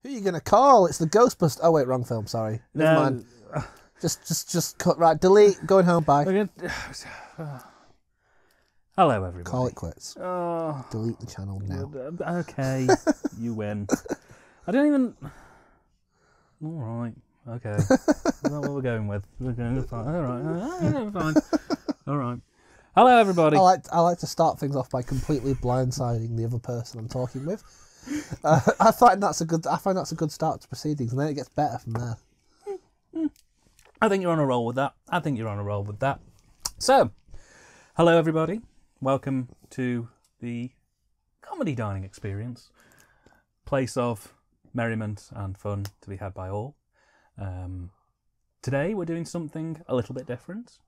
Who are you going to call? It's the Ghostbusters. Oh, wait, wrong film. Sorry. Never mind. Just cut. Right, delete. Going home. Bye. Hello, everybody. Call it quits. Oh, Delete the channel now. okay, you win. I don't even... All right, okay. That's not what we're going with. We're going fine. All right, fine. All right. Hello, everybody. I like to start things off by completely blindsiding the other person I'm talking with. I find that's a good start to proceedings, and then it gets better from there. I think you're on a roll with that. So, hello, everybody. Welcome to the Comedy Dining Experience, place of merriment and fun to be had by all. Today we're doing something a little bit different.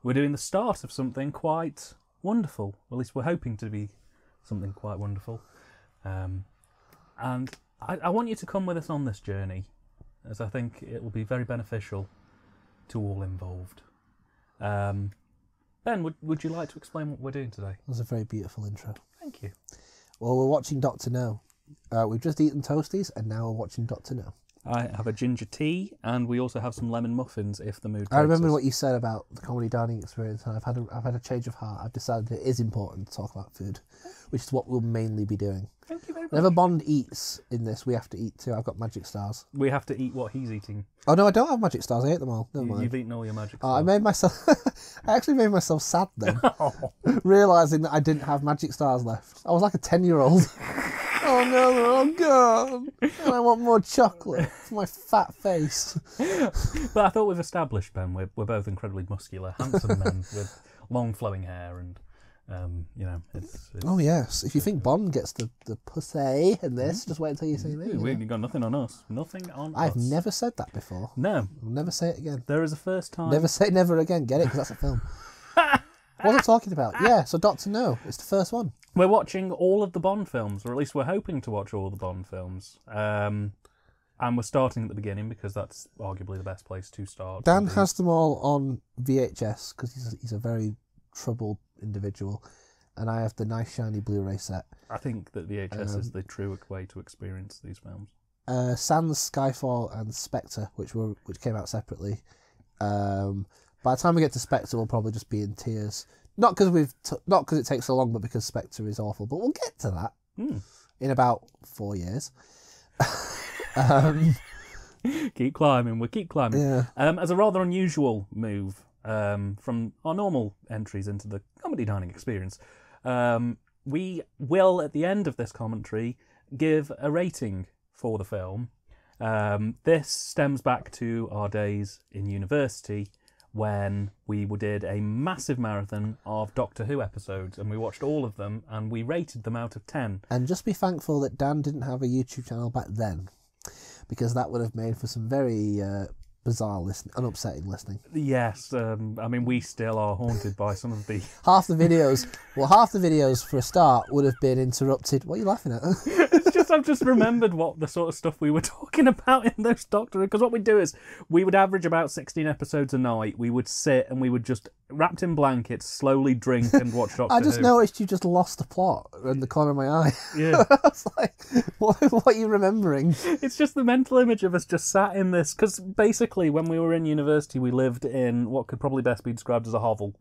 We're doing the start of something quite wonderful. Or at least we're hoping to be something quite wonderful. And I want you to come with us on this journey, as I think it will be very beneficial to all involved. Ben, would you like to explain what we're doing today? That was a very beautiful intro. Thank you. Well, we're watching Dr. No. We've just eaten Toasties, and now we're watching Dr. No. I have a ginger tea, and we also have some lemon muffins if the mood takes I remember us. what you said about the Comedy Dining Experience, and I've had a change of heart. I've decided it is important to talk about food, which is what we'll mainly be doing. Thank you very much. Whenever Bond eats in this, we have to eat too. I've got magic stars. We have to eat what he's eating. Oh no, I don't have magic stars. I ate them all. Never mind. You've eaten all your magic I stars. made myself. I actually made myself sad then, realising that I didn't have magic stars left. I was like a 10-year-old. Oh no, they're all gone. And I want more chocolate for my fat face. But I thought we've established, Ben, we're both incredibly muscular, handsome men with long flowing hair, and it's Oh yes, if you think Bond gets the pussy in this, just wait until you see me. We've got nothing on us. Nothing on I've us. never said that before. No, I'll never say it again. there is a first time. Never say never again. Get it? Because that's a film. What am I talking about? Yeah, so Dr. No, it's the first one. We're watching all of the Bond films, or at least we're hoping to watch all of the Bond films. And we're starting at the beginning because that's arguably the best place to start. Dan has them all on VHS because he's a very troubled individual, and I have the nice shiny Blu-ray set. I think that VHS is the true way to experience these films. Sans, Skyfall, and Spectre, which came out separately. By the time we get to Spectre, we'll probably just be in tears. Not because it takes so long, but because Spectre is awful. But we'll get to that in about 4 years. Keep climbing. We keep climbing. Yeah. As a rather unusual move from our normal entries into the Comedy Dining Experience, we will, at the end of this commentary, give a rating for the film. This stems back to our days in university, when we did a massive marathon of Doctor Who episodes, and we watched all of them, and we rated them out of 10. And just be thankful that Dan didn't have a YouTube channel back then, because that would have made for some very bizarre listening, unupsetting listening. Yes, I mean, we still are haunted by some of the... Half the videos for a start would have been interrupted. What are you laughing at? I've just remembered what the sort of stuff we were talking about in those Doctor Who, because what we'd do is we would average about 16 episodes a night. We would sit and we would just, wrapped in blankets, slowly drink and watch Doctor Who. I just noticed you just lost the plot in the corner of my eye. Yeah. I was like, what are you remembering? It's just the mental image of us just sat in this, because basically when we were in university we lived in what could probably best be described as a hovel.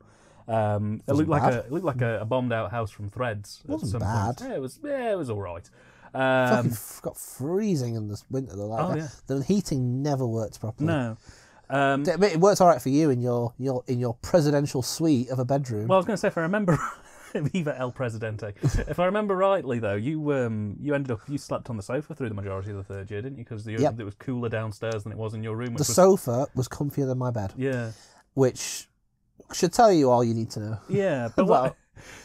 It looked like a bombed out house from Threads. It wasn't bad. Yeah, it was all right. Fucking got freezing in this winter though. Yeah. The heating never works properly. No. It works all right for you in your presidential suite of a bedroom. Well, I was going to say, if I remember, Viva El Presidente. If I remember rightly, though, you slept on the sofa through the majority of the third year, didn't you? Because it was cooler downstairs than it was in your room. The sofa was comfier than my bed. Yeah. Which should tell you all you need to know. Yeah, but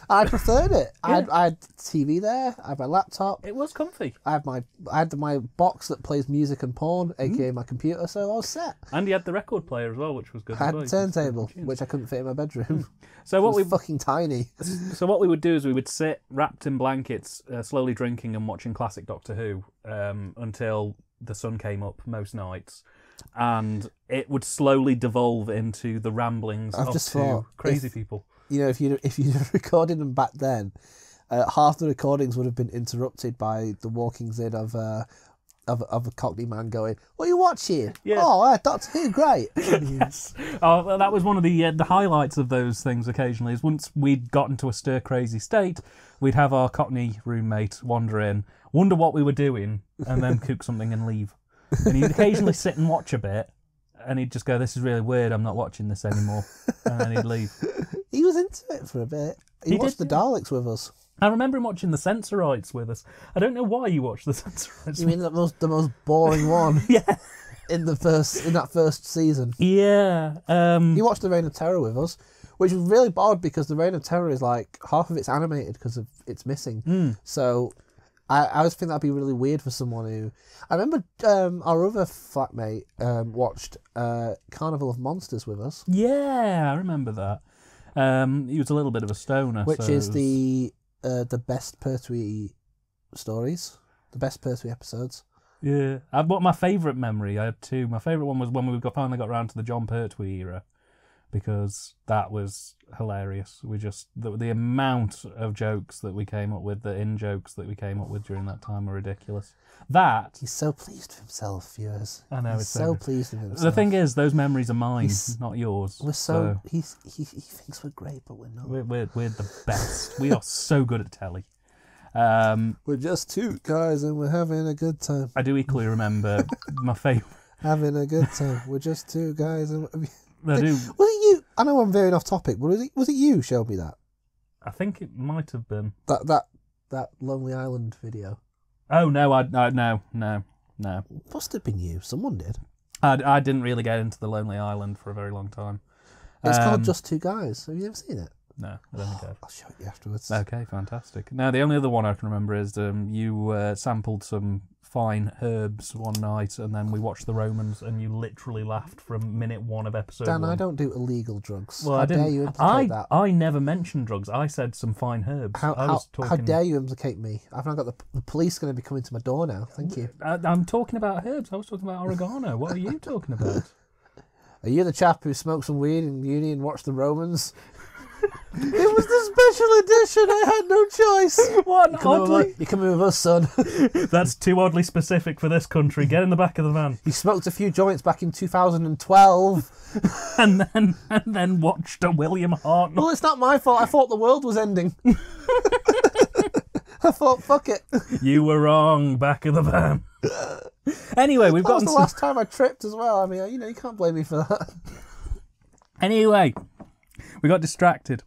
I preferred it. Yeah. I had TV there. I had my laptop. It was comfy. I had my box that plays music and porn, aka my computer. So I was set. And you had the record player as well, which was good. I had the turntable, which I couldn't fit in my bedroom. So it was fucking tiny. So what we would do is we would sit wrapped in blankets, slowly drinking and watching classic Doctor Who until the sun came up most nights. And it would slowly devolve into the ramblings of two crazy people. You know, if you recorded them back then, half the recordings would have been interrupted by the walkings in of of a Cockney man going, "What are you watching?" Yeah. Oh, Doctor Who, great. Yes. Oh, well, that was one of the highlights of those things occasionally, is once we'd gotten to a stir-crazy state, we'd have our Cockney roommate wander in, wonder what we were doing, and then cook something and leave. And he'd occasionally sit and watch a bit, and he'd just go, "This is really weird, I'm not watching this anymore." And then he'd leave. He was into it for a bit. He watched the Daleks with us. I remember him watching the Sensorites with us. I don't know why you watched the Sensorites. You mean the most boring one? Yeah. In that first season. Yeah. He watched the Reign of Terror with us, which was really odd because the Reign of Terror is like half of it's animated because of it's missing. So I always think that'd be really weird for someone who. I remember our other flatmate watched Carnival of Monsters with us. Yeah, I remember that. He was a little bit of a stoner. Which is the best Pertwee stories, the best Pertwee episodes. Yeah. What my favourite memory, I had two. My favourite one was when we finally got around to the John Pertwee era, because that was hilarious. We just the amount of jokes that we came up with, the in-jokes that we came up with during that time were ridiculous. That... He's so pleased with himself, viewers. I know, He's it's so pleased with himself. The thing is, those memories are mine, not yours. We're so he thinks we're great, but we're not. We're the best. We are so good at telly. We're just two guys and we're having a good time. I do equally remember my favourite. Having a good time. We're just two guys and. I do. Was it you? I know I'm veering off topic, but was it you who showed me that? I think it might have been that Lonely Island video. Oh no! No. It must have been you. Someone did. I didn't really get into the Lonely Island for a very long time. It's called Just Two Guys. Have you ever seen it? No, I don't think I have. I'll show it you afterwards. Okay, fantastic. Now, the only other one I can remember is you sampled some fine herbs one night, and then we watched The Romans, and you literally laughed from minute one of episode Dan, 1. I don't do illegal drugs. Well, how dare you implicate that? I never mentioned drugs. I said some fine herbs. How dare you implicate me? I've now got the police going to be coming to my door now. Thank you. I'm talking about herbs. I was talking about oregano. What are you talking about? Are you the chap who smoked some weed in uni and watched The Romans? It was the special edition. I had no choice. What? Oddly? You're coming with us, son. That's too oddly specific for this country. Get in the back of the van. He smoked a few joints back in 2012. and then watched a William Hartnell. Well, it's not my fault. I thought the world was ending. I thought, fuck it. You were wrong. Back of the van. Anyway, we've got the last time I tripped as well. I mean, you can't blame me for that. Anyway, we got distracted.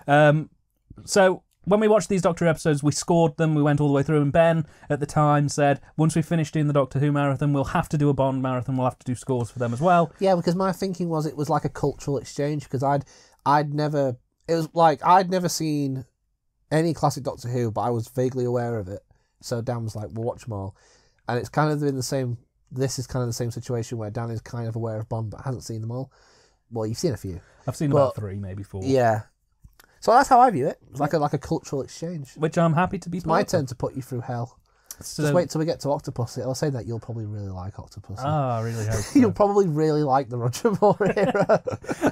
So when we watched these Doctor Who episodes, we scored them. We went all the way through, and Ben at the time said, once we finish doing the Doctor Who marathon, we'll have to do a Bond marathon. We'll have to do scores for them as well. Yeah, because my thinking was it was like a cultural exchange, because I'd never seen any classic Doctor Who, but I was vaguely aware of it. So Dan was like, we'll watch them all. And it's kind of been the same. This is kind of the same situation where Dan is kind of aware of Bond, but hasn't seen them all. Well, you've seen a few. I've seen about 3, maybe 4. Yeah. So that's how I view it. It's like a cultural exchange. Which I'm happy to be part my of. turn to put you through hell. So, just wait till we get to Octopussy. I'll say that you'll probably really like Octopussy. Oh, I really hope so. You'll probably really like the Roger Moore era.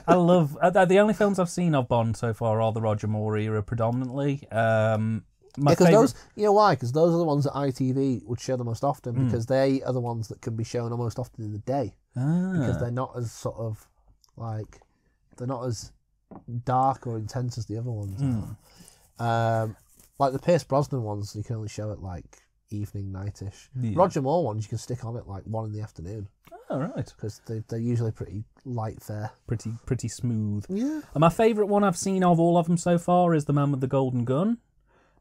I love... the only films I've seen of Bond so far are the Roger Moore era predominantly. Because those... You know why? Because those are the ones that ITV would show the most often, because they are the ones that can be shown the most often in the day. Because they're not as sort of, like... They're not as dark or intense as the other ones are. Like the Pierce Brosnan ones, you can only show at like evening, nightish. Yeah. Roger Moore ones, you can stick on at like 1 in the afternoon. Oh, right. Because they're usually pretty light fare. Pretty smooth. Yeah. And my favourite one I've seen of all of them so far is The Man with the Golden Gun.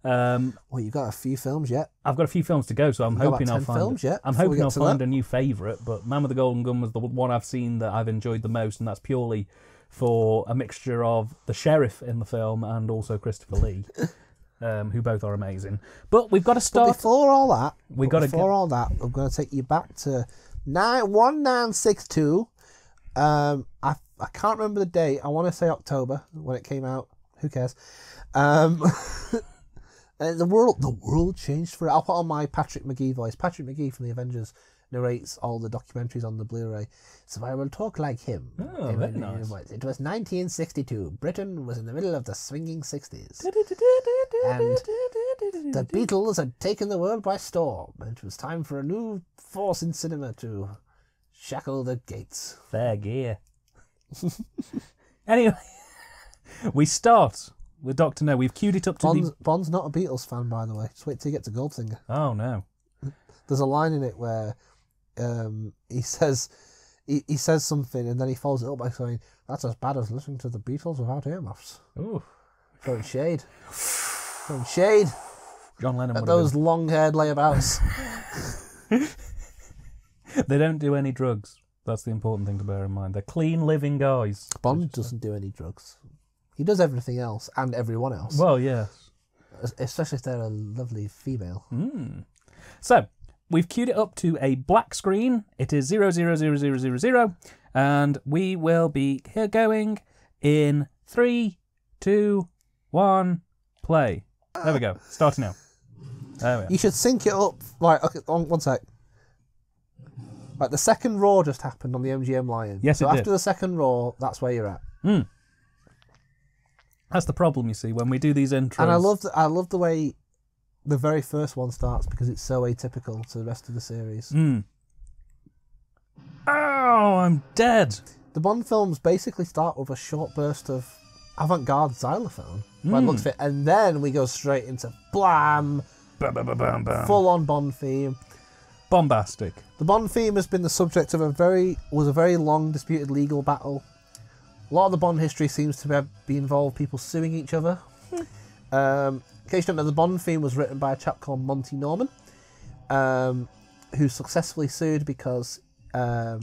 Well, you've got a few films yet. I've got a few films to go, so I'm hoping I'll find. I'm hoping I'll find a new favourite. But Man with the Golden Gun was the one I've seen that I've enjoyed the most, and that's purely for a mixture of the sheriff in the film and also Christopher Lee, who both are amazing. But we've got to start. But before all that, I'm going to take you back to 1962. I can't remember the date. I want to say October when it came out. Who cares? The world changed for it. I'll put on my Patrick McGee voice. Patrick McGee from the Avengers narrates all the documentaries on the Blu-ray, so I will talk like him. Oh, very nice. It was 1962. Britain was in the middle of the swinging 60s. And the Beatles had taken the world by storm. It was time for a new force in cinema to shackle the gates. Fair gear. Anyway, we start with Dr. No. We've queued it up to Bond's not a Beatles fan, by the way. Just wait till you get to Goldfinger. Oh, no. There's a line in it where he says something and then he follows it up by saying, "That's as bad as listening to the Beatles without earmuffs." Ooh. Throwing shade. Throwing shade John Lennon at would have those long-haired layabouts. They don't do any drugs. That's the important thing to bear in mind. They're clean living guys. Bond doesn't do any drugs. He does everything else and everyone else. Well, yes. Especially if they're a lovely female. So, we've queued it up to a black screen. It is 000000, and we will be here going in 3, 2, 1, play. There we go. Starting now. There we are. You should sync it up. Right, okay, one sec. Right, the second roar just happened on the MGM Lion. Yes, so it did. after the second roar, that's where you're at. That's the problem, you see, when we do these intros. And I love the way the very first one starts because it's so atypical to the rest of the series. Oh, I'm dead. The Bond films basically start with a short burst of avant-garde xylophone, by the looks of it, and then we go straight into blam, full-on Bond theme. Bombastic. The Bond theme has been the subject of a very long disputed legal battle. A lot of the Bond history seems to be involved people suing each other. In case you don't know, the Bond theme was written by a chap called Monty Norman, who successfully sued because I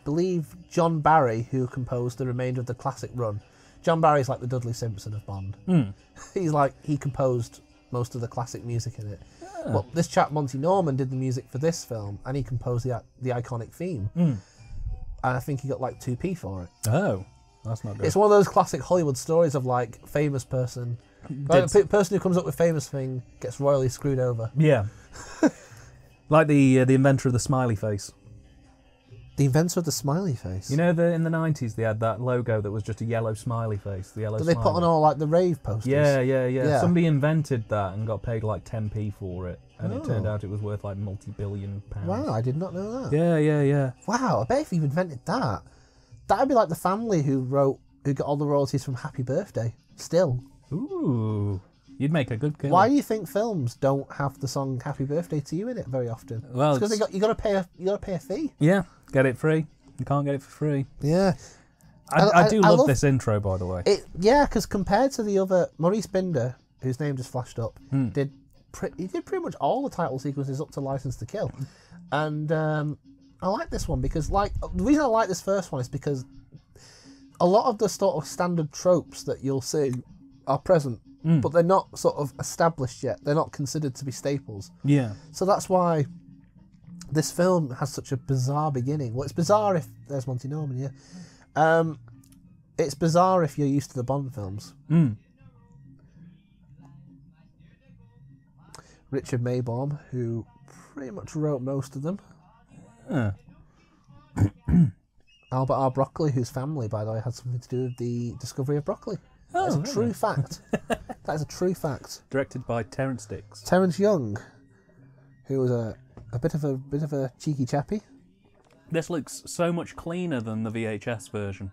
believe John Barry, who composed the remainder of the classic run. John Barry's like the Dudley Simpson of Bond. He composed most of the classic music in it. Well, this chap Monty Norman did the music for this film, and he composed the iconic theme. And I think he got like 2p for it. Oh, that's not good. It's one of those classic Hollywood stories of like famous person, person who comes up with famous thing gets royally screwed over. Yeah. Like the inventor of the smiley face. The inventor of the smiley face. You know, in the 90s they had that logo that was just a yellow smiley face. The yellow. That they put on all like the rave posters. Yeah. Somebody invented that and got paid like 10p for it, and it turned out it was worth like multi-billion pounds. Wow, I did not know that. Yeah. Wow, I bet if you invented that, that'd be like the family who got all the royalties from Happy Birthday. Still. Ooh, you'd make a good killer. Why do you think films don't have the song "Happy Birthday to You" in it very often? Well, it's because you got to pay a fee. Yeah, get it free. You can't get it for free. Yeah, I do love this intro, by the way. Because compared to the other, Maurice Binder, whose name just flashed up, did pretty much all the title sequences up to License to Kill, and I like this one because the reason I like this first one is because a lot of the sort of standard tropes that you'll see are present, but they're not sort of established yet. They're not considered to be staples. Yeah. So that's why this film has such a bizarre beginning. Well, it's bizarre if there's Monty Norman, yeah. It's bizarre if you're used to the Bond films. Richard Maybaum, who pretty much wrote most of them. Albert R. Broccoli, whose family, by the way, had something to do with the discovery of broccoli. That is a true fact. That is a true fact. Directed by Terence Dicks. Terence Young, who was a bit of a cheeky chappy. This looks so much cleaner than the VHS version.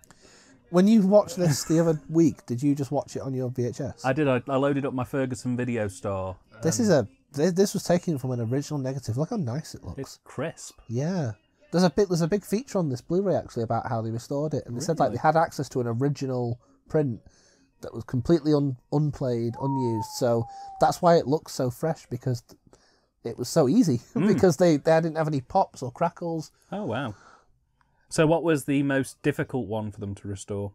When you watched this the other week, did you just watch it on your VHS? I did. I loaded up my Ferguson Video Star. This was taken from an original negative. Look how nice it looks. It's crisp. Yeah. There's a big feature on this Blu-ray actually about how they restored it, and they said like they had access to an original print that was completely unplayed, unused. So that's why it looks so fresh, because it was so easy because they didn't have any pops or crackles. Oh wow! So what was the most difficult one for them to restore?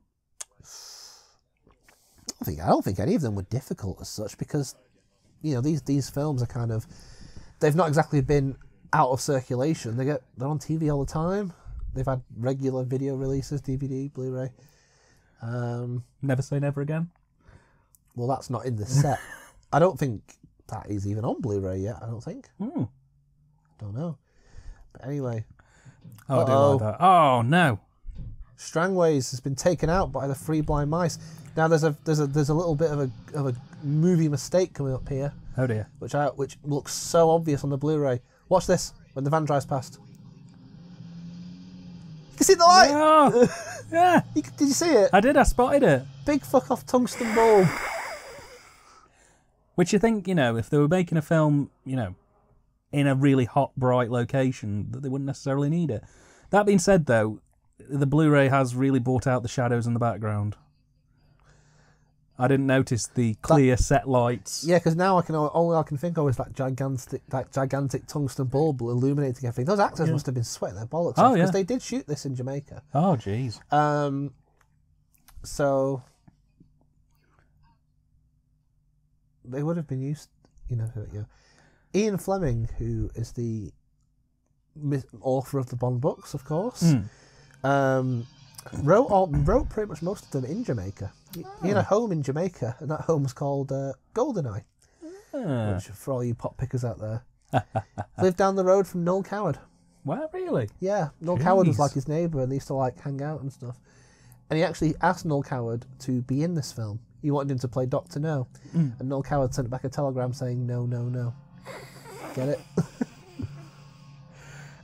I don't think any of them were difficult as such, because these films are kind of, they've not exactly been out of circulation. They're on TV all the time. They've had regular video releases, DVD, Blu-ray. Never Say Never Again? Well, that's not in the set. I don't think that is even on Blu-ray yet. I don't think. Don't know. But anyway. Oh, I do like that. Oh no. Strangways has been taken out by the Three Blind Mice. Now there's a little bit of a movie mistake coming up here, Oh dear. which looks so obvious on the Blu-ray. Watch this when the van drives past. You can see the light. Oh, yeah. Did you see it? I did. I spotted it. Big fuck off tungsten bulb. Which you think, if they were making a film, in a really hot, bright location, that they wouldn't necessarily need it. That being said, though, the Blu-ray has really brought out the shadows in the background. I didn't notice the clear set lights. Yeah, because now all I can think of is that gigantic tungsten bulb illuminating everything. Those actors must have been sweating their bollocks off because they did shoot this in Jamaica. Oh, jeez. So they would have been used, Ian Fleming, who is the author of the Bond books, of course, wrote pretty much most of them in Jamaica. He had a home in Jamaica, and that home was called Goldeneye, which, for all you pop pickers out there, lived down the road from Noel Coward. Wow, really? Yeah, Noel Coward was like his neighbour, and they used to hang out and stuff. And he actually asked Noel Coward to be in this film. He wanted him to play Dr. No, and Noel Coward sent back a telegram saying no, no, no. Get it?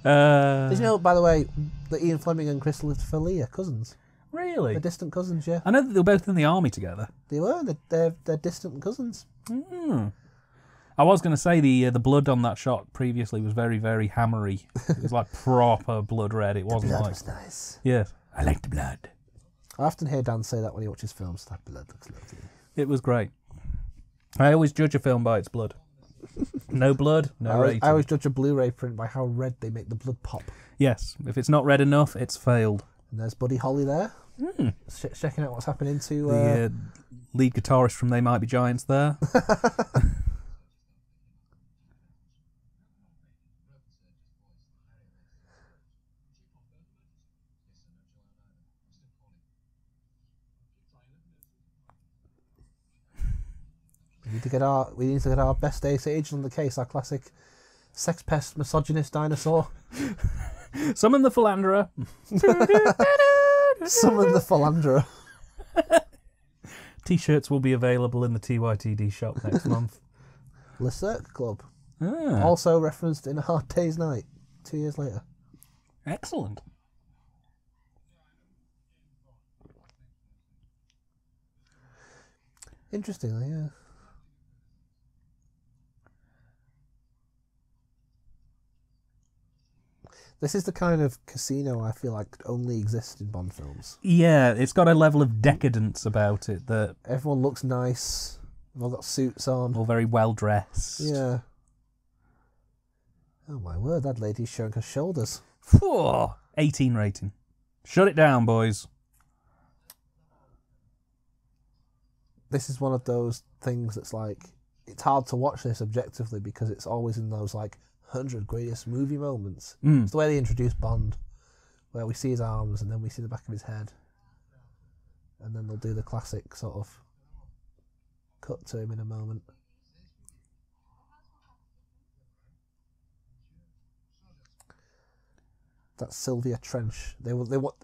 Did you know, by the way, that Ian Fleming and Christopher Lee are cousins? Really? They're distant cousins, yeah. I know that they were both in the army together. They were. They're distant cousins. I was going to say the blood on that shot previously was very, very hammery. It was like proper blood red. It wasn't Blood like... was nice. Yes, I like the blood. I often hear Dan say that when he watches films. That blood looks lovely. It was great. I always judge a film by its blood. No blood, no rating. I always judge a Blu-ray print by how red they make the blood pop. Yes, if it's not red enough, it's failed. And there's Buddy Holly there, checking out what's happening to... The lead guitarist from They Might Be Giants there. We need to get our best ace agent on the case, our classic sex pest misogynist dinosaur. Summon the philanderer. Summon the philanderer. T-shirts will be available in the TYTD shop next month. Le Cirque Club. Also referenced in A Hard Day's Night 2 years later. Excellent. Interestingly, yeah. This is the kind of casino I feel like only exists in Bond films. Yeah, it's got a level of decadence about it that... Everyone looks nice. They've all got suits on. All very well dressed. Yeah. Oh my word, that lady's showing her shoulders. 18 rating. Shut it down, boys. This is one of those things that's like... It's hard to watch this objectively because it's always in those 100 greatest movie moments. It's the way they introduce Bond, where we see his arms and then we see the back of his head, and then they'll do the classic sort of cut to him in a moment. That's Sylvia Trench.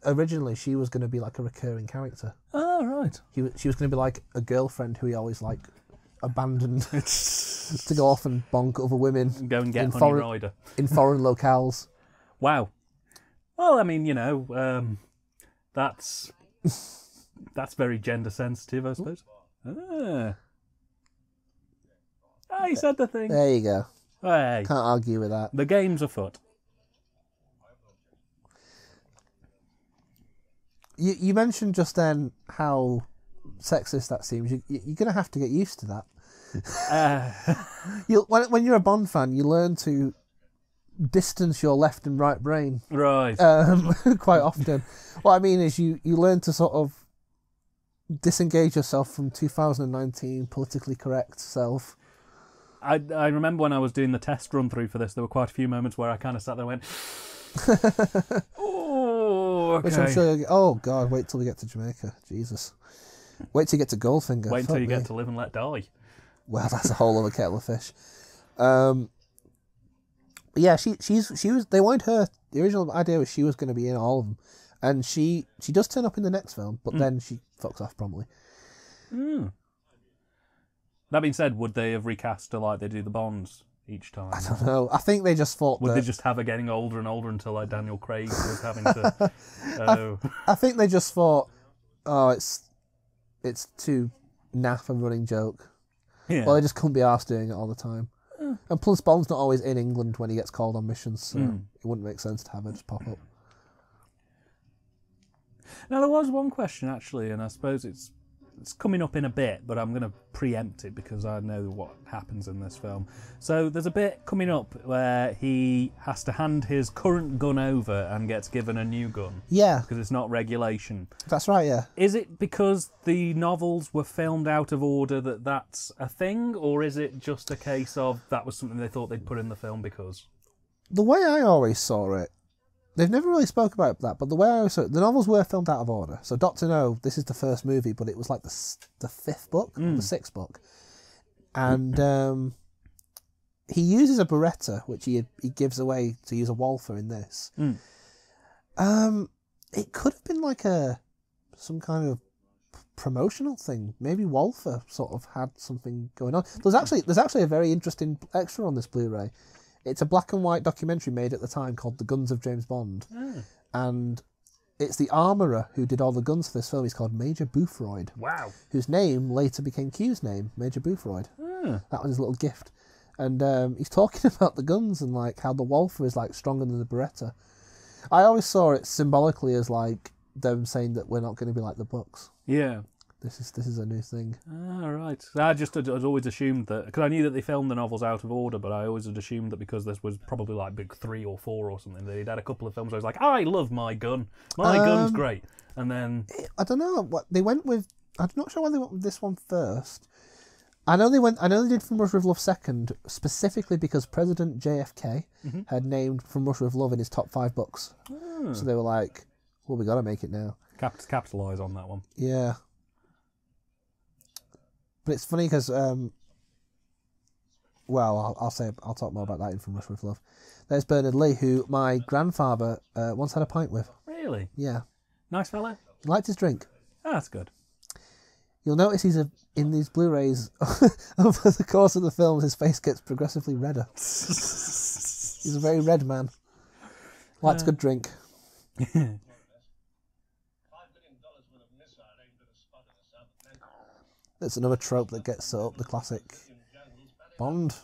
Originally she was going to be like a recurring character. Oh, right. She was going to be like a girlfriend who he always abandoned to go off and bonk other women. Go and get Honey Rider. In foreign locales. Wow. Well, I mean, that's very gender sensitive, I suppose. He said the thing. There you go. Hey. Can't argue with that. The game's afoot. You mentioned just then how sexist that seems. You're going to have to get used to that. When you're a Bond fan, you learn to distance your left and right brain. Right. Quite often. What I mean is you learn to sort of disengage yourself from 2019 politically correct self. I remember when I was doing the test run through for this, there were quite a few moments where I kind of sat there and went, oh, okay. Which I'm sure oh God, wait till we get to Jamaica. Jesus. Wait till you get to Goldfinger. Wait until you get to Live and Let Die. Well, that's a whole other kettle of fish. Yeah, she was. They wanted her. The original idea was she was going to be in all of them, and she does turn up in the next film, but then she fucks off promptly. That being said, would they have recast her like they do the Bonds each time? I don't know. I think they just thought. Would they just have her getting older and older until like Daniel Craig was having to? I think they just thought, oh, it's too naff a running joke. Yeah. Well, they just couldn't be arsed doing it all the time. And plus, Bond's not always in England when he gets called on missions, so it wouldn't make sense to have her just pop up. Now, there was one question, actually, and I suppose it's coming up in a bit, but I'm going to preempt it because I know what happens in this film. So there's a bit coming up where he has to hand his current gun over and gets given a new gun. Yeah. Because it's not regulation. That's right, yeah. Is it because the novels were filmed out of order that that's a thing, or is it just a case of that was something they thought they'd put in the film because? The way I always saw it, they've never really spoke about that, but the way I always saw it, the novels were filmed out of order. So Doctor No, this is the first movie, but it was like the fifth book, or the sixth book. And he uses a Beretta, which he gives away to use a Walther in this. It could have been like some kind of promotional thing. Maybe Walther sort of had something going on. There's actually a very interesting extra on this Blu-ray. It's a black and white documentary made at the time called The Guns of James Bond. And it's the armourer who did all the guns for this film. He's called Major Boothroyd. Wow. Whose name later became Q's name, Major Boothroyd. That was his little gift. And he's talking about the guns and like how the Walther is like stronger than the Beretta. I always saw it symbolically as like them saying that we're not going to be like the books. Yeah. This is a new thing. Right. I'd always assumed that, because I knew that they filmed the novels out of order, but I always had assumed that because this was probably like big 3 or 4 or something, that he'd had a couple of films where I was like, I love my gun. My gun's great. And then... I don't know what they went with. I'm not sure why they went with this one first. I know they did From Russia with Love second, specifically because President JFK had named From Russia with Love in his top 5 books. So they were like, well, we got to make it now. Capitalise on that one. Yeah. But it's funny because, I'll talk more about that in From Russia with Love. There's Bernard Lee, who my grandfather once had a pint with. Really? Yeah. Nice fella? He liked his drink. Oh, that's good. You'll notice in these Blu-rays, over the course of the films, his face gets progressively redder. He's a very red man. Likes a good drink. It's another trope that gets set up, the classic Bond.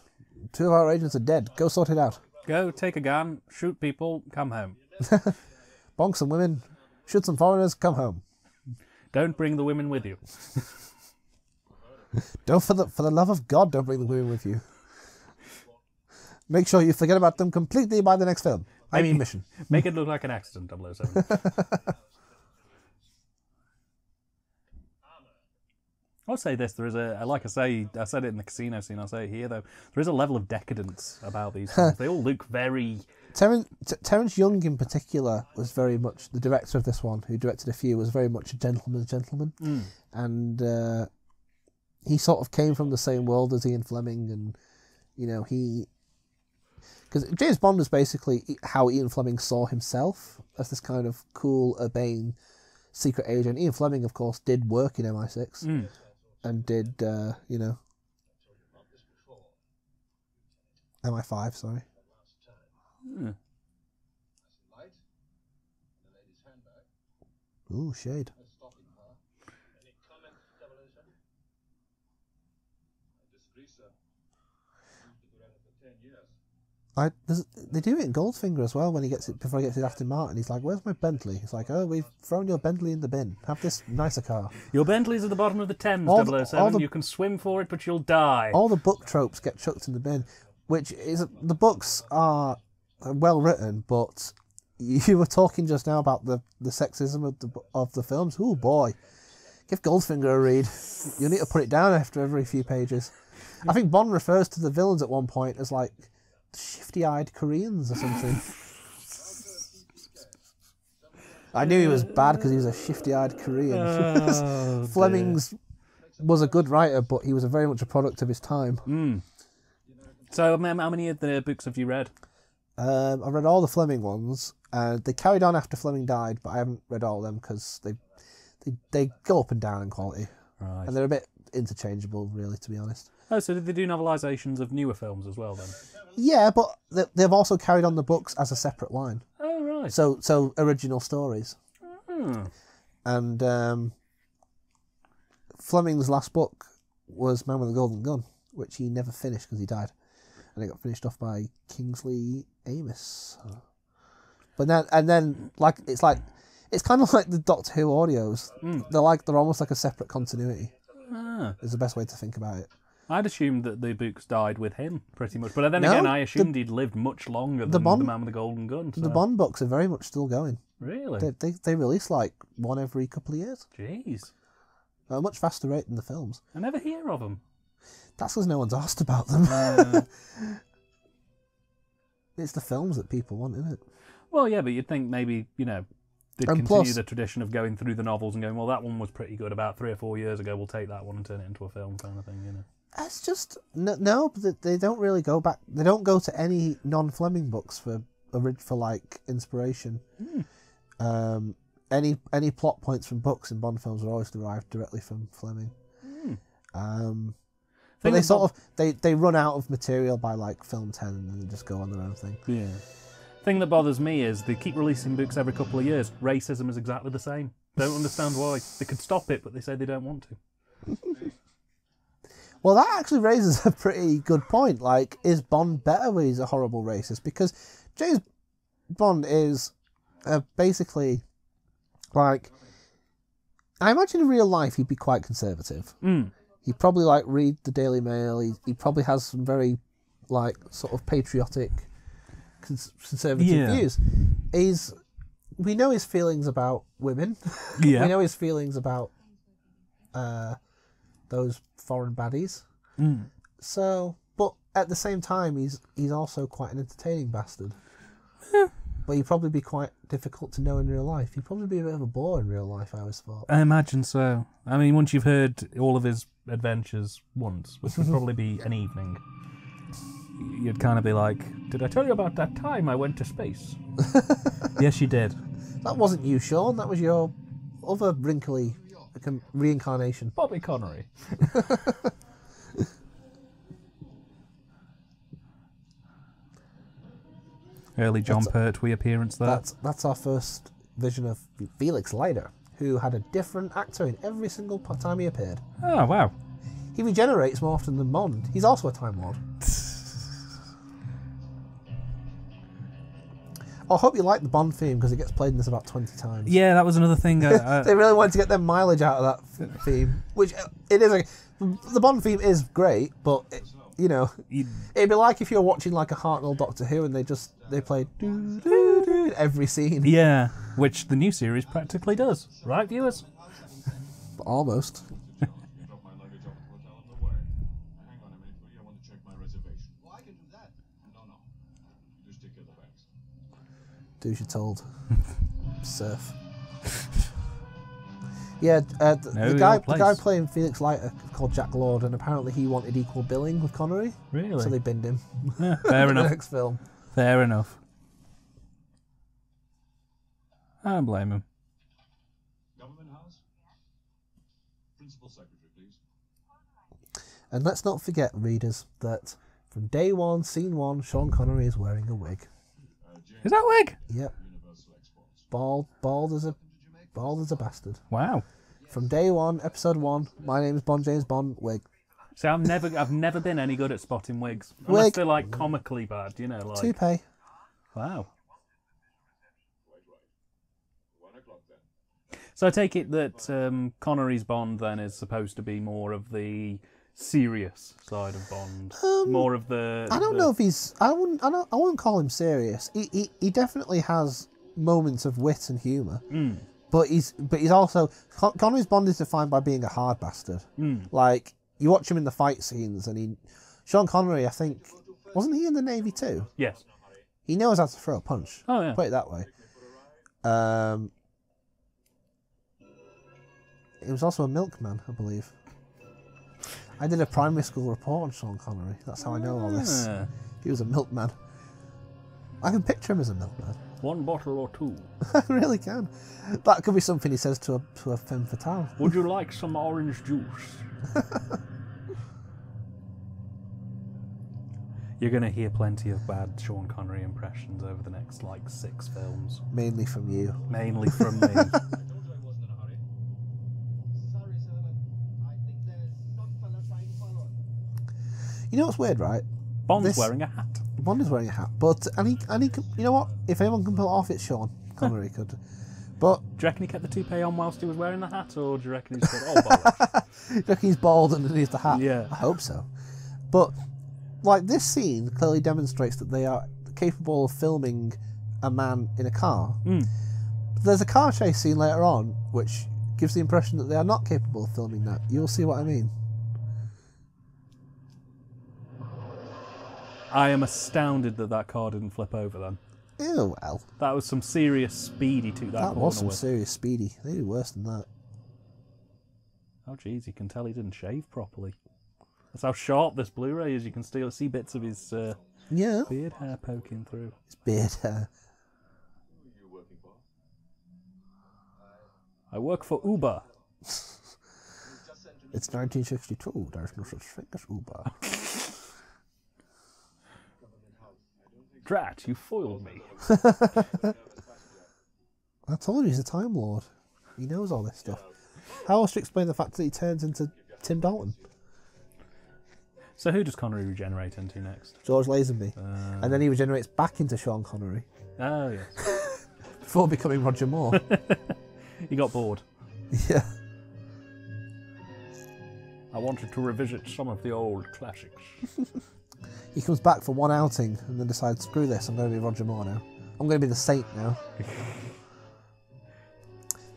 2 of our agents are dead. Go sort it out. Go, take a gun, shoot people, come home. Bonk some women, shoot some foreigners, come home. Don't bring the women with you. Don't, for the love of God, don't bring the women with you. Make sure you forget about them completely by the next film. Mission. Make it look like an accident, 007. I'll say this, there is like I said it in the casino scene, I'll say it here though, there is a level of decadence about these films. They all look very... Terence Young in particular was very much, the director of this one, who directed a few, was very much a gentleman's gentleman. And he sort of came from the same world as Ian Fleming, and, because James Bond was basically how Ian Fleming saw himself, as this kind of cool, urbane secret agent. Ian Fleming, of course, did work in MI6. And did, MI5, sorry. Ooh, shade. They do it in Goldfinger as well when he gets it before he gets his Aston Martin. He's like, "Where's my Bentley?" He's like, "Oh, we've thrown your Bentley in the bin. Have this nicer car." Your Bentley's at the bottom of the Thames, 007. You can swim for it, but you'll die. All the book tropes get chucked in the bin, which is the books are well written, but you were talking just now about the sexism of the films. Oh boy, give Goldfinger a read. You need to put it down after every few pages. I think Bond refers to the villains at one point as like shifty-eyed Koreans or something. I knew he was bad because he was a shifty-eyed Korean. Fleming's was a good writer, but he was very much a product of his time. Mm. So, how many of the books have you read? I've read all the Fleming ones. They carried on after Fleming died, but I haven't read all of them because they go up and down in quality. Right. And they're a bit interchangeable, really, to be honest. Oh, so did they do novelisations of newer films as well, then? Yeah, but they've also carried on the books as a separate line. Oh, right. So original stories. Hmm. And Fleming's last book was Man with the Golden Gun, which he never finished because he died. And it got finished off by Kingsley Amis. But then it's kind of like the Doctor Who audios. They're almost like a separate continuity. Ah. Is the best way to think about it. I'd assumed that the books died with him, pretty much. But then No, again, I assumed he'd lived much longer than the Man with the Golden Gun. So. The Bond books are very much still going. Really? They release like one every couple of years. Jeez. At a much faster rate than the films. I never hear of them. That's because no one's asked about them. It's the films that people want, isn't it? Well, yeah, but you'd think maybe, they'd And continue plus- the tradition of going through the novels and going, well, that one was pretty good about 3 or 4 years ago, we'll take that one and turn it into a film kind of thing, It's just no, they don't really go back. They don't go to any non-Fleming books for like inspiration. Any plot points from books in Bond films are always derived directly from Fleming. But they run out of material by like film 10 and then just go on their own thing. Yeah. Thing that bothers me is they keep releasing books every couple of years. Racism is exactly the same. Don't understand why. They could stop it, but they say they don't want to. Well, that actually raises a pretty good point. Like, is Bond better when he's a horrible racist? Because James Bond is basically, like, I imagine in real life he'd be quite conservative. He'd probably, like, read the Daily Mail. He probably has some very, like, sort of patriotic, conservative views. We know his feelings about women. Yeah. We know his feelings about those foreign baddies. So, but at the same time, he's also quite an entertaining bastard. But he'd probably be quite difficult to know in real life. He'd probably be a bit of a bore in real life, I always thought. I imagine so. I mean, once you've heard all of his adventures once, which would probably be an evening, you'd kind of be like, did I tell you about that time I went to space? Yes, you did. That wasn't you, Sean. That was your other wrinkly reincarnation. Bobby Connery. Early John Pertwee appearance there. That's our first vision of Felix Leiter, who had a different actor in every single time he appeared. Oh, wow. He regenerates more often than Bond. He's also a Time Lord. I hope you like the Bond theme because it gets played in this about 20 times. Yeah, that was another thing. They really wanted to get their mileage out of that theme, which it is. The Bond theme is great, but it'd be like if you're watching like a Hartnell Doctor Who and they played doo, doo, doo in every scene. Yeah, which the new series practically does, right, viewers? Almost. Drop my luggage off at the hotel on the way. Hang on a minute, will you? I want to check my reservation. Well, I can do that. No. Just take care of the bags. Do as you're told. Surf. Yeah, the guy playing Felix Leiter called Jack Lord, and apparently he wanted equal billing with Connery. Really? So they binned him. Yeah, fair enough. The next film. Fair enough. I don't blame him. Government House? Principal Secretary, please. And let's not forget, readers, that from day one, scene one, Sean Connery is wearing a wig. Is that wig? Yep. Universal Exports. Bald as a bastard. Wow. From day one, episode 1, my name is Bond James Bond, wig. See, I've never been any good at spotting wigs. Unless they're like comically bad, like. Toupee. Wow. Quite right. 1 o'clock then. So I take it that Connery's Bond then is supposed to be more of the serious side of Bond, more of the. I don't know if he's. I wouldn't call him serious. He definitely has moments of wit and humour. But he's also Connery's Bond is defined by being a hard bastard. Like you watch him in the fight scenes, and Sean Connery, I think, wasn't he in the Navy too? Yes. He knows how to throw a punch. Oh yeah. Put it that way. He was also a milkman, I believe. I did a primary school report on Sean Connery. That's how I know all this. Ah, He was a milkman. I can picture him as a milkman. 1 bottle or 2. I really can. That could be something he says to a femme fatale. Would you like some orange juice? You're going to hear plenty of bad Sean Connery impressions over the next, 6 films. Mainly from you. Mainly from me. I told you I wasn't in a hurry. Sorry, sir, but I think there's some fella trying to follow us. You know what's weird, right? Bond's This- wearing a hat. Bond is wearing a hat, but and he you know what? If anyone can pull it off, it's Sean Connery could. But Do you reckon he kept the toupee on whilst he was wearing the hat, or do you reckon he just thought, oh, bollocks? do you reckon he's bald underneath the hat? Yeah. I hope so. But this scene clearly demonstrates that they are capable of filming a man in a car. Mm. There's a car chase scene later on, which gives the impression that they are not capable of filming that. You'll see what I mean. I am astounded that car didn't flip over then. Ew, well. That was some serious speedy to that That corner was some with. serious speedy. They do worse than that. Oh, jeez, you can tell he didn't shave properly. That's how sharp this Blu-ray is. You can still see bits of his Yeah. beard hair poking through. His beard hair. Who are you working for? I work for Uber. Just sent to me. It's 1962. There's no such thing as Uber. Drat, you foiled me. I told you he's a Time Lord. He knows all this stuff. How else to explain the fact that he turns into Tim Dalton? So who does Connery regenerate into next? George Lazenby. And then he regenerates back into Sean Connery Oh, yeah. before becoming Roger Moore. He got bored. Yeah. I wanted to revisit some of the old classics. He comes back for one outing and then decides, screw this, I'm going to be Roger Moore now. I'm going to be the Saint now.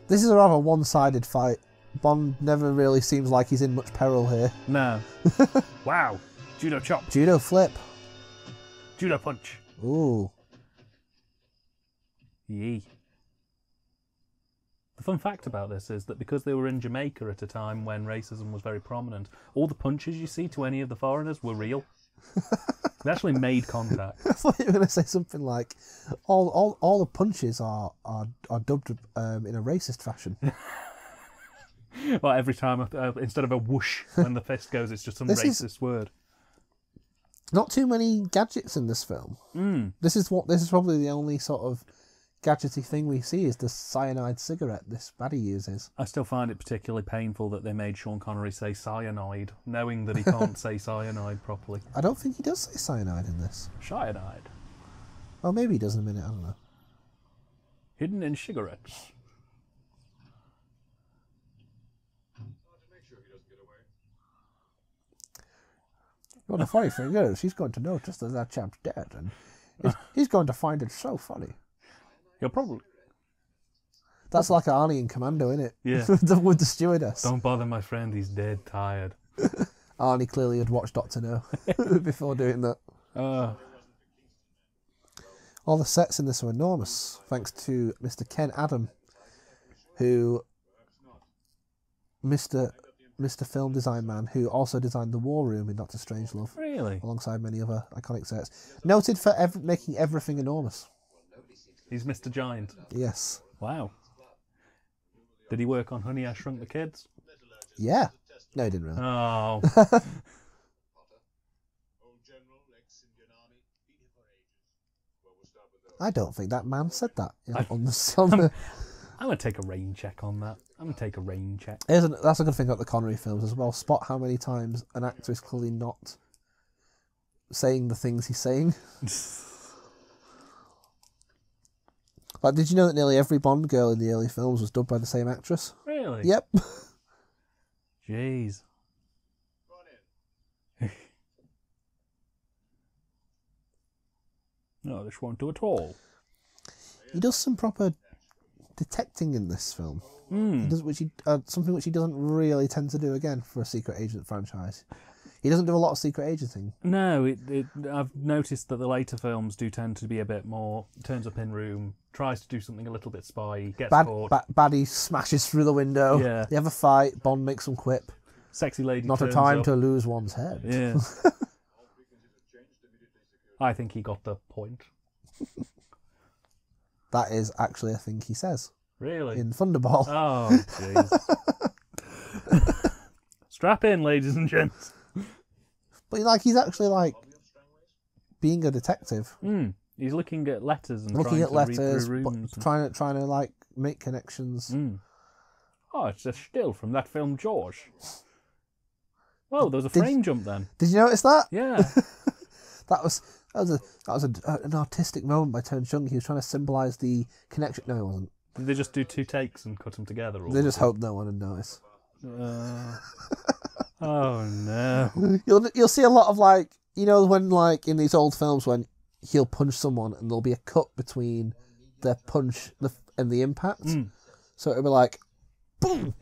This is a rather one-sided fight. Bond never really seems like he's in much peril here. No. Wow. Judo chop. Judo flip. Judo punch. Ooh. Yee. The fun fact about this is that because they were in Jamaica at a time when racism was very prominent, all the punches you see to any of the foreigners were real. They actually made contact. I thought you were going to say something like, all the punches are dubbed in a racist fashion. Well, every time, instead of a whoosh when the fist goes, it's just some This is- racist word. Not too many gadgets in this film. This is probably the only sort of gadgety thing we see is the cyanide cigarette this baddie uses. I still find it particularly painful that they made Sean Connery say cyanide, knowing that he can't say cyanide properly. I don't think he does say cyanide in this. Cyanide. Oh, maybe he does in a minute, I don't know. Hidden in cigarettes. To make sure he doesn't get away. Well, the funny thing is, he's going to notice that that champ's dead, and he's going to find it so funny. You're probably... That's like Arnie in Commando, isn't it? Yeah. With the stewardess. Don't bother my friend, he's dead tired. Arnie clearly had watched Doctor No before doing that. All the sets in this are enormous, thanks to Mr. Ken Adam, who... Mr. Film Design Man, who also designed the War Room in Doctor Strangelove, Really? alongside many other iconic sets. Noted for making everything enormous. He's Mr. Giant. Yes. Wow. Did he work on Honey, I Shrunk the Kids? Yeah. No, he didn't really. Oh. Old general, ex-Indian army, been here for ages. Well, we'll start with those. I don't think that man said that. I- On the, I'm going to take a rain check on that. I'm going to take a rain check. that's a good thing about the Connery films as well. Spot how many times an actor is clearly not saying the things he's saying. Like, did you know that nearly every Bond girl in the early films was dubbed by the same actress? Really? Yep. Jeez. Go on in. No, this won't do at all. He does some proper detecting in this film. Hmm. He does, something which he doesn't really tend to do again for a secret agent franchise. He doesn't do a lot of secret agenting. No, I've noticed that the later films do tend to be a bit more, turns up in room, tries to do something a little bit spy, gets caught. Baddie smashes through the window. Yeah. They have a fight. Bond makes some quip. Sexy lady. Not a turns time up. to lose one's head. Yeah. I think he got the point. That is actually a thing he says Really? in Thunderball. Oh, jeez. Strap in, ladies and gents. But like he's actually like being a detective, He's looking at letters and looking trying at to read letters, through but rooms. trying to like make connections. Oh, it's a still from that film, George. Oh, there was a frame jump then. Did you notice that? Yeah. That was an artistic moment by Terence Young. He was trying to symbolise the connection. No, he wasn't. Did they just do 2 takes and cut them together? Or They just hoped no one would notice. Oh no. You'll see a lot of like, you know, when like in these old films when he'll punch someone and there'll be a cut between the punch and the impact. So it'll be like, boom.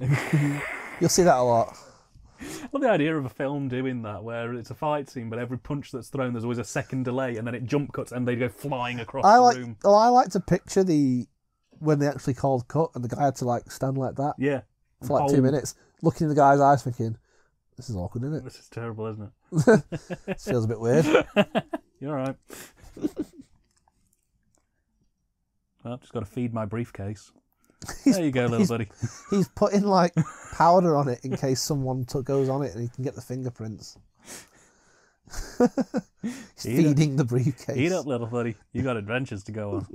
You'll see that a lot. I love the idea of a film doing that, where it's a fight scene, but every punch that's thrown, there's always a second delay, and then it jump cuts, and they go flying across the room. I like to picture when they actually called cut, and the guy had to like stand like that Yeah. for like 2 minutes, looking in the guy's eyes, thinking, "This is awkward, isn't it? This is terrible, isn't it? This feels a bit weird." You're all right. Well, just got to feed my briefcase. There you go, little buddy. He's putting like powder on it in case someone goes on it and he can get the fingerprints. He's feeding the briefcase. Eat up, little buddy. You got adventures to go on.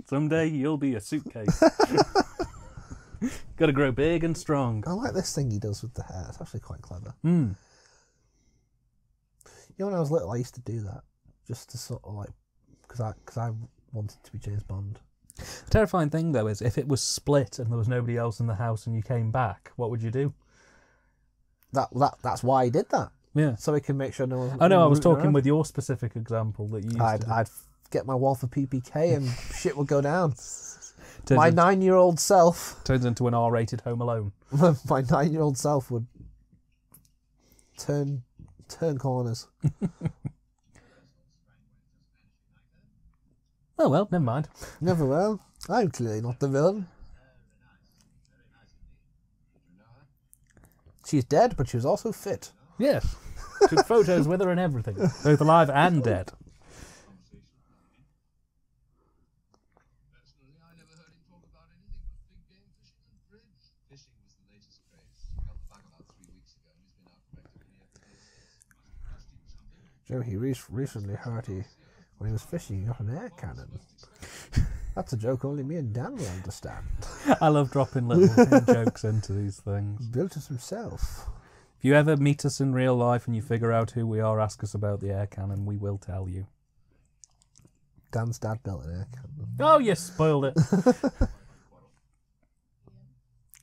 Someday you'll be a suitcase. Got to grow big and strong. I like this thing he does with the hair. It's actually quite clever. You know, when I was little, I used to do that just to sort of like because I wanted to be James Bond. The terrifying thing, though, is if it was split and there was nobody else in the house and you came back, what would you do? That's why he did that. Yeah. So he can make sure no one. I know, I was talking with your specific example that you used to do. I'd get my wall for PPK and shit would go down. Turns My into- 9-year-old self. Turns into an R-rated Home Alone. My 9-year-old self would turn corners. Oh, well, never mind. Never will. I'm clearly not the villain. She's dead, but she was also fit. Yes. Took photos with her and everything. Both alive and dead. Personally, I never heard him talk about anything but big game fishing and bridge. Fishing was the latest craze. He got the bag about 3 weeks ago and he's been out practically every day. Joe, he recently heard when he was fishing, he got an air cannon. That's a joke only me and Dan will understand. I love dropping little jokes into these things. Built it himself. If you ever meet us in real life and you figure out who we are, ask us about the air cannon. We will tell you. Dan's dad built an air cannon. Oh, you spoiled it.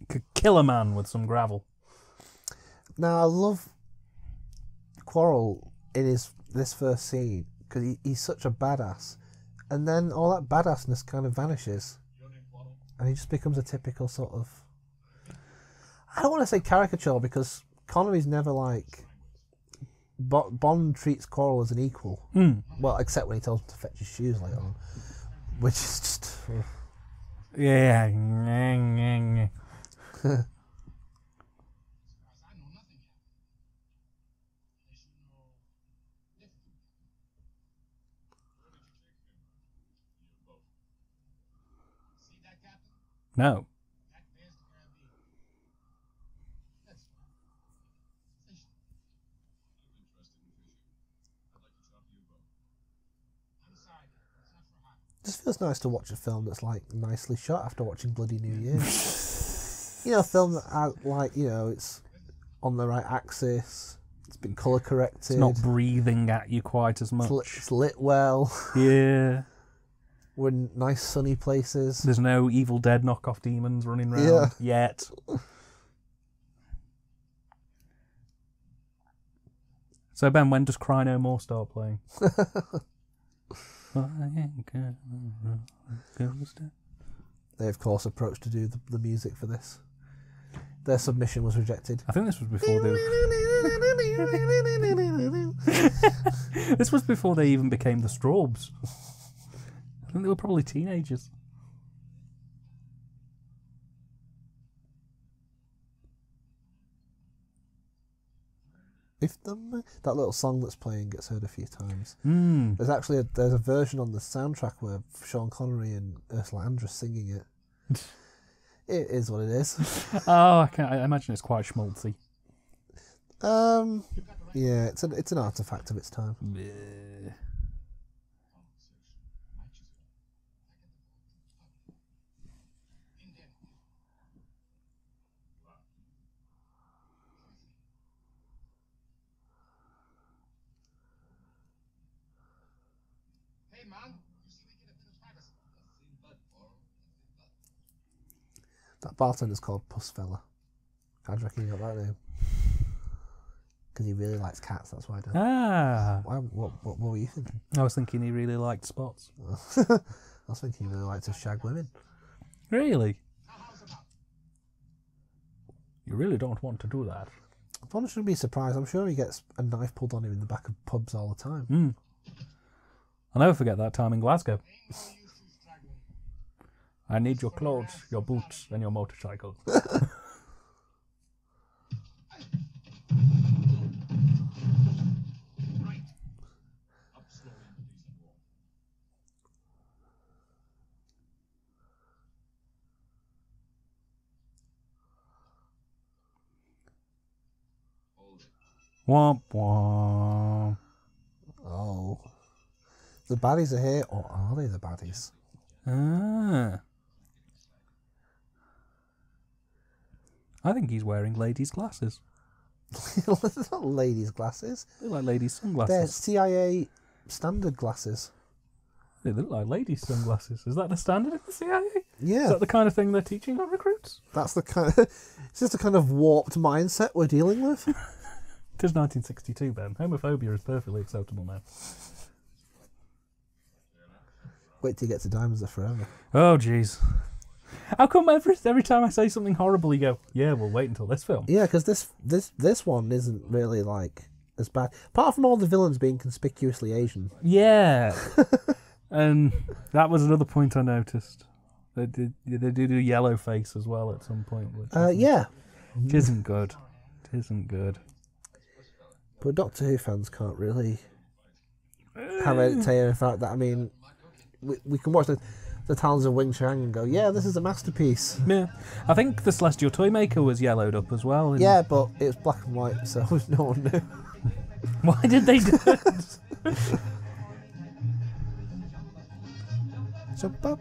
Could kill a man with some gravel. Now, I love Quarrel in this first scene because he's such a badass. And then all that badassness kind of vanishes. And he just becomes a typical sort of... I don't want to say caricature because Connery's never like... Bond treats Quarrel as an equal. Well, except when he tells him to fetch his shoes later on. Which is just... Yeah. No. Just feels nice to watch a film that's like nicely shot after watching Bloody New Year. You know, a film that like, you know, it's on the right axis, it's been colour corrected, It's not breathing at you quite as much. it's lit well, Yeah. we're in nice sunny places. There's no Evil Dead knockoff demons running around Yeah. yet. So Ben, when does Cry No More start playing? They of course approached to do the music for this. Their submission was rejected. I think this was before they. This was before they even became the Strawbs. I think they were probably teenagers. that little song that's playing gets heard a few times. Mm. There's a version on the soundtrack where Sean Connery and Ursula Andress singing it. It is what it is. Oh, I imagine it's quite schmaltzy. Yeah, it's an artifact of its time. Bleh. Hey man, you see me get a bit of privacy. Nothing but moral, nothing but. That bartender's called Puss Fella. How do you reckon he got that name? Because he really likes cats, that's why I don't. Ah, What were you thinking? I was thinking he really liked spots. I was thinking he really likes to shag women. Really? You really don't want to do that. One shouldn't be surprised. I'm sure he gets a knife pulled on him in the back of pubs all the time. Mm. I'll never forget that time in Glasgow. I need your clothes, your boots, and your motorcycle. Right. Up slowly into decent walk. Hold it. Womp womp. Oh. The baddies are here, or are they the baddies? Ah. I think he's wearing ladies' glasses. They're not ladies' glasses. They look like ladies' They're sunglasses. CIA standard glasses. They look like ladies' sunglasses. Is that the standard in the CIA? Yeah, Is that the kind of thing they're teaching our recruits? that's the kind of... It's just a kind of warped mindset we're dealing with. It is 1962, Ben. Homophobia is perfectly acceptable now. Wait till you get to Diamonds Are Forever. Oh, jeez. How come every time I say something horrible, you go, yeah, we'll wait until this film? Yeah, because this one isn't really like as bad. Apart from all the villains being conspicuously Asian. Yeah. And that was another point I noticed. They do yellow face as well at some point. Yeah, Which isn't good. It isn't good. but Doctor Who fans can't really have a say in the fact that, I mean, we can watch the Talons of Wing Chang and go, yeah, this is a masterpiece. Yeah. I think the Celestial Toymaker was yellowed up as well. Yeah, but it was black and white, so no one knew. Why did they do it? Jump up.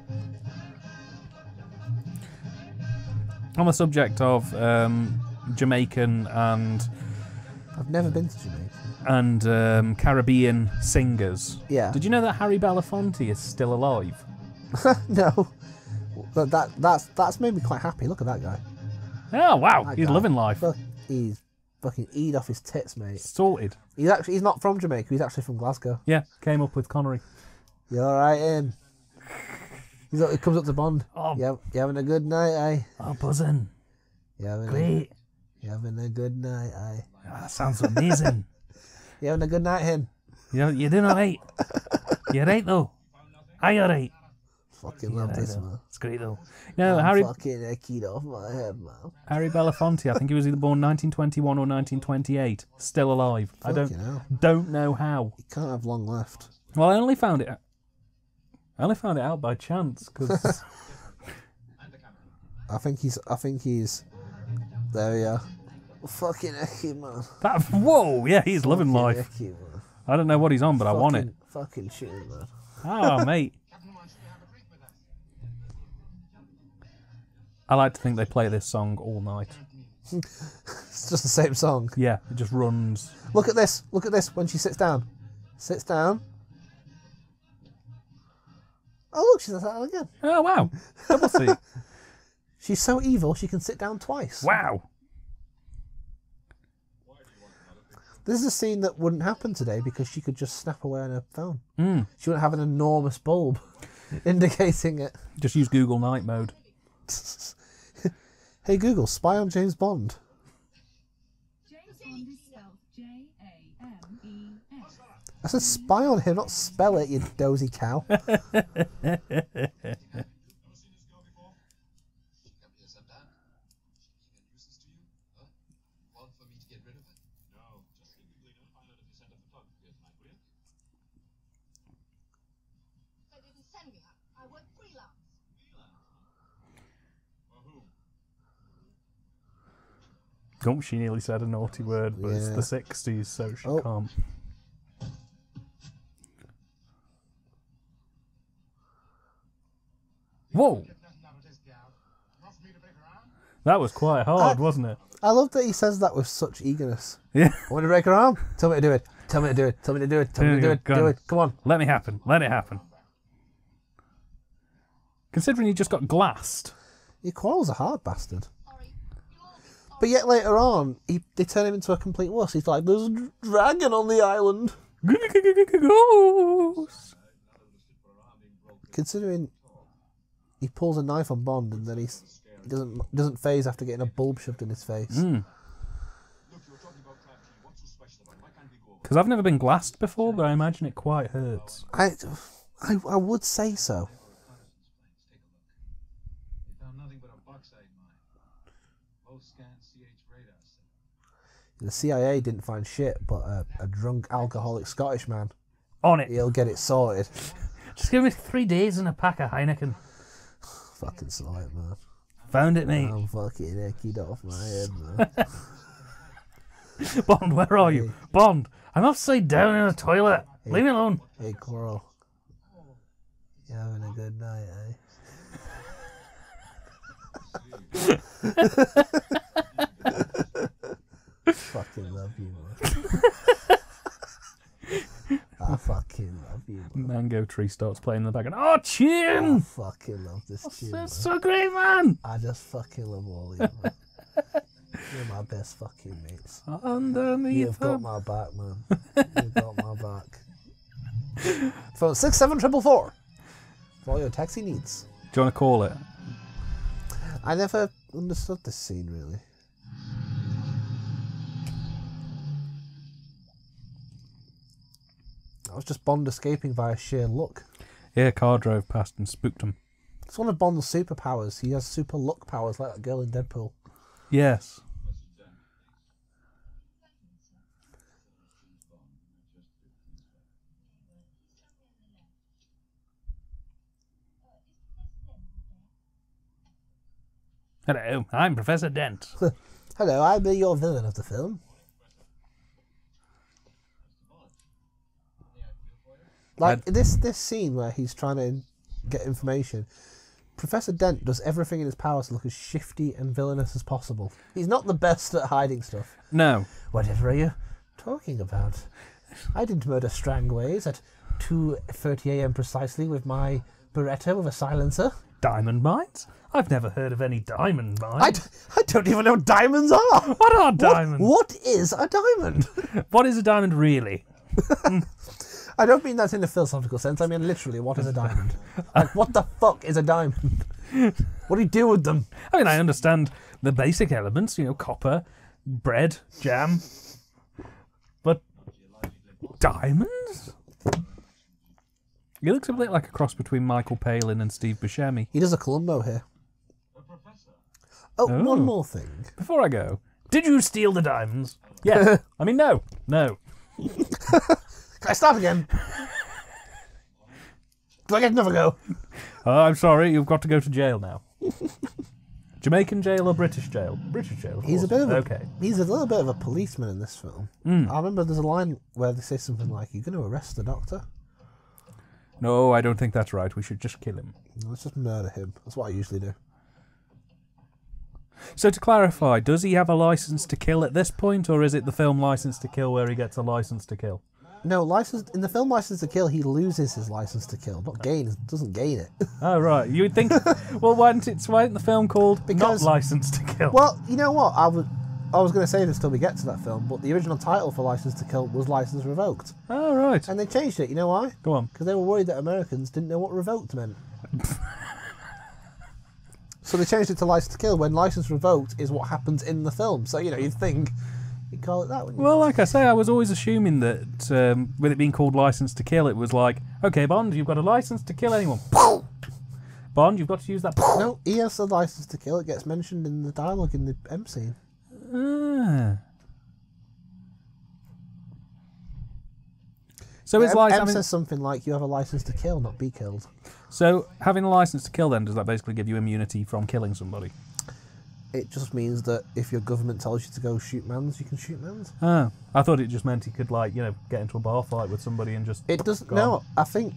On the subject of Jamaican and I've never been to Jamaica. Caribbean singers. Yeah. Did you know that Harry Belafonte is still alive? No. But that's made me quite happy. Look at that guy. Oh wow, That he's guy. living life. Look, he's fucking eat off his tits, mate. Sorted. He's not from Jamaica. He's actually from Glasgow. Yeah, came up with Connery. You all right, in? He comes up to Bond. Oh. You having a good night, eh? Oh, buzzing. You having Great. you having a good night, eh? Oh, that sounds amazing. You having a good night, him? You're doing alright. You're right though. Are you alright? Fucking love this, man. It's great though. No, I'm Harry fucking icky off my head, man. Belafonte. I think he was either born 1921 or 1928. Still alive. I Fucking hell. don't know how. You can't have long left. Well, I only found it out by chance because I think he's. There we are. Fucking icky, man. that. Whoa, yeah, he's living Fucking life. icky, man. I don't know what he's on, but I want it. Fucking shooting, man. Oh, mate. I like to think they play this song all night. It's just the same song. Yeah, it just runs. Look at this. Look at this when she sits down. Sits down. Oh, look, she's sat down again. Oh wow, double seat. She's so evil, she can sit down twice. Wow. This is a scene that wouldn't happen today because she could just snap away on her phone. Mm. She wouldn't have an enormous bulb indicating it. Just use Google Night Mode. Hey Google, spy on James Bond. James Bond is spelled James. I said spy on him, not spell it, you dozy cow. Come here sometime. She being a nuisance to you? Huh? Want for me to get rid of her? No, just in Oh, she nearly said a naughty word, but it's Yeah. the 60s, so she Oh. can't. Whoa! That was quite hard, wasn't it? I love that he says that with such eagerness. Yeah. I want to break her arm. Tell me to do it. Tell me to do it. Tell me to do it. Tell me to do it. Go Do on. it. Come on. Let me happen. Let it happen. Considering he just got glassed. Yeah, Quarrel's a hard bastard. But yet later on, they turn him into a complete wuss. He's like, there's a dragon on the island. Ghost. Considering he pulls a knife on Bond and then he doesn't phase after getting a bulb shoved in his face. Look, you were talking about Crab Tree. What's so special about it? Why can't we go over? Because I've never been glassed before, but I imagine it quite hurts. I would say so. They found nothing but a bauxite mine. Low scan CH radar set. The CIA didn't find shit, but a drunk alcoholic Scottish man. On it. He'll get it sorted. Just give me 3 days and a pack of Heineken. Fucking sort it, man. Found it, mate. I'm fucking ickied off my head, man. Bond, where are you? Bond, I'm upside down in a toilet. Leave me alone. Hey, Quarrel. You having a good night, eh? Fucking love you, man. I fucking love you, man. Mango Tree starts playing in the background. Oh, I Chin! fucking love this tune, man. That's so great, man. I just fucking love all of you, man. You're my best fucking mates. Underneath You've got the... my back, man. You've got my back. Phone 67444 for all your taxi needs. Do you want to call it? I never understood this scene, really. That was just Bond escaping via sheer luck. Yeah, a car drove past and spooked him. It's one of Bond's superpowers. He has super luck powers like that girl in Deadpool. Yes. Hello, I'm Professor Dent. Hello, I'll be your villain of the film. Like this scene where he's trying to get information, Professor Dent does everything in his power to look as shifty and villainous as possible. He's not the best at hiding stuff. No. Whatever are you talking about? I didn't murder Strangways at 2:30 a.m. precisely with my Beretta with a silencer. Diamond mines? I've never heard of any diamond mines. I don't even know what diamonds are. What are diamonds? What is a diamond? What is a diamond really? I don't mean that in a philosophical sense. I mean literally, what is a diamond? Like, what the fuck is a diamond? What do you do with them? I mean, I understand the basic elements, copper, bread, jam. But diamonds? He looks a bit like a cross between Michael Palin and Steve Buscemi. He does a Columbo here. Oh, Oh. one more thing. Before I go, did you steal the diamonds? Yes. I mean, no. No. Can I start again? Do I get another go? Oh, I'm sorry, you've got to go to jail now. Jamaican jail or British jail? British jail, of He's a course. bit of a, Okay. He's a little bit of a policeman in this film. I remember there's a line where they say something like, "You're going to arrest the doctor." No, I don't think that's right. We should just kill him. Let's just murder him. That's what I usually do. So to clarify, does he have a license to kill at this point, or is it the film License to Kill where he gets a license to kill? No, in the film License to Kill, he loses his license to kill. Doesn't gain it. Oh, right. You would think... well, why isn't the film called Because- Not License to Kill? Well, you know what? I was going to say this till we get to that film, but the original title for License to Kill was License Revoked. Oh, right. And they changed it. You know why? Go on. Because they were worried that Americans didn't know what revoked meant. So they changed it to License to Kill when License Revoked is what happens in the film. So, you'd think you'd call it that, wouldn't you? Well, like I say, I was always assuming that with it being called License to Kill, it was like, okay, Bond, you've got a license to kill anyone. Bond, you've got to use that... No, he has a license to kill. It gets mentioned in the dialogue in the M scene. Ah. So it's M says something like, "You have a license to kill, not be killed." So having a license to kill, then, does that basically give you immunity from killing somebody? It just means that if your government tells you to go shoot mans, you can shoot mans. Ah, I thought it just meant he could, like, get into a bar fight with somebody and just. It doesn't. go No, on. I think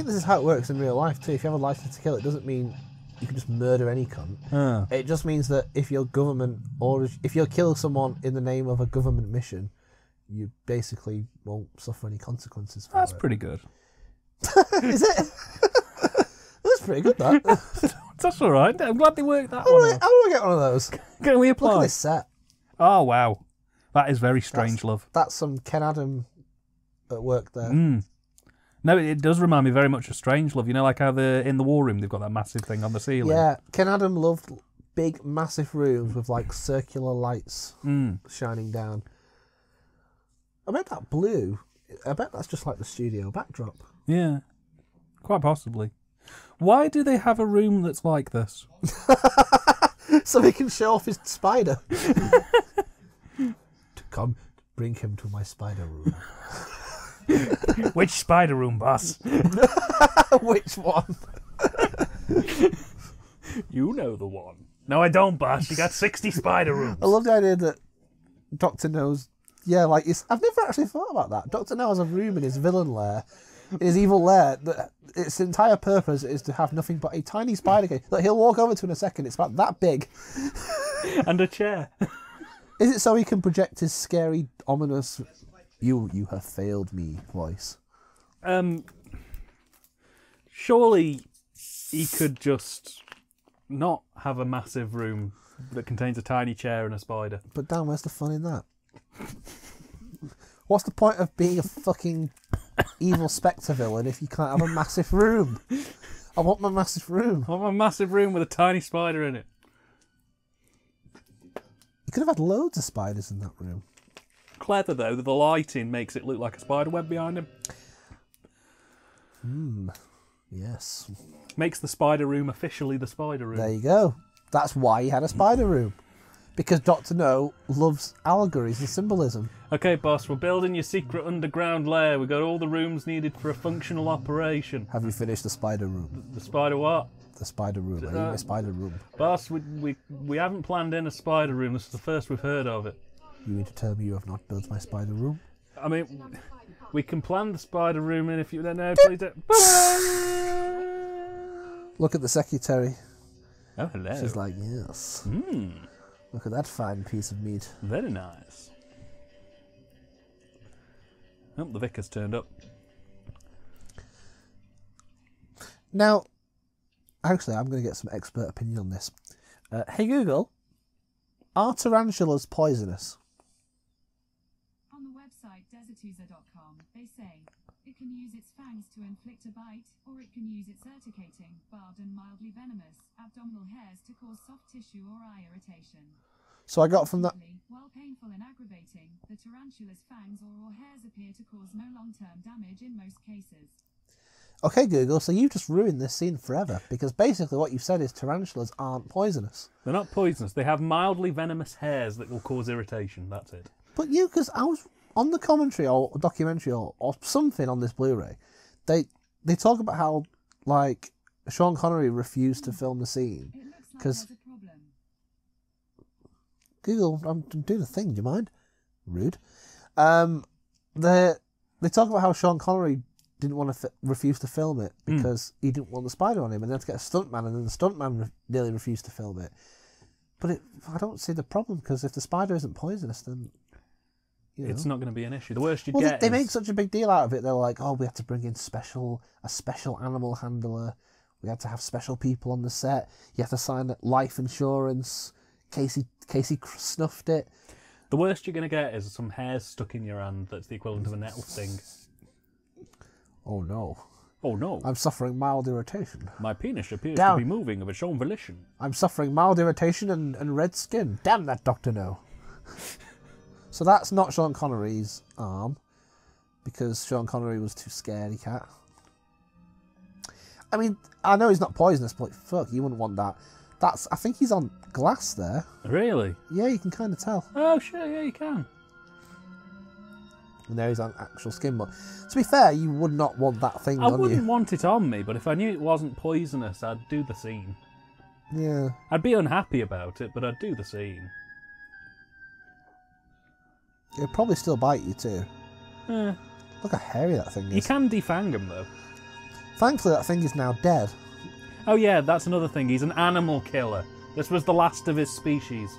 this is how it works in real life too. If you have a license to kill, it doesn't mean you can just murder any cunt. Ah. It just means that if your government orders, if you kill someone in the name of a government mission, you basically won't suffer any consequences for That's it. pretty good. Is it? That's pretty good. That. That's all right. I'm glad they worked that How one do out. I get one of those? Can we Look at apply? this set. Oh, wow. That is very strange, love. That's some Ken Adam at work there. No, it does remind me very much of Strangelove. You know, like how in the War Room they've got that massive thing on the ceiling. Yeah, Ken Adam loved big, massive rooms with like circular lights shining down. I bet that blue. I bet that's just like the studio backdrop. Yeah, quite possibly. Why do they have a room that's like this? So he can show off his spider. Come, bring him to my spider room. Which spider room, boss? Which one? You know the one. No, I don't, boss. You got 60 spider rooms. I love the idea that Doctor knows. Yeah, like I've never actually thought about that. Doctor now has a room in his villain lair, in his evil lair. That its entire purpose is to have nothing but a tiny spider cage that he'll walk over to in a second. It's about that big. And a chair. Is it so he can project his scary, ominous "You have failed me" voice? Surely he could just not have a massive room that contains a tiny chair and a spider. But Dan, where's the fun in that? What's the point of being a fucking evil Spectre villain if you can't have a massive room? I want my massive room. I want a massive room with a tiny spider in it. You could have had loads of spiders in that room. Clever though, that the lighting makes it look like a spider web behind him. Yes. Makes the spider room officially the spider room. There you go. That's why he had a spider room. Because Dr. No loves allegories and symbolism. Okay, boss, we're building your secret underground lair. We've got all the rooms needed for a functional operation. Have you finished the spider room? The spider what? The spider room. I need my spider room. Boss, we haven't planned in a spider room. This is the first we've heard of it. You mean to tell me you have not built my spider room? I mean, we can plan the spider room in if you don't know. Please don't. Look at the secretary. Oh, hello. She's like, yes. Look at that fine piece of meat. Very nice. Oh, the vicar's turned up. Now, actually, I'm going to get some expert opinion on this. Hey Google, are tarantulas poisonous? On the website desertusa.com, they say it can use its fangs to inflict a bite, or it can use its urticating, barbed and mildly venomous abdominal hairs to cause soft tissue or eye irritation. So I got from that. While painful and aggravating, the tarantula's fangs or hairs appear to cause no long-term damage in most cases. Okay, Google, so you've just ruined this scene forever, because basically what you've said is tarantulas aren't poisonous. They're not poisonous. They have mildly venomous hairs that will cause irritation. That's it. But because I was on the commentary or documentary or something on this Blu-ray, they talk about how, like, Sean Connery refused to film the scene. It looks like 'Cause- there's a problem. Google, I'm doing a thing, do you mind? Rude. They talk about how Sean Connery didn't want to refuse to film it because he didn't want the spider on him, and they had to get a stuntman, and then the stuntman nearly refused to film it. But I don't see the problem, because if the spider isn't poisonous, then It's not going to be an issue. The worst you'd Well, get they is... make such a big deal out of it. They're like, oh, we have to bring in a special animal handler. We had to have special people on the set. You have to sign life insurance. Casey snuffed it. The worst you're going to get is some hairs stuck in your hand that's the equivalent of a nettle sting. Oh no, Oh no, I'm suffering mild irritation. my penis appears Down. to be moving of its own volition. I'm suffering mild irritation and red skin. Damn that Dr. No. So that's not Sean Connery's arm, because Sean Connery was too scaredy cat. I mean, I know he's not poisonous, but fuck, you wouldn't want that. I think he's on glass there. Really? Yeah, you can kind of tell. Oh, sure, yeah, you can. And there he's on actual skin. But to be fair, you would not want that thing I on wouldn't you. want it on me, but if I knew it wasn't poisonous, I'd do the scene. Yeah. I'd be unhappy about it, but I'd do the scene. It'd probably still bite you too. Eh, Look how hairy that thing you is. can defang him, though. Thankfully, that thing is now dead. Oh yeah, that's another thing. He's an animal killer. This was the last of his species.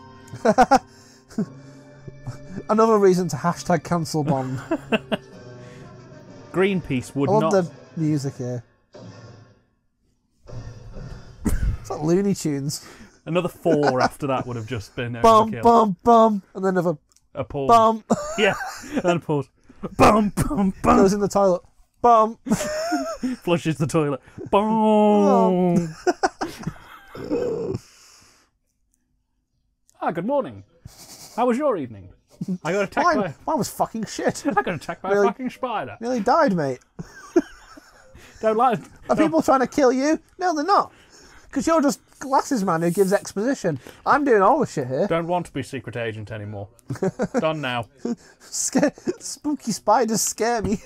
Another reason to hashtag cancel Bond. Greenpeace would I love not... the music here. It's like Looney Tunes. Another 4 after that would have just been Bum, overkill. bum, bum. And then another A pause. bum. Yeah, and then a pause. Bum, bum, bum. Goes in the toilet. Bum. Flushes the toilet. Boom. Good morning. How was your evening? I got attacked Mine was fucking shit. I got attacked by a Really? fucking spider. Nearly died, mate. Don't like. Are people trying to kill you? No, they're not. Because you're just glasses man who gives exposition. I'm doing all the shit here. Don't want to be secret agent anymore. Done now. Spooky spiders scare me.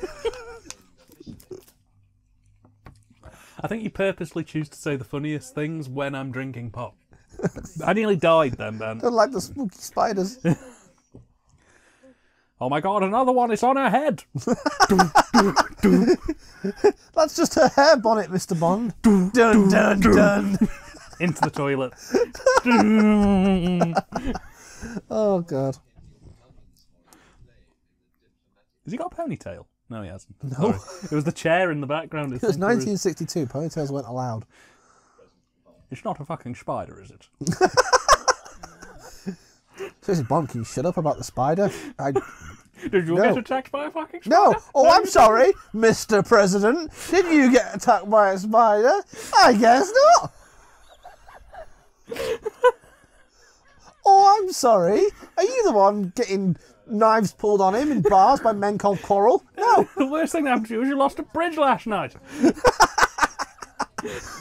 I think you purposely choose to say the funniest things when I'm drinking pop. I nearly died then, Ben. Don't like the spooky spiders. Oh my god, another one! It's on her head! That's just her hair bonnet, Mr. Bond. Dun, dun, dun. Into the toilet. Oh, God. Has he got a ponytail? No, he hasn't. No. Sorry. It was the chair in the background. It was 1962. Ponytails weren't allowed. It's not a fucking spider, is it? Seriously, Bond, can you shut up about the spider? Did you No. get attacked by a fucking spider? No! Oh, I'm sorry, Mr. President. Did you get attacked by a spider? I guess not. Oh, I'm sorry. Are you the one getting knives pulled on him in bars by men called Coral? No. The worst thing that happened to you was you lost a bridge last night.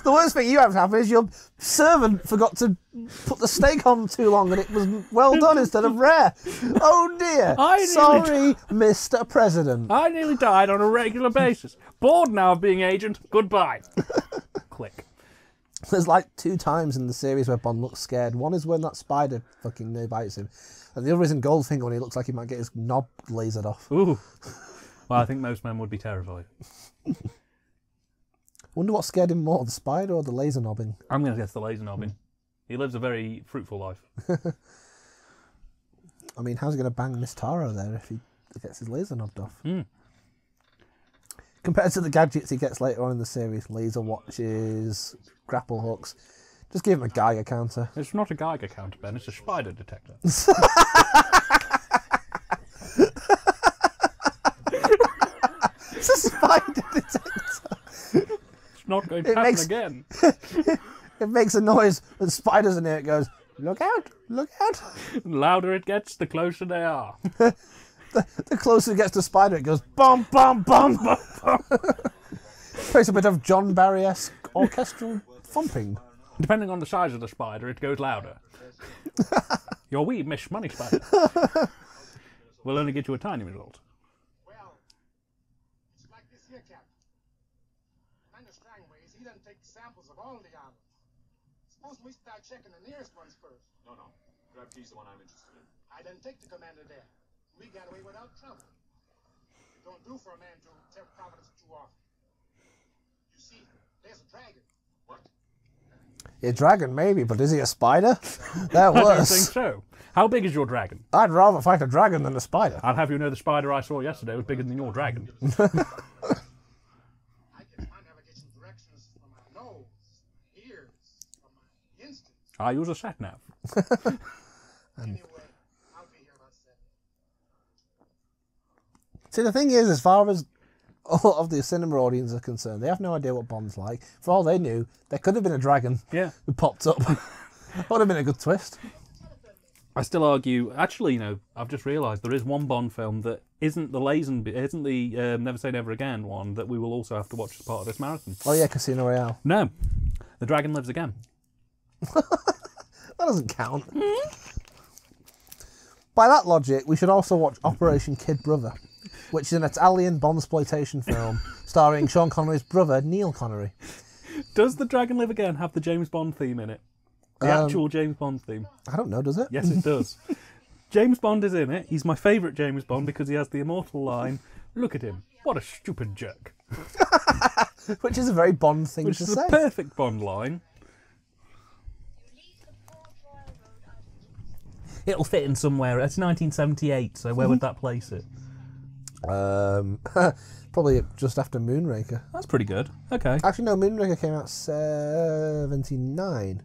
The worst thing you have to happen is your servant forgot to put the steak on too long and it was well done instead of rare. Oh dear. Sorry, Mr. President. I nearly died on a regular basis. Bored now of being agent. Goodbye. Click. There's like 2 times in the series where Bond looks scared. One is when that spider fucking near bites him. And the other is in Goldfinger when he looks like he might get his knob lasered off. Ooh. Well, I think most men would be terrified. Wonder what scared him more, the spider or the laser knobbing? I'm going to guess the laser knobbing. He lives a very fruitful life. I mean, how's he going to bang Miss Taro there if he gets his laser knobbed off? Mm. Compared to the gadgets he gets later on in the series, laser watches, grapple hooks, just give him a Geiger counter. It's not a Geiger counter, Ben. It's a spider detector. It's a spider detector. It's not going to happen again. It makes a noise when spiders in here. It goes, look out, look out. The louder it gets, the closer they are. The closer it gets to spider, it goes, bum, bum, bum, bum, bum. Plays a bit of John Barry-esque orchestral thumping. Depending on the size of the spider, it goes louder. Your wee Miss Money Spider will only get you a tiny result. Well, it's like this here, Captain. Commander Strangways, he doesn't take samples of all the islands. Suppose we start checking the nearest ones first. No. Grab Key's the one I'm interested in. I didn't take the commander there. We got away without trouble. It don't do for a man to tempt Providence too often. You see, there's a dragon. What? A dragon, maybe, but is he a spider? They're I don't think worse. so. How big is your dragon? I'd rather fight a dragon than a spider. I'll have you know the spider I saw yesterday was bigger than your dragon. I get my navigation directions from my nose, ears, from my instinct. I use a sat nav. Anyway, I'll be here about 7. See, the thing is, as far as all of the cinema audience are concerned, they have no idea what Bond's like. For all they knew, there could have been a dragon Yeah. who popped up. That would have been a good twist. I still argue. Actually, I've just realised there is one Bond film that isn't the Never Say Never Again one that we will also have to watch as part of this marathon. Oh yeah, Casino Royale. No, The Dragon Lives Again. That doesn't count. By that logic, we should also watch Operation Kid Brother, which is an Italian Bondsploitation film starring Sean Connery's brother, Neil Connery. Does The Dragon Live Again have the James Bond theme in it? The actual James Bond theme. I don't know, does it? Yes, it does. James Bond is in it. He's my favourite James Bond because he has the immortal line, "Look at him, what a stupid jerk." Which is a very Bond thing Which to is say. a perfect Bond line. It'll fit in somewhere. It's 1978, so where would that place it? Probably just after Moonraker. That's pretty good. Okay. Actually, no, Moonraker came out 79.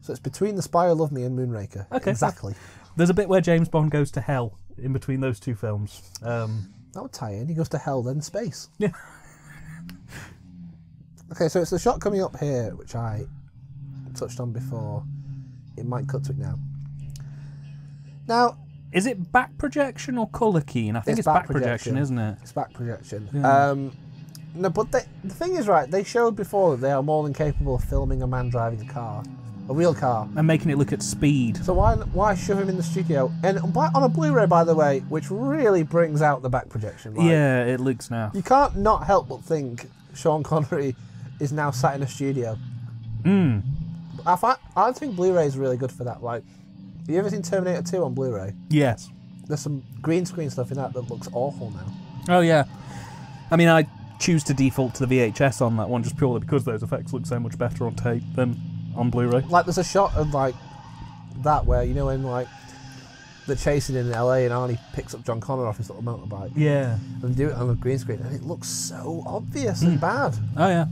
So it's between The Spy Who Loved Me and Moonraker. Okay. Exactly. There's a bit where James Bond goes to hell in between those two films. That would tie in. He goes to hell, then space. Yeah. Okay, so it's the shot coming up here, which I touched on before. It might cut to it now. Now, Is it back projection or colour keying? I think it's back projection, isn't it? it's back projection. Yeah. No, but the thing is, right, they showed before that they are more than capable of filming a man driving a car. A real car. And making it look at speed. So why shove him in the studio? And on a Blu-ray, by the way, which really brings out the back projection. Like, Yeah, it looks now. you can't not help but think Sean Connery is now sat in a studio. Mm. I think Blu-ray is really good for that. Like, have you ever seen Terminator 2 on Blu-ray? Yes. There's some green screen stuff in that looks awful now. Oh, yeah. I mean, I choose to default to the VHS on that one just purely because those effects look so much better on tape than on Blu-ray. Like, there's a shot of, like, that where, you know, when, like, they're chasing in LA and Arnie picks up John Connor off his little motorbike Yeah. and do it on the green screen, and it looks so obvious and bad. Oh, yeah.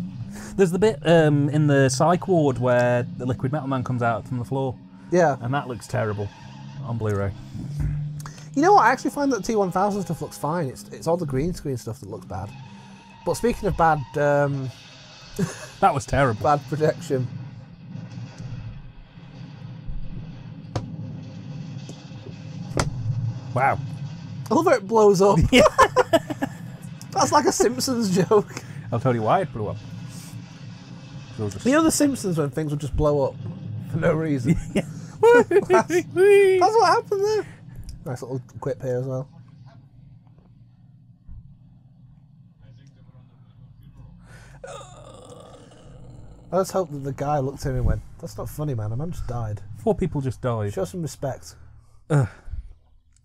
There's the bit in the psych ward where the Liquid Metal Man comes out from the floor, Yeah. and that looks terrible on Blu-ray. You know what? I actually find that the T1000 stuff looks fine. It's all the green screen stuff that looks bad. But speaking of bad, That was terrible. bad projection. Wow. I love how it blows up. That's like a Simpsons joke. I'll tell you why it blew up. You know the Simpsons when things would just blow up for no reason? That's what happened there. Nice little quip here as well. I just hope that the guy looked at him and went, "That's not funny, man. A man just died. 4 people just died. Show some respect. I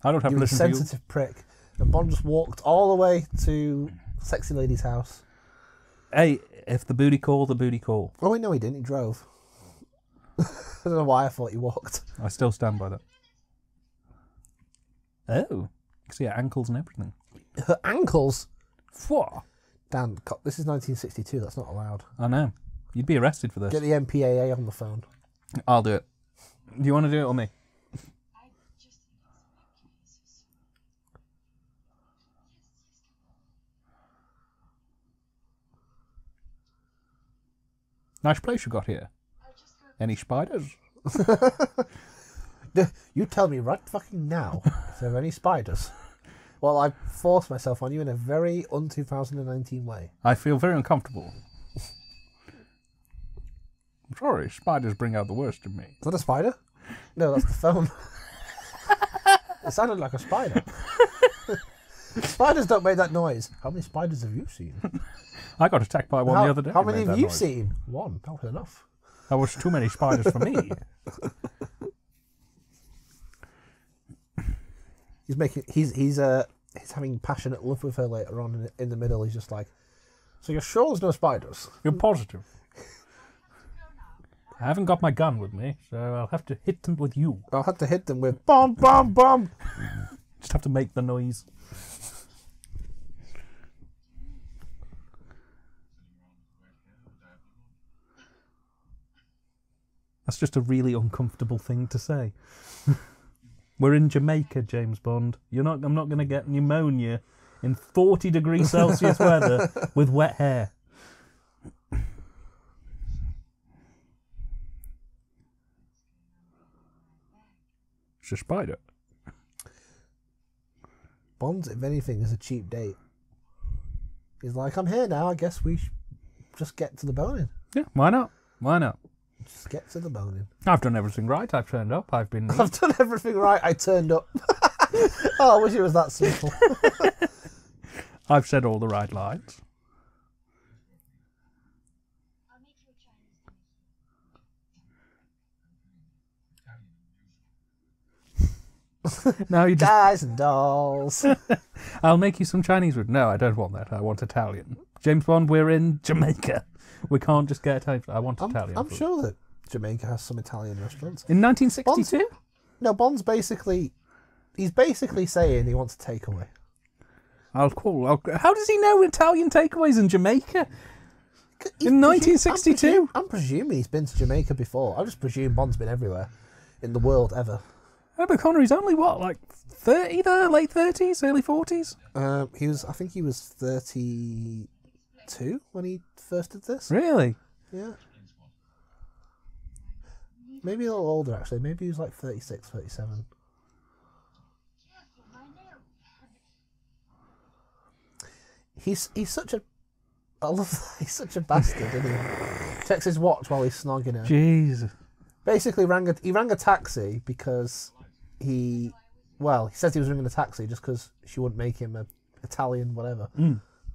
don't have You to listen to you. sensitive prick." And Bond just walked all the way to Sexy Lady's house. Hey, if the booty call, the booty call. Oh, wait, no, he didn't. He drove. I don't know why I thought he walked. I still stand by that. Oh. You can see her ankles and everything. Her ankles? What? Dan, this is 1962. That's not allowed. I know. You'd be arrested for this. Get the MPAA on the phone. I'll do it. Do you want to do it or me? Nice place you got here. Any spiders? You tell me right fucking now if there are any spiders. Well, I forced myself on you in a very un-2019 way. I feel very uncomfortable. I'm sorry, spiders bring out the worst in me. Is that a spider? No, that's the phone. It sounded like a spider. Spiders don't make that noise. How many spiders have you seen? I got attacked by one the other day. How It many made have that you noise. seen? One. That was enough. That was too many spiders for me. He's having passionate love with her later on in the middle. He's just like, so you're sure there's no spiders? You're positive. I haven't got my gun with me, so I'll have to hit them with you. I'll have to hit them with bomb, bomb, bomb. Just have to make the noise. That's just a really uncomfortable thing to say. We're in Jamaica, James Bond. I'm not going to get pneumonia in 40 degrees Celsius weather with wet hair. It's a spider. Bond, if anything, is a cheap date. He's like, I'm here now. I guess we just get to the boning. Yeah, why not? Why not? Just get to the boning. I've done everything right. I've turned up. I've been... I've done everything right. I turned up. Oh, I wish it was that simple. I've said all the right lines. Now you just, Guys and dolls. I'll make you some Chinese food. No, I don't want that. I want Italian. James Bond, we're in Jamaica. We can't just get Italian food. I want Italian I'm food. sure that Jamaica has some Italian restaurants. In 1962? No, Bond's basically... He's basically saying he wants a takeaway. How does he know Italian takeaways in Jamaica? In 1962? I'm presuming he's been to Jamaica before. I just presume Bond's been everywhere in the world ever. Herbert Connery's only, what, like 30 there? Late 30s? Early 40s? I think he was 32 when he first did this. Really? Yeah. Maybe a little older, actually. Maybe he was like 36, 37. He's such a... I love that. He's such a bastard, isn't he? Checks his watch while he's snogging her. Jeez. Basically, he rang a taxi because he says he was ringing a taxi just because she wouldn't make him a Italian whatever.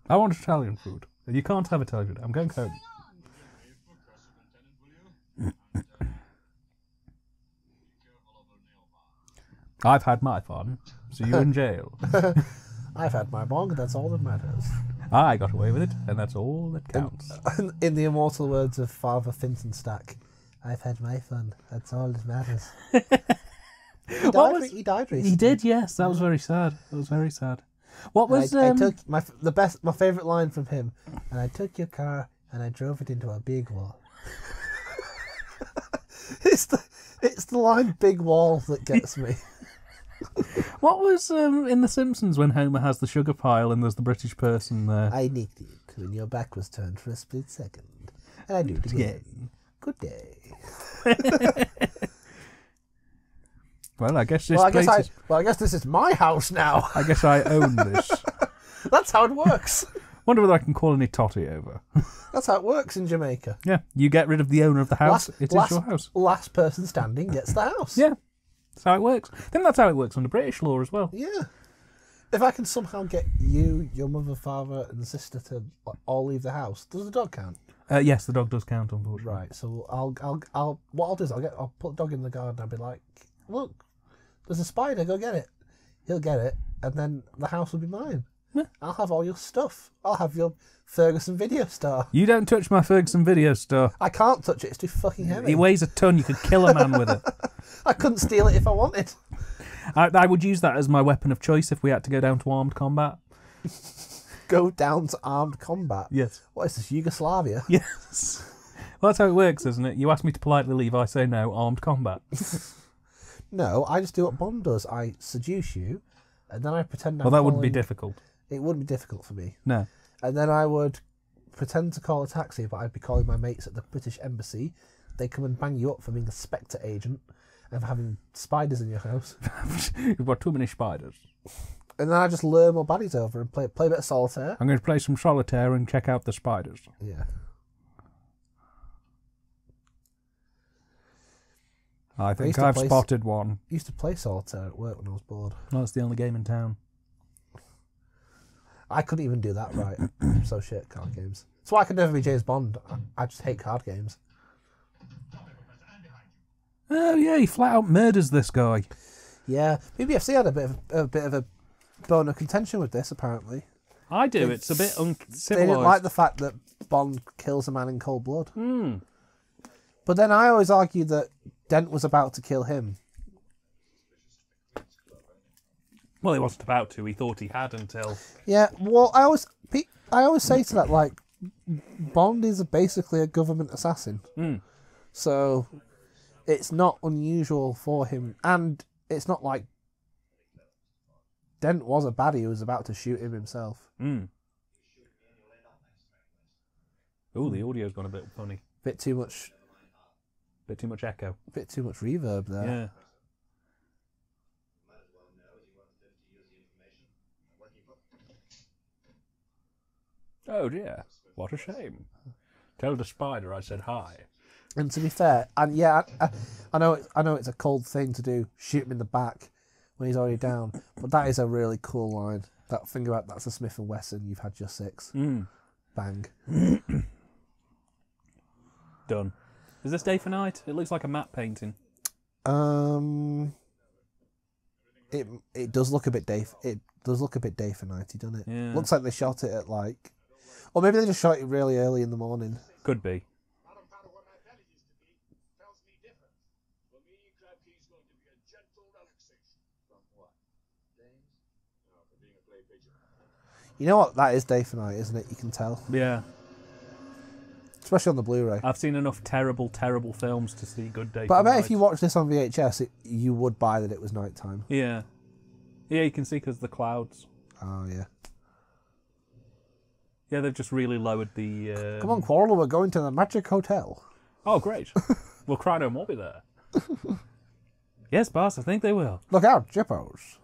I want Italian food. You can't have Italian food. I'm going home. I've had my fun, so you're in jail. I've had my bong, that's all that matters. I got away with it, and that's all that counts. In the immortal words of Father Finton Stack, I've had my fun, that's all that matters. He died recently. He did, yes. That was very sad. That was very sad. What was... I took my favourite line from him, and I took your car and I drove it into a big wall. It's the line "big wall" that gets me. What was in The Simpsons when Homer has the sugar pile and there's the British person there? I nicked it when your back was turned for a split second, and I do it again. Good day. Well, I guess this I guess this is my house now. I guess I own this. That's how it works. Wonder whether I can call any totty over. That's how it works in Jamaica. Yeah, you get rid of the owner of the house, it is your house. Last person standing gets the house. Yeah, that's how it works. I think that's how it works under British law as well. Yeah. If I can somehow get you, your mother, father, and sister to all leave the house, does the dog count? Yes, the dog does count, unfortunately. Right. So what I'll do is I'll put the dog in the garden. I'll be like, look, there's a spider. Go get it. He'll get it, and then the house will be mine. Yeah. I'll have all your stuff. I'll have your Ferguson video star. You don't touch my Ferguson video store. I can't touch it. It's too fucking heavy. It weighs a ton. You could kill a man with it. I couldn't steal it if I wanted. I would use that as my weapon of choice if we had to go down to armed combat. Go down to armed combat? Yes. What is this, Yugoslavia? Yes. Well, that's how it works, isn't it? You ask me to politely leave, I say no, armed combat. No, I just do what Bond does. I seduce you, and then I pretend I'm Well, that wouldn't be calling- difficult. It wouldn't be difficult for me. No. And then I would pretend to call a taxi, but I'd be calling my mates at the British Embassy. They come and bang you up for being a Spectre agent and for having spiders in your house. You've got too many spiders. And then I just lure more baddies over and play a bit of solitaire. I'm going to play some solitaire and check out the spiders. Yeah. I think used to I've play- spotted one. I used to play solitaire at work when I was bored. Well, that's the only game in town. I couldn't even do that right. I'm so shit at card games. That's why I could never be James Bond. I just hate card games. Oh yeah, he flat out murders this guy. Yeah, BBFC had a bit of a bone of contention with this. Apparently, I do. It's a bit they uncivilized. didn't like the fact that Bond kills a man in cold blood. Hmm. But then I always argued that Dent was about to kill him. Well, he wasn't about to. He thought he had until... Yeah, well, I always say to that, like, Bond is basically a government assassin. Mm. So it's not unusual for him, and it's not like Dent was a baddie who was about to shoot him himself. Mm. Oh, the audio's gone a bit funny. Bit too much echo. Bit too much reverb there. Yeah. Oh dear, what a shame. Tell the spider I said hi. And to be fair, and yeah, I know it's a cold thing to do, shoot him in the back when he's already down, but that is a really cool line. That thing about that's a Smith & Wesson, you've had your six. Mm. Bang. Done. Is this day for night? It looks like a matte painting. it does look a bit day. It does look a bit day for nighty, doesn't it? Yeah. Looks like they shot it at like, or maybe they just shot it really early in the morning. Could be. Bottom part of where my belly used to be tells me different. For me, Crab Key's going to be a gentle relaxation. From what? Dames? No, for being a clay pigeon. You know what? That is day for night, isn't it? You can tell, Yeah. especially on the Blu-ray. I've seen enough terrible, terrible films to see Good Day. But I for bet Night. if you watch this on VHS, you would buy that it was nighttime. Yeah. Yeah, you can see because the clouds. Oh yeah. Yeah, they've just really lowered the. Come on, Quarrel, we're going to the Magic Hotel. Oh, great. Will Cry No More be there? Yes, boss, I think they will. Look out, Jippos.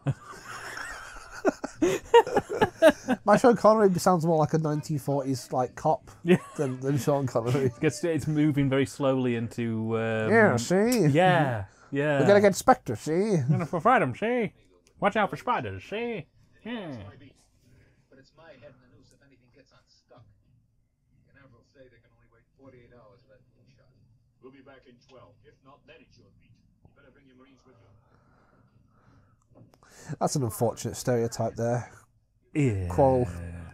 My Sean Connery sounds more like a 1940s like cop Yeah. than Sean Connery. It's moving very slowly into. Yeah, see? Yeah. Yeah. We're gonna get Spectre, see? Gonna fight him, see? Watch out for spiders, see? Yeah. But it's my head in the noose if anything gets unstuck. The Admiral say they can only wait 48 hours for that moonshot. We'll be back in 12. If not, then it's your beat. You better bring your Marines with you. That's an unfortunate stereotype there. Yeah. Quarrel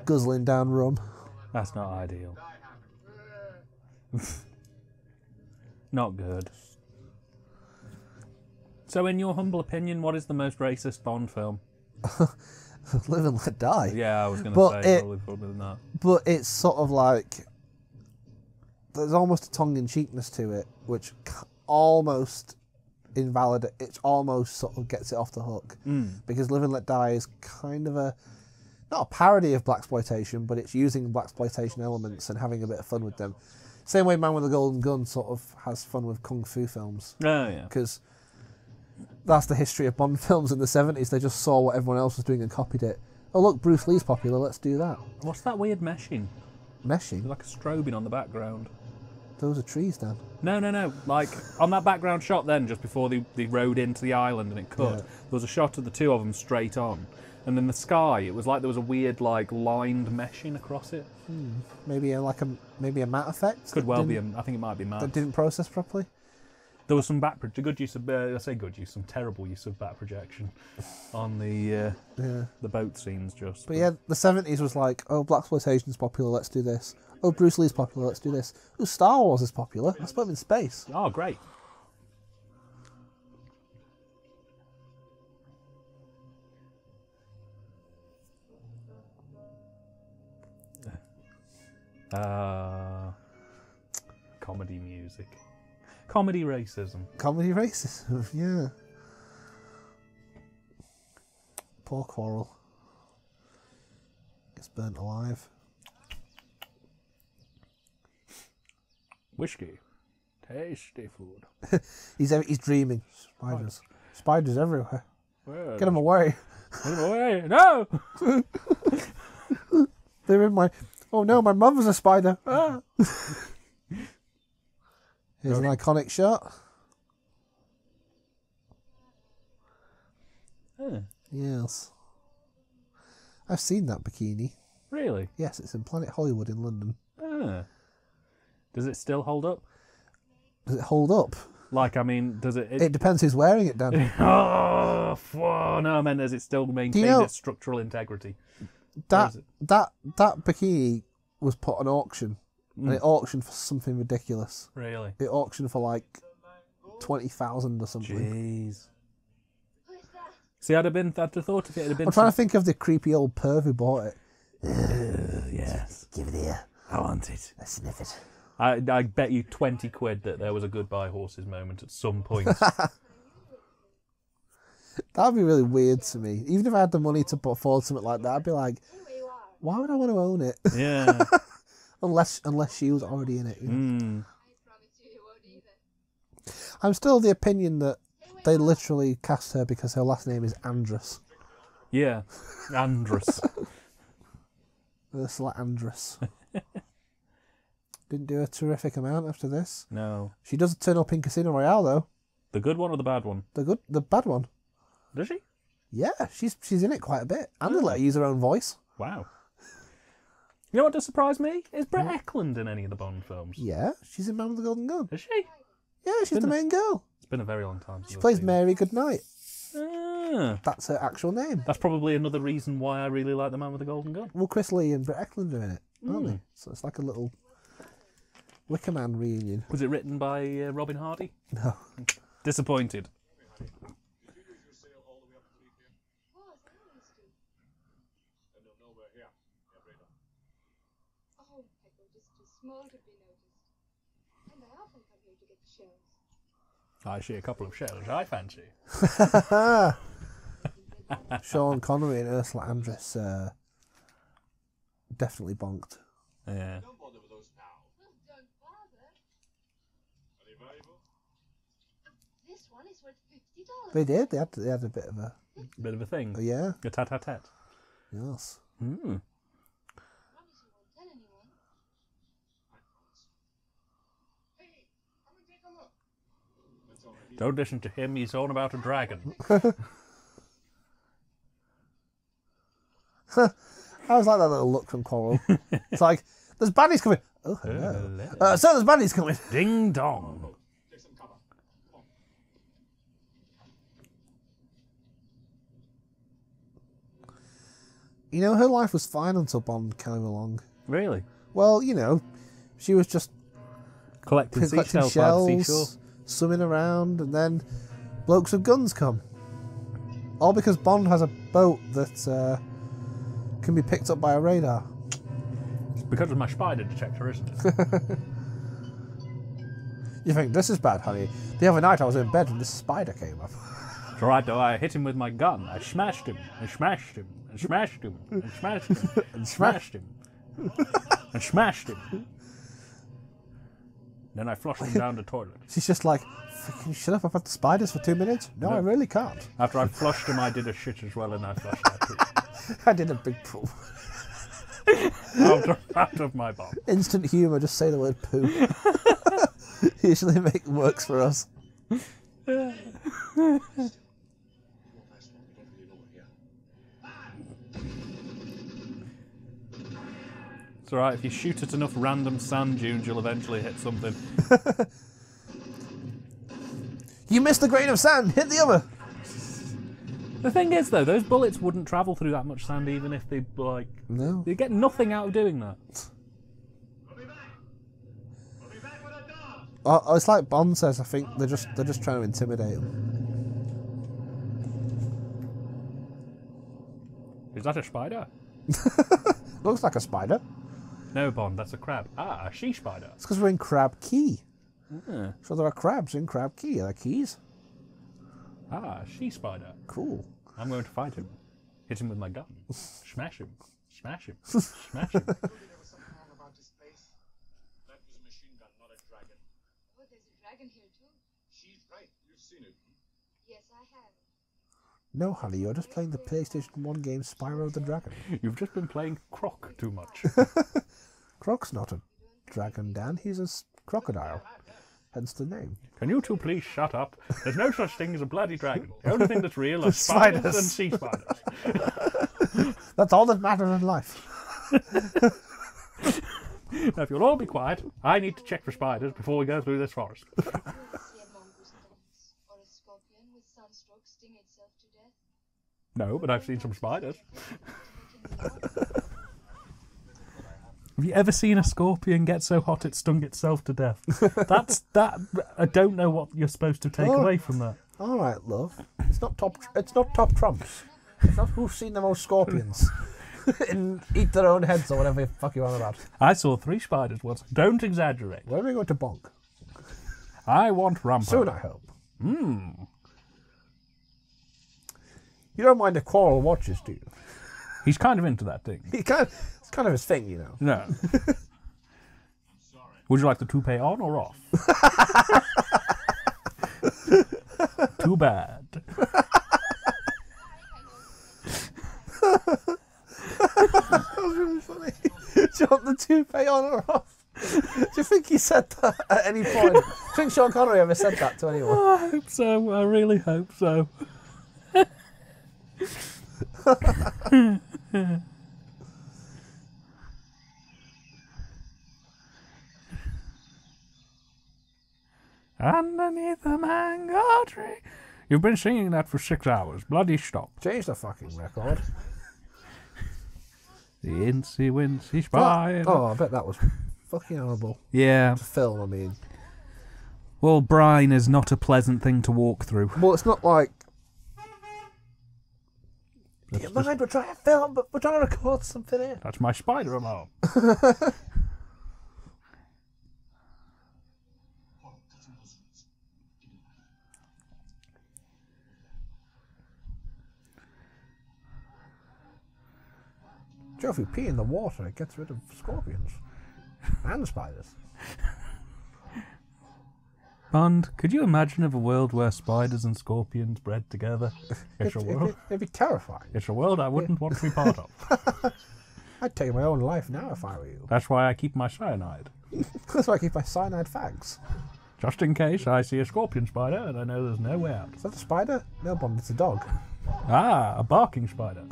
guzzling down rum. That's not ideal. Not good. So, in your humble opinion, what is the most racist Bond film? Live and Let Die. Yeah, I was going to But say it- probably than that. But it's sort of like there's almost a tongue-in-cheekness to it, which almost invalidate. It almost sort of gets it off the hook because Live and Let Die is kind of not a parody of blaxploitation, but it's using blaxploitation elements and having a bit of fun with them. Same way Man with the Golden Gun sort of has fun with kung fu films Oh, yeah. because that's the history of Bond films in the 70s. They just saw what everyone else was doing and copied it. Oh look, Bruce Lee's popular. Let's do that. What's that weird meshing? Meshing. Like a strobing on the background. Those are trees, Dan. No. Like, on that background shot then, just before they rode into the island and it cut, Yeah. there was a shot of the two of them straight on. And then the sky, it was like there was a weird, like, lined meshing across it. Maybe a matte effect. Could that well be, didn't- I think it might be that mad. didn't process properly. There was some good use of, I say good use, some terrible use of back projection on the boat scenes just. But yeah, the 70s was like, oh, blaxploitation's popular, let's do this. Oh, Bruce Lee's popular, let's do this. Oh, Star Wars is popular, let's put him in space. Oh, great. Comedy music. Comedy racism. Comedy racism, yeah. Poor Quarrel. Gets burnt alive. Whiskey. Tasty food. He's dreaming. Spiders. Spiders everywhere. Well, Get them away. get 'em away. No! They're in my... Oh no, my mother's a spider. Ah. Here's an iconic shot. Huh. Yes. I've seen that bikini. Really? Yes, it's in Planet Hollywood in London. Ah. Does it still hold up? Does it hold up? Like, I mean, does it... It depends who's wearing it, Dan. Oh, no, I meant does it still maintain know- its structural integrity? That is it? that bikini was put on auction, and it auctioned for something ridiculous. Really? It auctioned for like 20,000 or something. Jeez. See, I'd have thought if it had been... I'm trying to think of the creepy old perv who bought it. Yes. Give it here. I want it. Let's sniff it. I bet you 20 quid that there was a goodbye horses moment at some point. That'd be really weird to me. Even if I had the money to afford something like that, I'd be like, why would I want to own it? Yeah. unless she was already in it. You know? Mm. I'm still of the opinion that they literally cast her because her last name is Andress. Yeah. Andrus. Ursula Andress. Didn't do a terrific amount after this. No. She does turn up in Casino Royale though. The good one or the bad one? The bad one. Does she? Yeah, she's in it quite a bit. And they let her use her own voice. Wow. You know what does surprise me? Is Brett Eklund in any of the Bond films? Yeah, she's in Man with the Golden Gun. Is she? Yeah, she's the main girl. It's been a very long time since She I've plays seen Mary Goodnight. it. Ah, That's her actual name. that's probably another reason why I really like The Man with the Golden Gun. Well, Chris Lee and Britt Eklund are in it, aren't Mm. they? So it's like a little Wicker Man reunion. Was it written by Robin Hardy? No. Disappointed. Did you use your sail all the way up to Fleet here? Was, I always do. Then they'll know we're here. Yeah, Breda. Oh, Pecco, just too small to be noticed. And I often come here to get the shells. I see a couple of shells I fancy. Sean Connery and Ursula Andress definitely bonked. Yeah. Don't bother with those now. Well, don't bother. Are they valuable? This one is worth $50. They did. They had a bit of a Bit of a thing. yeah. A tat-tat-tat. Yes. Mm. Promise you won't tell anyone. I promise. Hey, come and take a look. That's all right. Don't listen to him, he's on about a dragon. I was like that little look from Coral. It's like there's baddies coming. Oh hello. So there's baddies coming. Ding dong. Take some cover. Come on. You know, her life was fine until Bond came along. Really? Well, you know, she was just Collecting collecting seashells by the seashore. shells, swimming around, and then blokes with guns come. All because Bond has a boat that can be picked up by a radar. It's because of my spider detector, isn't it? You think, this is bad, honey. The other night I was in bed and this spider came up. It's alright though, I hit him with my gun. I smashed him, and smashed him, and smashed him, and smashed him, and smashed him, and smashed him. Then I flushed him down the toilet. She's just like, can you shut up about the spiders for 2 minutes? No, I really can't. After I flushed him, I did a shit as well, and I flushed that too. I did a big poo. Out of my bomb. Instant humour, just say the word poo. Usually works for us. You won't last long. We don't really know we're here. It's alright, if you shoot at enough random sand dunes, you'll eventually hit something. You missed the grain of sand, hit the other. The thing is, though, those bullets wouldn't travel through that much sand even if they, like... No. They get nothing out of doing that. We'll be back. We'll be back with a dog. Oh, it's like Bond says, I think they're just trying to intimidate him. Is that a spider? Looks like a spider. No, Bond, that's a crab. Ah, a she spider. It's because we're in Crab Key. Ah, So there are crabs in Crab Key. Are there keys? ah, she spider. Cool. I'm going to fight him. Hit him with my gun. Smash him. Smash him. Smash him. There was something wrong about this place. That was a machine gun, not a dragon. Oh, there's a dragon here too. She's right. You've seen it. Yes, I have. No, honey, you're just playing the PlayStation 1 game Spyro the Dragon. You've just been playing Croc too much. Croc's not a dragon, Dan. He's a crocodile. Hence the name. Can you two please shut up? There's no such thing as a bloody dragon. The only thing that's real are spiders Spiders. and sea spiders. That's all that matters in life. Now, if you'll all be quiet, I need to check for spiders before we go through this forest. You ever see a mongoose dance or a scorpion with sunstroke sting itself to death? No, but I've seen some spiders. Have you ever seen a scorpion get so hot it stung itself to death? That. I don't know what you're supposed to take Oh. away from that. All right, love. It's not top trumps. It's not who's seen the most scorpions. And eat their own heads or whatever the fuck you're on about. I saw 3 spiders once. Don't exaggerate. Where are we going to bonk? I want Rambo. Soon, I hope. Hmm. You don't mind if Quarrel watches, do you? He's kind of into that thing. It's kind of his thing, you know. No. Would you like the toupee on or off? Too bad. That was really funny. Do you want the toupee on or off? Do you think he said that at any point? Do you think Sean Connery ever said that to anyone? I hope so. I really hope so. Underneath the mango tree, You've been singing that for 6 hours. Bloody stop. Change the fucking record. The incy wincy spider. Oh, I bet that was fucking horrible. Yeah. To film, I mean. Well, brine is not a pleasant thing to walk through. Well, it's not like... Get mind, we're trying to film, but we're trying to record something here. That's my spider alarm. Joe, if you pee in the water, it gets rid of scorpions. And spiders. Bond, could you imagine of a world where spiders and scorpions bred together? It's a world. It'd be terrifying. It's a world I wouldn't want to be part of. I'd take my own life now if I were you. That's why I keep my cyanide. That's why I keep my cyanide fags. Just in case I see a scorpion spider and I know there's no way out. Is that a spider? No, Bond, it's a dog. Ah, a barking spider.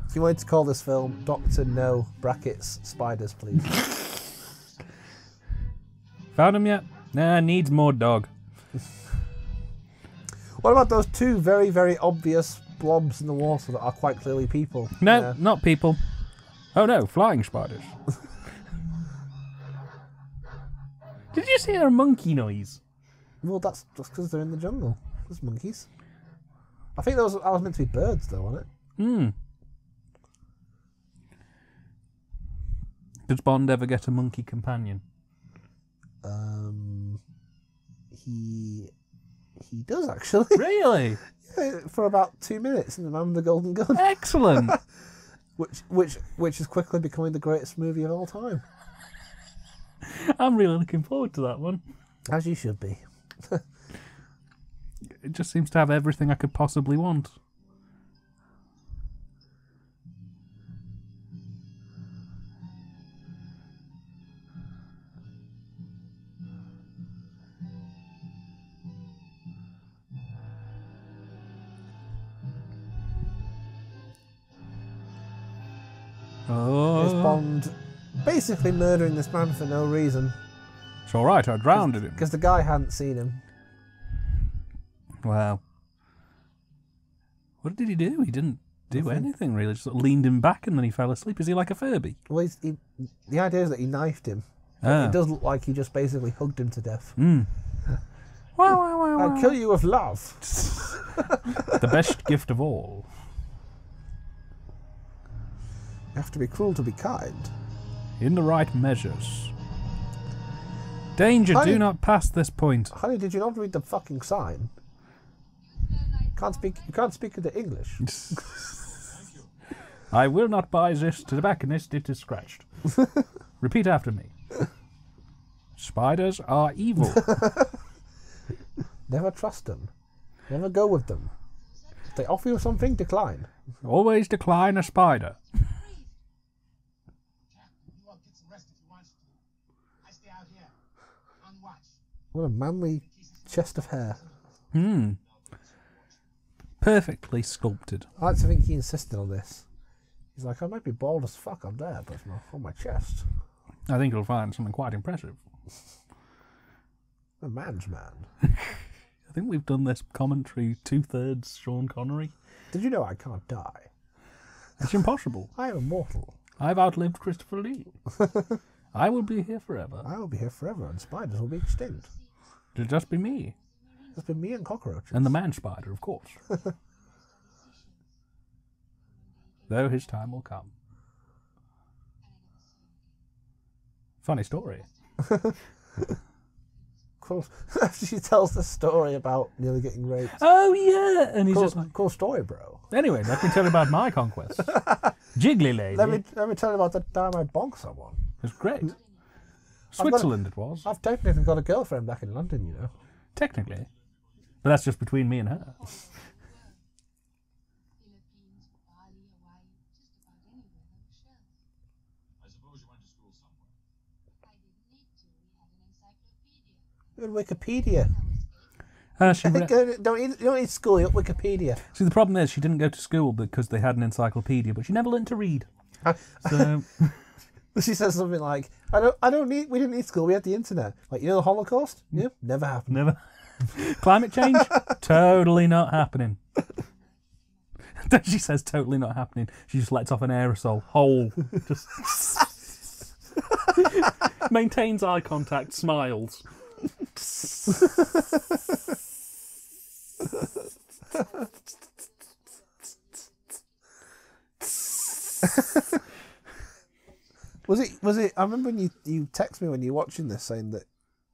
If you wanted to call this film Dr. No brackets spiders, please. Found him yet? Nah, needs more dog. What about those two very, very obvious blobs in the water that are quite clearly people? No, Yeah. not people. Oh no, flying spiders. Did you hear a monkey noise? Well, that's just because they're in the jungle. There's monkeys. I think that was meant to be birds, though, wasn't it? Hmm. Does Bond ever get a monkey companion? He does actually. Really? For about 2 minutes in The Man with the Golden Gun, Excellent. which is quickly becoming the greatest movie of all time. I'm really looking forward to that one. As you should be. It just seems to have everything I could possibly want. Is Oh, Bond basically murdering this man for no reason? it's all right. I drowned him. Because the guy hadn't seen him. Wow. What did he do? He didn't do Nothing. anything really. Just sort of leaned him back and then he fell asleep. Is he like a Furby? Well, the idea is that he knifed him. Ah. It does look like he just basically hugged him to death. Mm. Wow. I'll kill you with love. The best gift of all. You have to be cruel to be kind. In the right measures. Danger, Honey- do not pass this point. Honey, did you not read the fucking sign? You can't speak into English. I will not buy this tobacconist, it is scratched. Repeat after me. Spiders are evil. Never trust them. Never go with them. If they offer you something, decline. Always decline a spider. You all get some rest if you want to. I stay out here on watch. What a manly chest of hair. Hmm. Perfectly sculpted. I like to think he insisted on this. He's like, I might be bald as fuck up there, but it's on my chest. I think you'll find something quite impressive. A man's man. I think we've done this commentary 2/3 Sean Connery. Did you know I can't die? It's impossible. I am immortal. I've outlived Christopher Lee. I will be here forever. I will be here forever, and spiders will be extinct. It'll just be me. It's been me and cockroaches. And the man spider, of course. Though his time will come. Funny story. Cool. After she tells the story about nearly getting raped. Oh, yeah! And he's Cool, just like... cool story, bro. Anyway, let me tell you about my conquest. Jiggly lady. Let me tell you about the time I bonked someone. It was great. Switzerland it was. I've technically got a girlfriend back in London, you know. Technically. But that's just between me and her. Philippines, Bali, Hawaii, just about anywhere there were shells. I suppose you went to school somewhere. I didn't need to. We had an encyclopedia. You're on Wikipedia. I was 8. She re- You don't need schooling up Wikipedia. See, the problem is she didn't go to school because they had an encyclopedia, but she never learned to read. So She says something like, we didn't need school, we had the internet. Like, you know the Holocaust? Yeah, never happened. never. Climate change? Totally not happening. Then she says totally not happening. She just lets off an aerosol. Whole. Just maintains eye contact, smiles. Was it? I remember when you text me when you were watching this saying that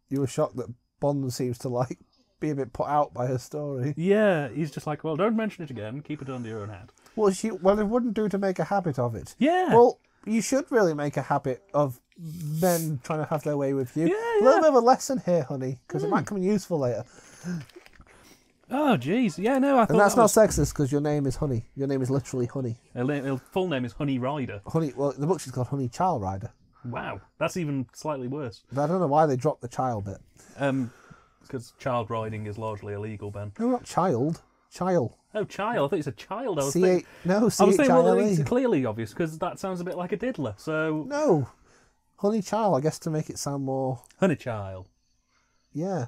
you were shocked that Bond seems to like be a bit put out by her story. Yeah, he's just like, well, don't mention it again. Keep it under your own hat. Well, it wouldn't do to make a habit of it. Yeah. Well, you should really make a habit of men trying to have their way with you. Yeah, A little bit of a lesson here, honey, because it might come in useful later. Oh, jeez. Yeah, no, I thought And that's that not was... sexist because your name is Honey. Your name is literally Honey. Her full name is Honey Rider. Honey. Well, the book she's called Honey Child Rider. Wow, that's even slightly worse. But I don't know why they dropped the child bit. Because child riding is largely illegal, Ben. No, not child. Child. Oh, child. I thought you said child. I was C-H- thinking... no, I was thinking, well, C-H-I-L-E. it's clearly obvious, because that sounds a bit like a diddler, so... No. Honey Child, I guess to make it sound more... Honey child. Yeah,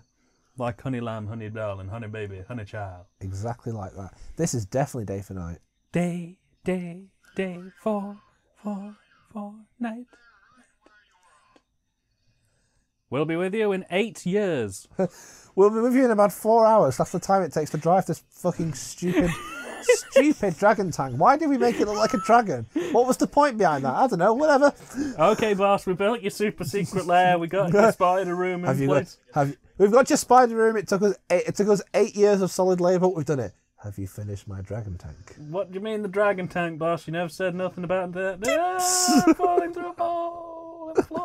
Like honey lamb, honey darling, honey baby, honey child. exactly like that. This is definitely Day for Night. Day, for night. We'll be with you in 8 years. We'll be with you in about 4 hours. That's the time it takes to drive this fucking stupid dragon tank. Why did we make it look like a dragon? What was the point behind that? I don't know. Whatever. Okay, boss, we built your super secret lair. We got your spider room in place. We've got your spider room. It took us 8 years of solid labour, but we've done it. Have you finished my dragon tank? What do you mean the dragon tank, boss? You never said nothing about that. Ah, falling through a hole in the floor.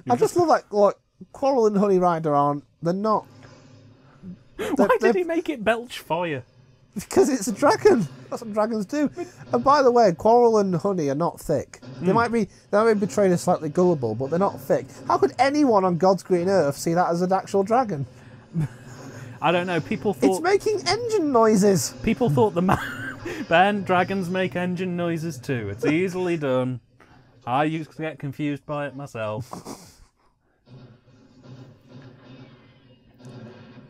I just love like Quarrel and Honey Rider aren't. They're not. Why did he make it belch fire? Because it's a dragon. That's what dragons do. And by the way, Quarrel and Honey are not thick. They might be portrayed as slightly gullible, but they're not thick. How could anyone on God's green earth see that as an actual dragon? I don't know. People thought It's making engine noises. People thought Ben, dragons make engine noises too. It's easily done. I used to get confused by it myself.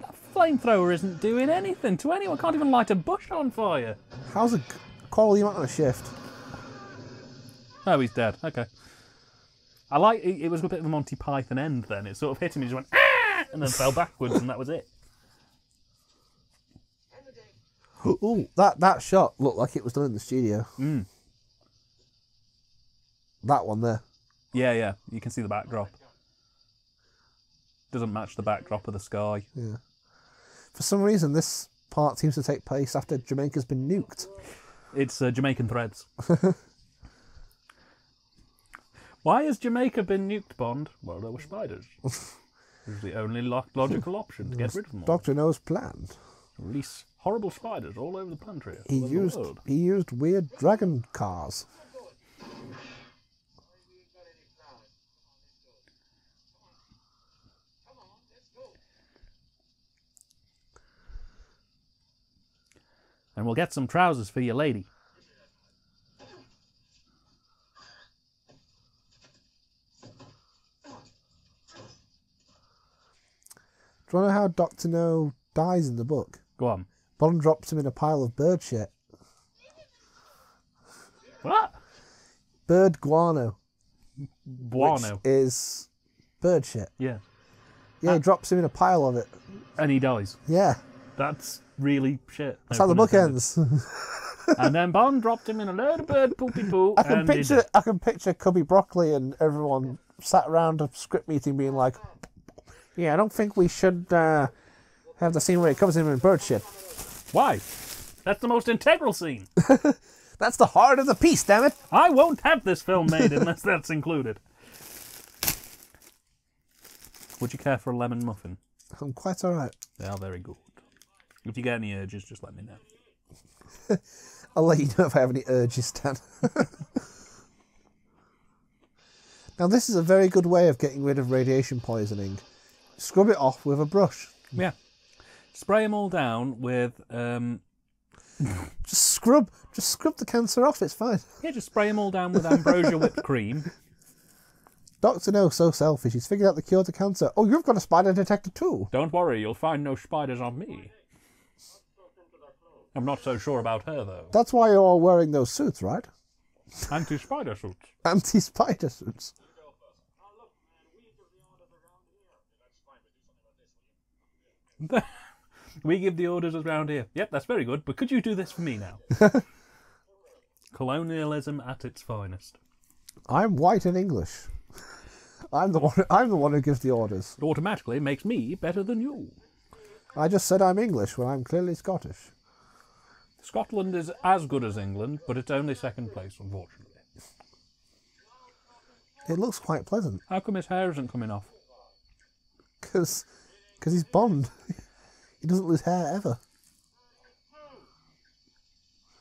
That flamethrower isn't doing anything to anyone. Can't even light a bush on fire. How's a Quarrel? You're not on a shift. Oh, he's dead. Okay. I like it was a bit of a Monty Python end then. It sort of hit him, he just went, ah! And then fell backwards, and that was it. Ooh, that shot looked like it was done in the studio. That one there. Yeah. You can see the backdrop. Doesn't match the backdrop of the sky. Yeah. For some reason, this part seems to take place after Jamaica's been nuked. It's Jamaican Threads. Why has Jamaica been nuked, Bond? Well, there were spiders. It was the only logical option to get rid of them all. Dr. No's planned. Release horrible spiders all over the country. He all over the world. used weird dragon cars. And we'll get some trousers for your lady. Do you want to know how Dr. No dies in the book? Go on. Bond drops him in a pile of bird shit. What? Bird guano. Guano. Which is bird shit. Yeah. Yeah, he drops him in a pile of it. And he dies. Yeah. That's really shit. That's how the book ends. And then Bond dropped him in a load of bird poopy poo. I can picture Cubby Broccoli and everyone sat around a script meeting being like, yeah, I don't think we should have the scene where he covers him in bird shit. Why? That's the most integral scene. That's the heart of the piece, damn it. I won't have this film made unless that's included. Would you care for a lemon muffin? I'm quite alright. They are very good. If you get any urges, just let me know. I'll let you know if I have any urges, Stan. Now, this is a very good way of getting rid of radiation poisoning. scrub it off with a brush. Yeah. Spray them all down with Just scrub the cancer off. It's fine. just spray them all down with ambrosia whipped cream. Dr. No, so selfish. He's figured out the cure to cancer. Oh, you've got a spider detector too. Don't worry, you'll find no spiders on me. I'm not so sure about her though. That's why you're all wearing those suits, right? Anti-spider suits. Anti-spider suits. We give the orders around here. Yep, that's very good. But could you do this for me now? Colonialism at its finest. I'm white and English. I'm the one who gives the orders. It automatically makes me better than you. I just said I'm English when I'm clearly Scottish. Scotland is as good as England, but it's only second place, unfortunately. It looks quite pleasant. How come his hair isn't coming off? Because he's Bond. He doesn't lose hair ever.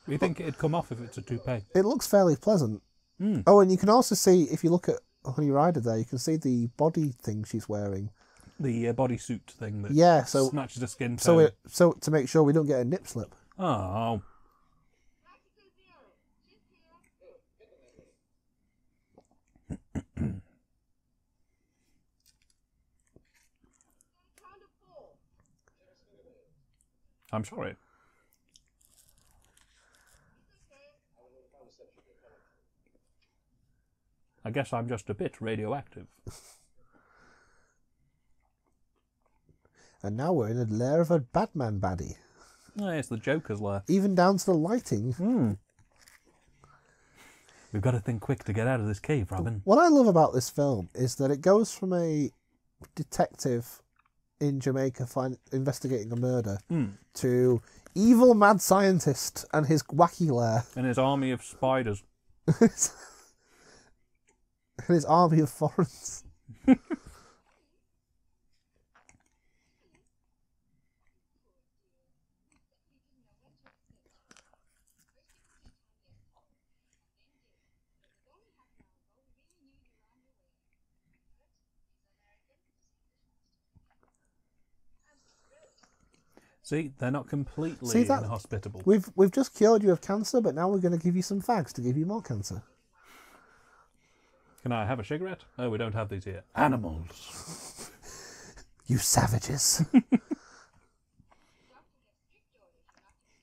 You think it'd come off if it's a toupee? It looks fairly pleasant. Oh, and you can also see, if you look at Honey Rider there, you can see the body thing she's wearing. The bodysuit thing that snatches the skin So tone. to make sure we don't get a nip slip. Oh. I'm sorry. I guess I'm just a bit radioactive. And now we're in a lair of a Batman baddie. Oh, it's the Joker's lair. Even down to the lighting. We've got to think quick to get out of this cave, Robin. What I love about this film is that it goes from a detective in Jamaica investigating a murder to evil mad scientist and his wacky lair. And his army of spiders. And his army of foreigners. See, they're not completely inhospitable. We've just cured you of cancer, but now we're going to give you some fags to give you more cancer. Can I have a cigarette? Oh, we don't have these here. Animals. You savages.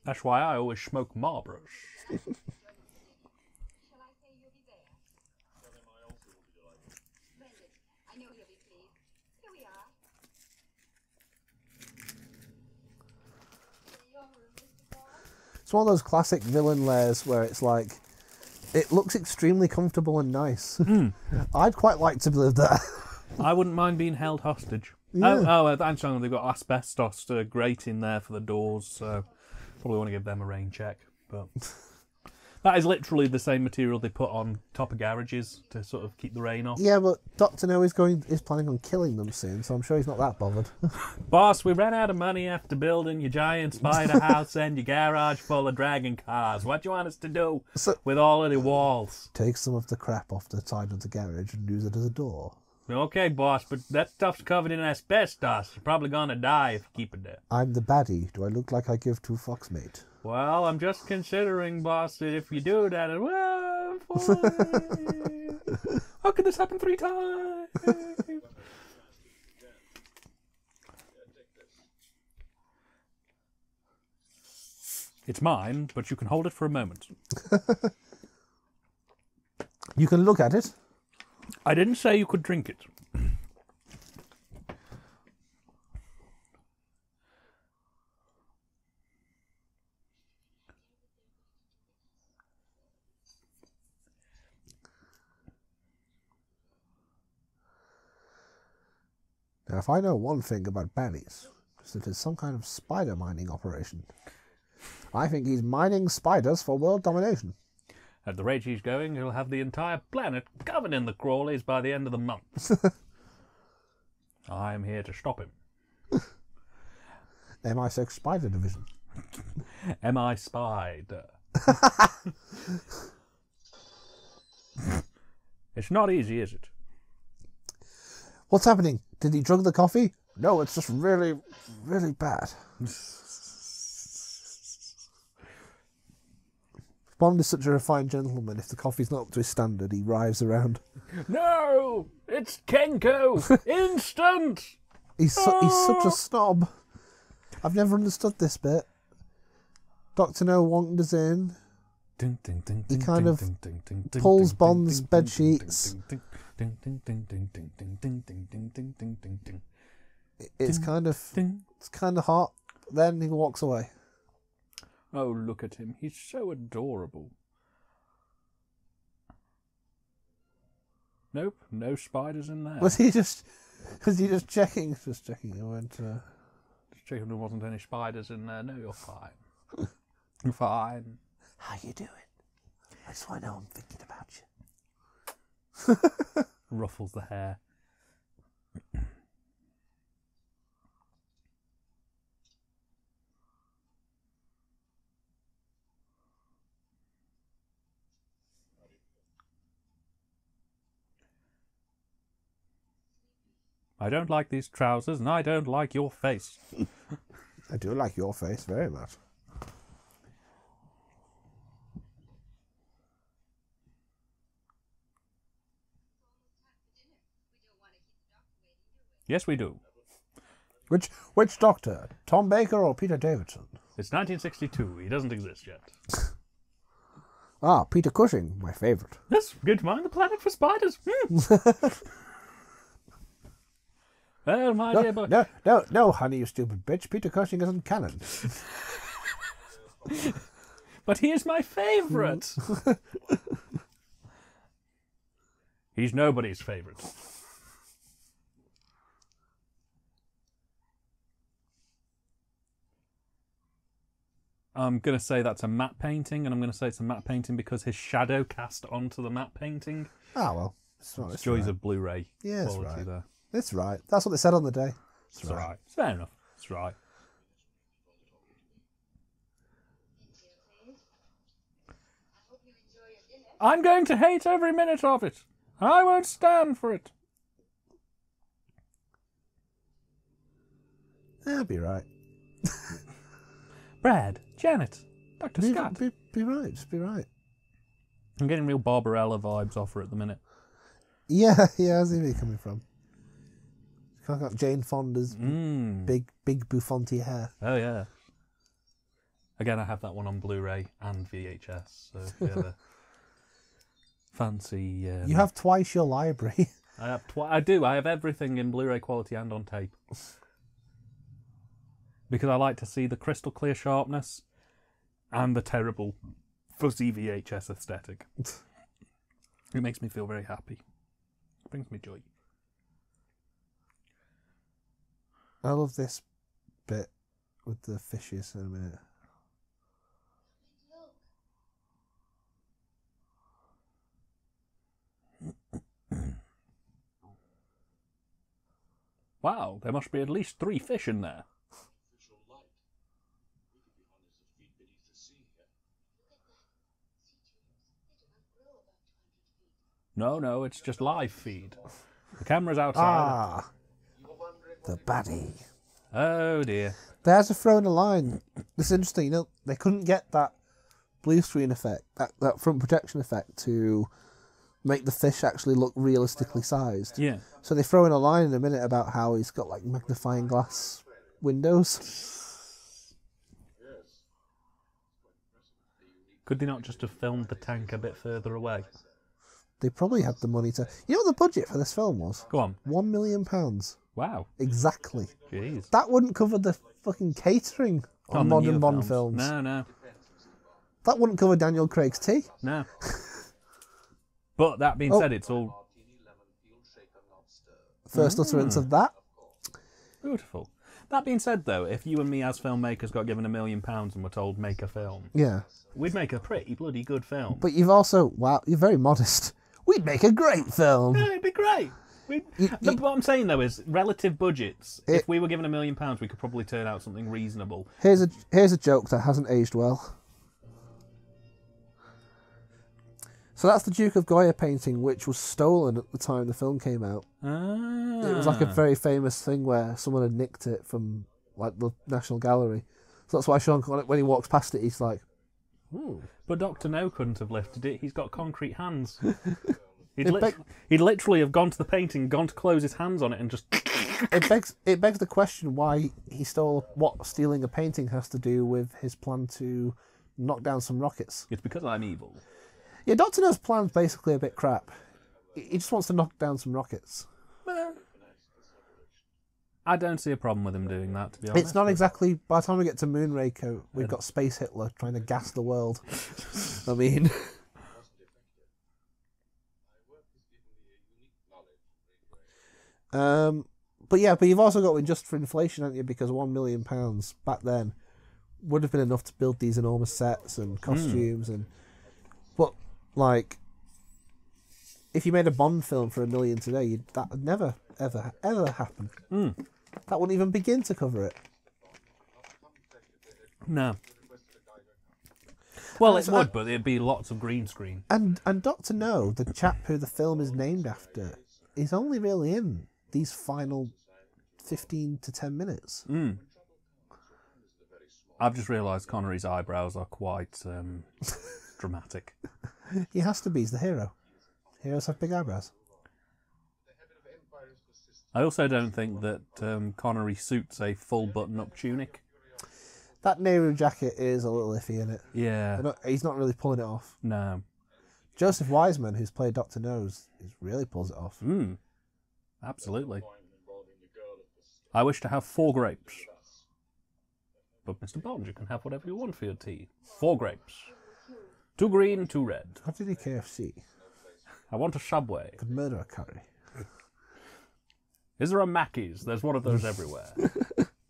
That's why I always smoke Marlboros. Shall I say you'll be there? Splendid. I know he'll be pleased. Here we are. Your room, Mr. Bond. It's one of those classic villain lairs where it's like, it looks extremely comfortable and nice. I'd quite like to live there. I wouldn't mind being held hostage. Yeah. I'm sorry, they've got asbestos grating there for the doors, so probably want to give them a rain check. But that is literally the same material they put on top of garages to sort of keep the rain off. Yeah, but Dr. No is planning on killing them soon, so I'm sure he's not that bothered. Boss, we ran out of money after building your giant spider house and your garage full of dragon cars. What do you want us to do with all of the walls? Take some of the crap off the side of the garage and use it as a door. Okay, boss, but that stuff's covered in asbestos. You're probably gonna die if you keep it there. I'm the baddie. Do I look like I give two fucks, mate? Well, I'm just considering, boss, that if you do that, well, fine. How could this happen 3 times? It's mine, but you can hold it for a moment. You can look at it. I didn't say you could drink it. Now, if I know one thing about baddies, it's that it's some kind of spider mining operation. I think he's mining spiders for world domination. At the rate he's going, he'll have the entire planet covered in the crawlies by the end of the month. I'm here to stop him. MI6 Spider Division. MI Spider. It's not easy, is it? What's happening? Did he drug the coffee? No, it's just really, really bad. Bond is such a refined gentleman. If the coffee's not up to his standard, he writhes around. No! It's Kenko! Instant! He's such a snob. I've never understood this bit. Dr. No wanders in. He kind of pulls Bond's bed sheets. It's kind of hot. Then he walks away. Oh, look at him. He's so adorable. Nope, no spiders in there. Was he just checking? Just checking. He went. Just checking there wasn't any spiders in there. No, you're fine. You're fine. How you doing? I just want to know I'm thinking about you. Ruffles the hair. I don't like these trousers, and I don't like your face. I do like your face very much. Yes, we do. Which doctor? Tom Baker or Peter Davidson? It's 1962. He doesn't exist yet. Ah, Peter Cushing, my favourite. Yes, good to mind the planet for spiders. Well, my dear boy. No, honey, you stupid bitch. Peter Cushing isn't canon. But he is my favourite. He's nobody's favourite. I'm going to say that's a matte painting, and I'm going to say it's a matte painting because his shadow cast onto the matte painting. Ah, well. It's Joys right. of Blu-ray Yeah, it's quality right. there. It's right. That's what they said on the day. It's right. It's fair enough. It's right. I'm going to hate every minute of it. I won't stand for it. That'll be right. Brad, Janet, Dr. Scott. Be right. Just be right. I'm getting real Barbarella vibes off her at the minute. Yeah, I see where you're coming from. Kind of got Jane Fonda's big bouffanty hair. Oh, yeah. Again, I have that one on Blu-ray and VHS. So if you ever fancy... you have twice your library. I have I do. I have everything in Blu-ray quality and on tape. Because I like to see the crystal clear sharpness and the terrible fuzzy VHS aesthetic. It makes me feel very happy. It brings me joy. I love this bit with the fishes in a minute. Wow, there must be at least 3 fish in there. Artificial light. We could be hundreds of feet beneath the sea here. No, it's just live feed. The camera's outside. Ah, the baddie. Oh dear. They had to throw in a line. This is interesting. You know, they couldn't get that blue screen effect, that front projection effect, to make the fish actually look realistically sized. Yeah. So they throw in a line in a minute about how he's got like magnifying glass windows. Could they not just have filmed the tank a bit further away? They probably had the money to. You know what the budget for this film was? Go on. £1 million. Wow. Exactly. Jeez. That wouldn't cover the fucking catering on the modern newer Bond films. No. That wouldn't cover Daniel Craig's tea. No. But that being said, it's all First utterance of that. beautiful. That being said, though, if you and me as filmmakers got given £1 million and were told make a film, Yeah. we'd make a pretty bloody good film. But you've also, wow, you're very modest. We'd make a great film. Yeah, it'd be great. What I'm saying, though, is relative budgets. If we were given £1 million, we could probably turn out something reasonable. Here's a joke that hasn't aged well. So that's the Duke of Goya painting, which was stolen at the time the film came out. Ah. It was like a very famous thing where someone had nicked it from like the National Gallery. So that's why Sean Connery, when he walks past it, he's like, "Ooh." But Dr. No couldn't have lifted it. He's got concrete hands. It He'd literally have gone to the painting, gone to close his hands on it, and just... It begs the question why he stole what stealing a painting has to do with his plan to knock down some rockets. It's because I'm evil. Yeah, Dr. No's plan's basically a bit crap. He just wants to knock down some rockets. I don't see a problem with him doing that, to be honest. It's not exactly... By the time we get to Moonraker, we've got Space Hitler trying to gas the world. I mean... But you've also got Just for Inflation, haven't you? Because £1 million back then would have been enough to build these enormous sets and costumes but like if you made a Bond film for £1 million today, that would never ever happen. That wouldn't even begin to cover it. No. Well, it would, but it'd be lots of green screen. And Dr. No, the chap who the film is named after, is only really in these final 15 to 10 minutes. I've just realised Connery's eyebrows are quite dramatic. He has to be. He's the hero. Heroes have big eyebrows. I also don't think that Connery suits a full button-up tunic. That Nehru jacket is a little iffy in it. Yeah. He's not really pulling it off. No. Joseph Wiseman, who's played Dr. Nose, really pulls it off. Absolutely. I wish to have 4 grapes. But Mr. Bond, you can have whatever you want for your tea. 4 grapes. 2 green, 2 red. How did he KFC? I want a Subway. Could murder a curry. Is there a Mackey's? There's one of those everywhere.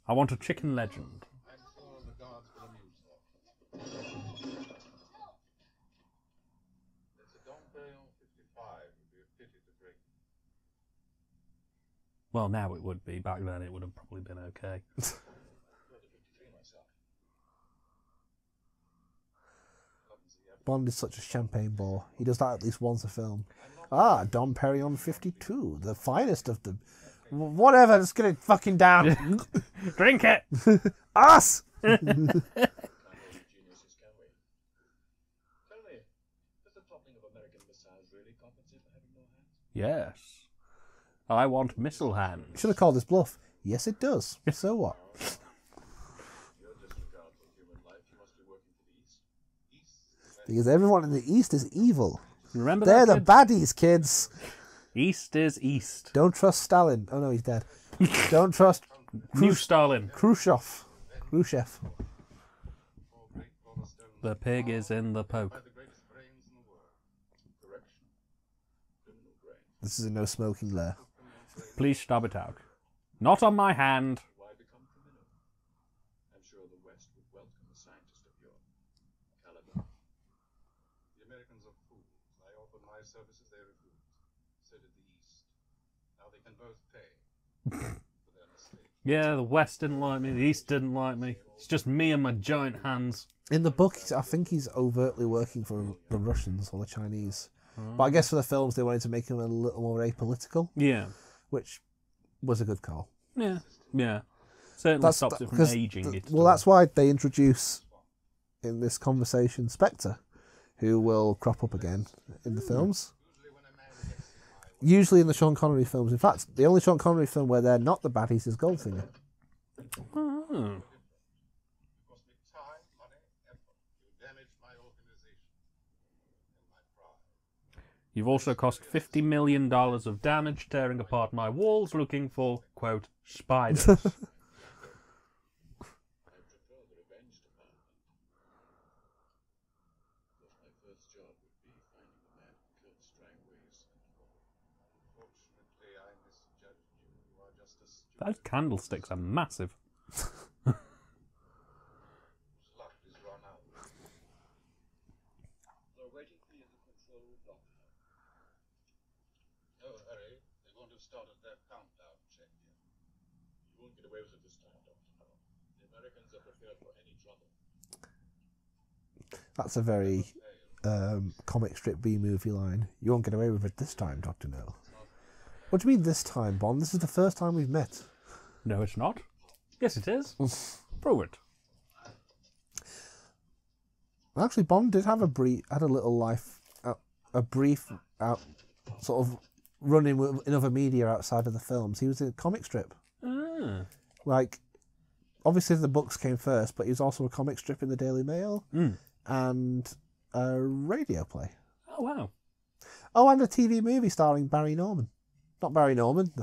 I want a chicken legend. Well, now it would be. Back then it would have probably been okay. Bond is such a champagne bore. He does that at least once a film. Dom Perignon 52, the finest of the... Whatever, just get it fucking down. Drink it! Us! Yes. I want missile hands. Should have called his bluff. Yes, it does. So what? Because everyone in the East is evil. Remember They're that, the baddies, kids. East is East. Don't trust Stalin. Oh no, he's dead. Don't trust New Stalin. Khrushchev. The pig is in the poke. This is a no smoking lair. Please stop it out. Not on my hand. I'm sure the West would welcome a scientist of your caliber. The Americans are fools. I offered my services, they refused. So did the East. Now they can both pay for their mistake. Yeah, the West didn't like me, the East didn't like me. It's just me and my giant hands. In the book, I think he's overtly working for the Russians or the Chinese. But I guess for the films, they wanted to make him a little more apolitical. Yeah. Which was a good call. Yeah. Certainly stops it from aging. That's why they introduce, in this conversation, Spectre, who will crop up again in the films. Usually in the Sean Connery films. In fact, the only Sean Connery film where they're not the baddies is Goldfinger. Oh. You've also cost $50 million of damage tearing apart my walls looking for, quote, spiders. Those candlesticks are massive. Started their countdown check here. You won't get away with it this time, Dr. No. The Americans are prepared for any trouble. That's a very comic strip B-movie line. You won't get away with it this time, Dr. No. What do you mean this time, Bond? This is the first time we've met. No, it's not. Yes, it is. Prove it. Actually, Bond did have a little life, a brief sort of running in other media outside of the films. He was in a comic strip. Like, obviously the books came first, but he was also a comic strip in the Daily Mail and a radio play. Oh, wow. Oh, and a TV movie starring Barry Norman. Not Barry Norman. I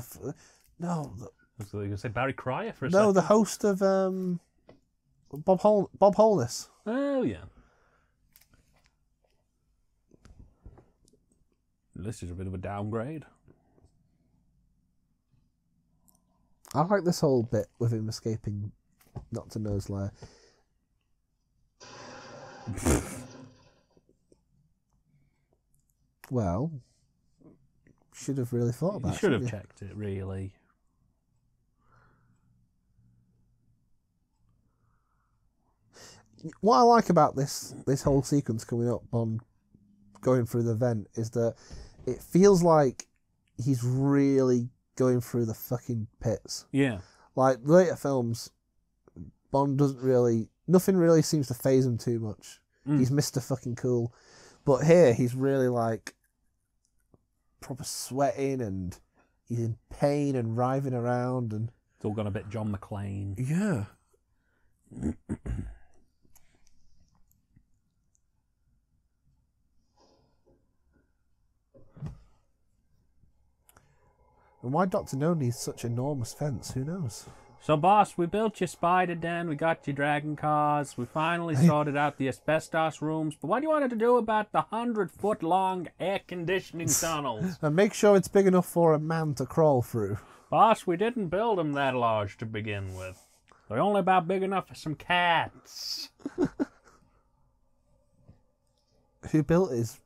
was going to say Barry Cryer for a No, second. the host of Bob Holness. Oh, yeah. This is a bit of a downgrade. I like this whole bit with him escaping Dr. No's lair. Well, should have really thought about You it. should have shouldn't checked it, really. you? What I like about this whole sequence coming up on going through the vent is that it feels like he's really going through the fucking pits. Yeah. Like later films, Bond nothing really seems to faze him too much. He's Mr. fucking cool. But here he's really like proper sweating and he's in pain and writhing around and It's all gone a bit John McClane. yeah. And why Dr. No needs such enormous fence, who knows? So, boss, we built your spider den, we got your dragon cars, we finally sorted out the asbestos rooms, but what do you want to do about the 100-foot-long air conditioning tunnels? And make sure it's big enough for a man to crawl through. Boss, we didn't build them that large to begin with. They're only about big enough for some cats. Who built his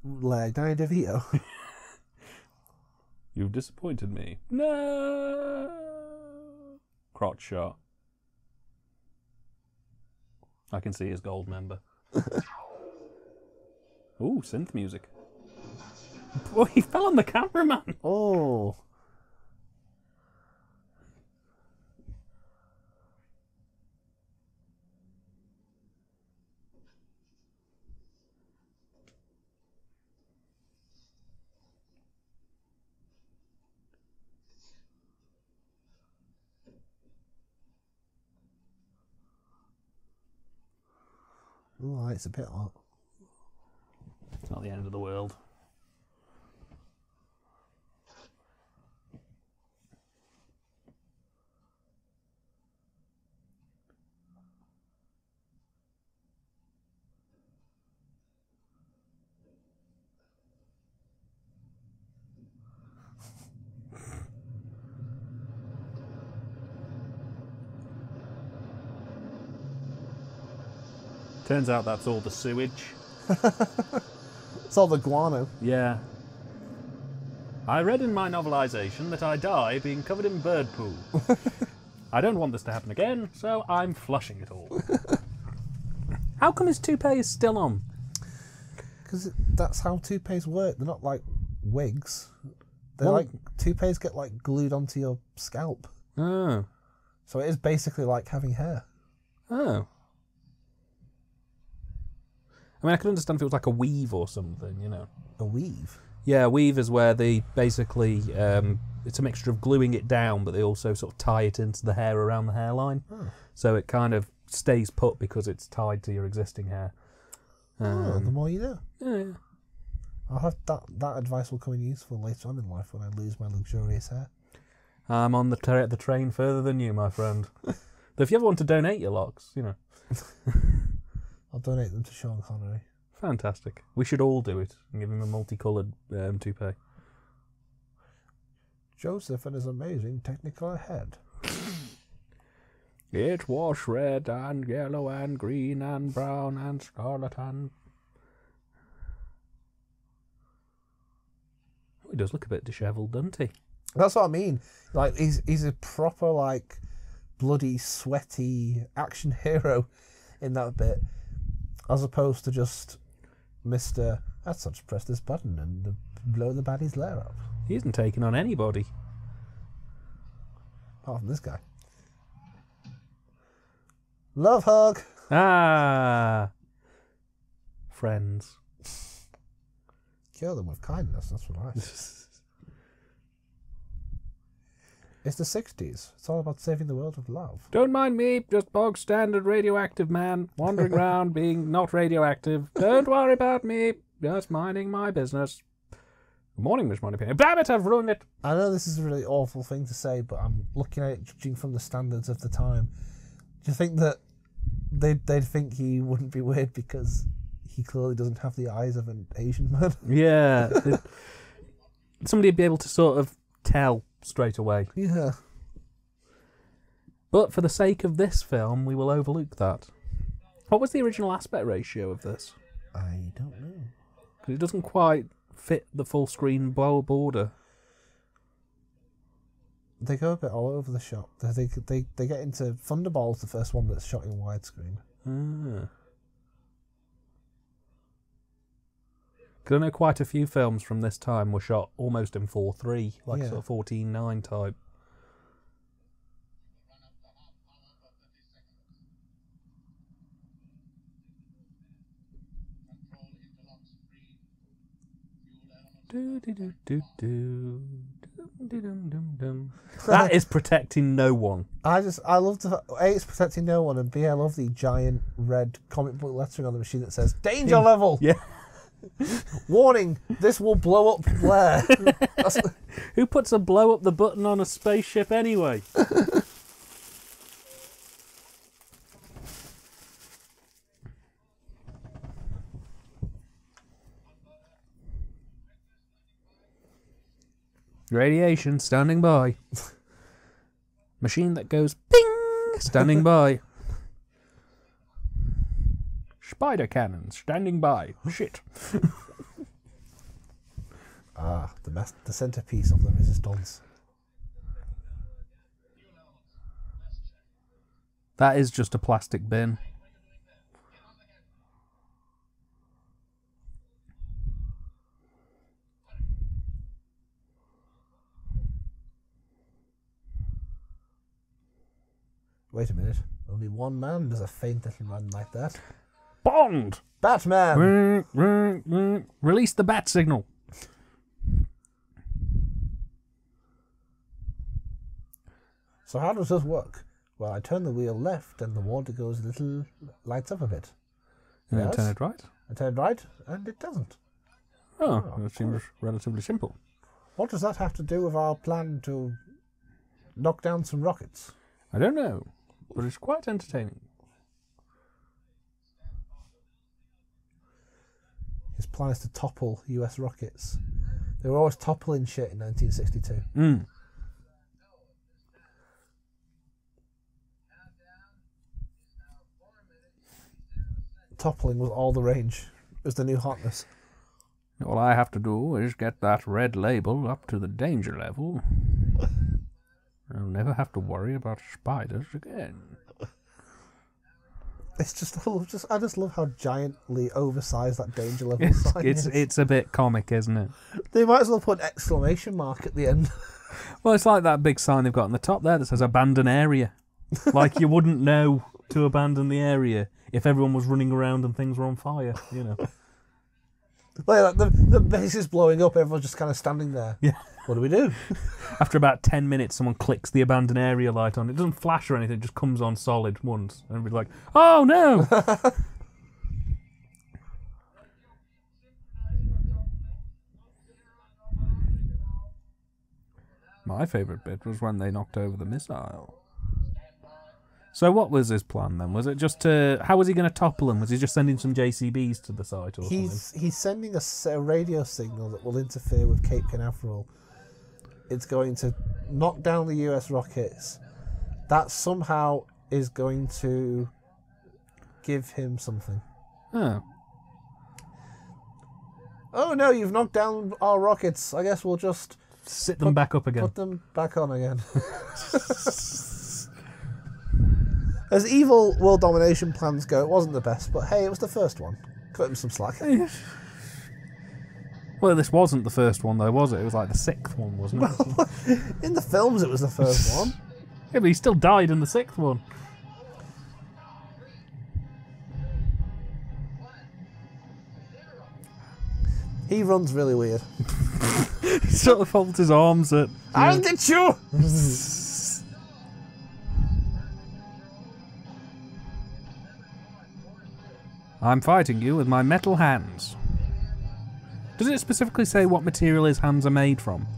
lair? Danny DeVito. You've disappointed me. No. Crotch shot. I can see his gold member. Ooh, synth music. Oh, he fell on the cameraman. Oh. Oh, it's a bit hot. It's not the end of the world. Turns out that's all the sewage. It's all the guano. Yeah. I read in my novelisation that I die being covered in bird poo. I don't want this to happen again, so I'm flushing it all. How come his toupee is still on? Because that's how toupees work. They're not like wigs. They're Well- like toupees get like glued onto your scalp. Oh. So it is basically like having hair. Oh. I mean, I could understand if it was like a weave or something, you know. A weave. Yeah, weave is where they basically, it's a mixture of gluing it down, but they also sort of tie it into the hair around the hairline. Oh. So it kind of stays put because it's tied to your existing hair. Oh, the more you know. Yeah. I'll have that advice will come in useful later on in life when I lose my luxurious hair. I'm on the train further than you, my friend. But if you ever want to donate your locks, you know. I'll donate them to Sean Connery. Fantastic. We should all do it and give him a multicoloured toupee. Joseph and his amazing technical head. It was red and yellow and green and brown and scarlet and... Oh, he does look a bit dishevelled, doesn't he? That's what I mean. Like he's a proper like bloody sweaty action hero in that bit, as opposed to just Mr. Let's just press this button and blow the baddie's lair up. He isn't taking on anybody. Apart from this guy. Love hug. Ah, friends. Kill them with kindness. That's what I say. It's the 60s. It's all about saving the world with love. Don't mind me, just bog standard radioactive man, wandering around being not radioactive. Don't worry about me, just minding my business. Good morning, Miss Moneypenny. Damn it, I've ruined it. I know this is a really awful thing to say, but I'm looking at it judging from the standards of the time. Do you think that they'd think he wouldn't be weird because he clearly doesn't have the eyes of an Asian man? Yeah. Somebody'd be able to sort of tell straight away. Yeah. But for the sake of this film, we will overlook that. What was the original aspect ratio of this? I don't know. Because it doesn't quite fit the full screen border. They go a bit all over the shop. They get into Thunderball's the first one that's shot in widescreen. Ah. Because I know quite a few films from this time were shot almost in 4:3, like Yeah. sort of 14:9 type. That is protecting no one. I love the A, it's protecting no one, and B, I love the giant red comic book lettering on the machine that says danger level. Yeah. Warning, this will blow up Blair. Who puts a blow up the button on a spaceship anyway? Radiation standing by. Machine that goes ping standing by. Spider cannons standing by. Shit. The centerpiece of the Resistance. That is just a plastic bin. Wait a minute. Only one man does a faint little run like that. Bond! Batman! Release the bat signal. So how does this work? Well, I turn the wheel left and the water goes a little, lights up a bit. And then Yes. turn it right. I turn right and it doesn't. Oh, that seems relatively simple. What does that have to do with our plan to knock down some rockets? I don't know, but it's quite entertaining. His plan is to topple US rockets. They were always toppling shit in 1962. Toppling was all the rage. It was the new hotness. All I have to do is get that red label up to the danger level. I'll never have to worry about spiders again. It's just, I just love how giantly oversized that danger level sign is. It's a bit comic, isn't it? They might as well put an exclamation mark at the end. Well, it's like that big sign they've got on the top there that says abandon area. Like you wouldn't know to abandon the area if everyone was running around and things were on fire, you know. Like the base is blowing up, everyone's just kind of standing there. Yeah. What do we do? After about 10 minutes, someone clicks the abandon area light on. It doesn't flash or anything, it just comes on solid once. And everybody's like, oh no! My favourite bit was when they knocked over the missile. So what was his plan then? Was it just to... How was he going to topple him? Was he just sending some JCBs to the site or something? He's sending a radio signal that will interfere with Cape Canaveral. It's going to knock down the US rockets. That somehow is going to give him something. Oh. Oh no, you've knocked down our rockets. I guess we'll just Sit them back up again. put them back on again. As evil world domination plans go, it wasn't the best, but hey, it was the first one. Cut him some slack. Well, this wasn't the first one, though, was it? It was like the 6th one, wasn't it? In the films, it was the first one. Yeah, but he still died in the 6th one. He runs really weird. He sort of folds his arms at... I'll get you! I'm fighting you with my metal hands. Does it specifically say what material his hands are made from?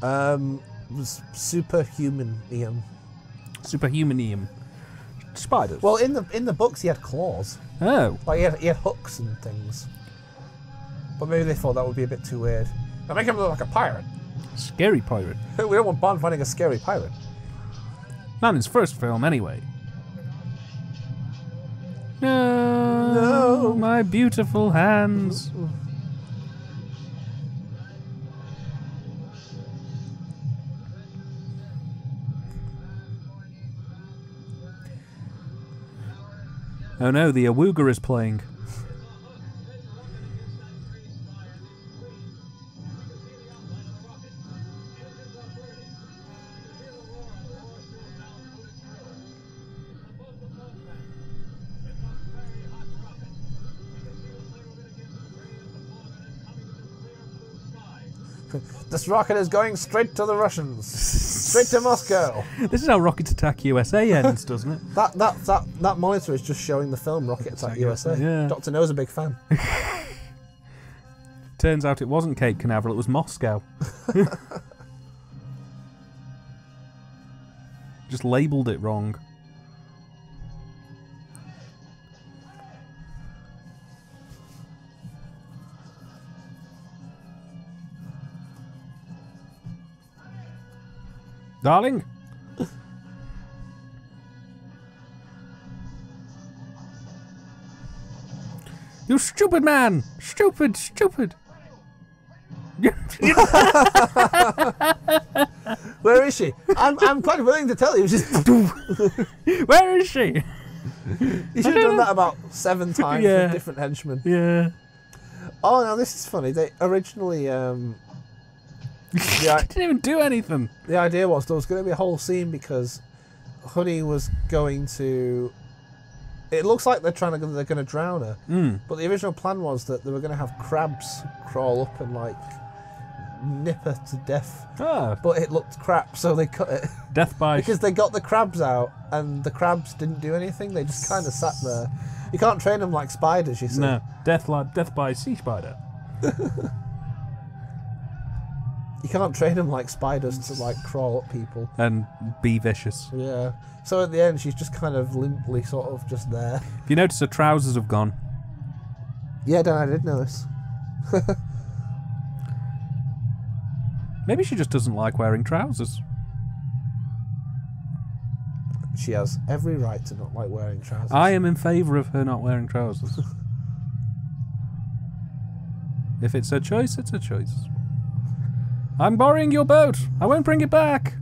Was superhuman-ium. Superhumanium. Spiders. Well, in the books, he had claws. Oh. Like, he had hooks and things. But maybe they thought that would be a bit too weird. Now make him look like a pirate. Scary pirate. We don't want Bond finding a scary pirate. Not in his first film, anyway. No, No. My beautiful hands. Oh no, the Awooga is playing. This rocket is going straight to the Russians. Straight to Moscow. This is how Rocket Attack USA ends, doesn't it? That monitor is just showing the film Rocket Attack USA. Yeah. Dr. No's a big fan. Turns out it wasn't Cape Canaveral, it was Moscow. Just labelled it wrong. Darling? You stupid man! Stupid, stupid! Where is she? I'm quite willing to tell you. Just Where is she? you should have done that about 7 times Yeah. with different henchmen. Yeah. Oh, now this is funny. They originally Didn't even do anything. the idea was there was going to be a whole scene because Honey was going to. It looks like they're going to drown her, but the original plan was that they were going to have crabs crawl up and like nip her to death. Ah, But it looked crap, so they cut it death by... because they got the crabs out and the crabs didn't do anything. They just kind of sat there. You can't train them like spiders, you see. No, death by sea spider. You can't train them like spiders to like crawl up people. And be vicious. Yeah. So at the end, she's just kind of limply sort of just there. If you notice, her trousers have gone. Yeah, Dan, I did notice. Maybe she just doesn't like wearing trousers. She has every right to not like wearing trousers. I am in favour of her not wearing trousers. If it's her choice, it's her choice. I'm borrowing your boat. I won't bring it back.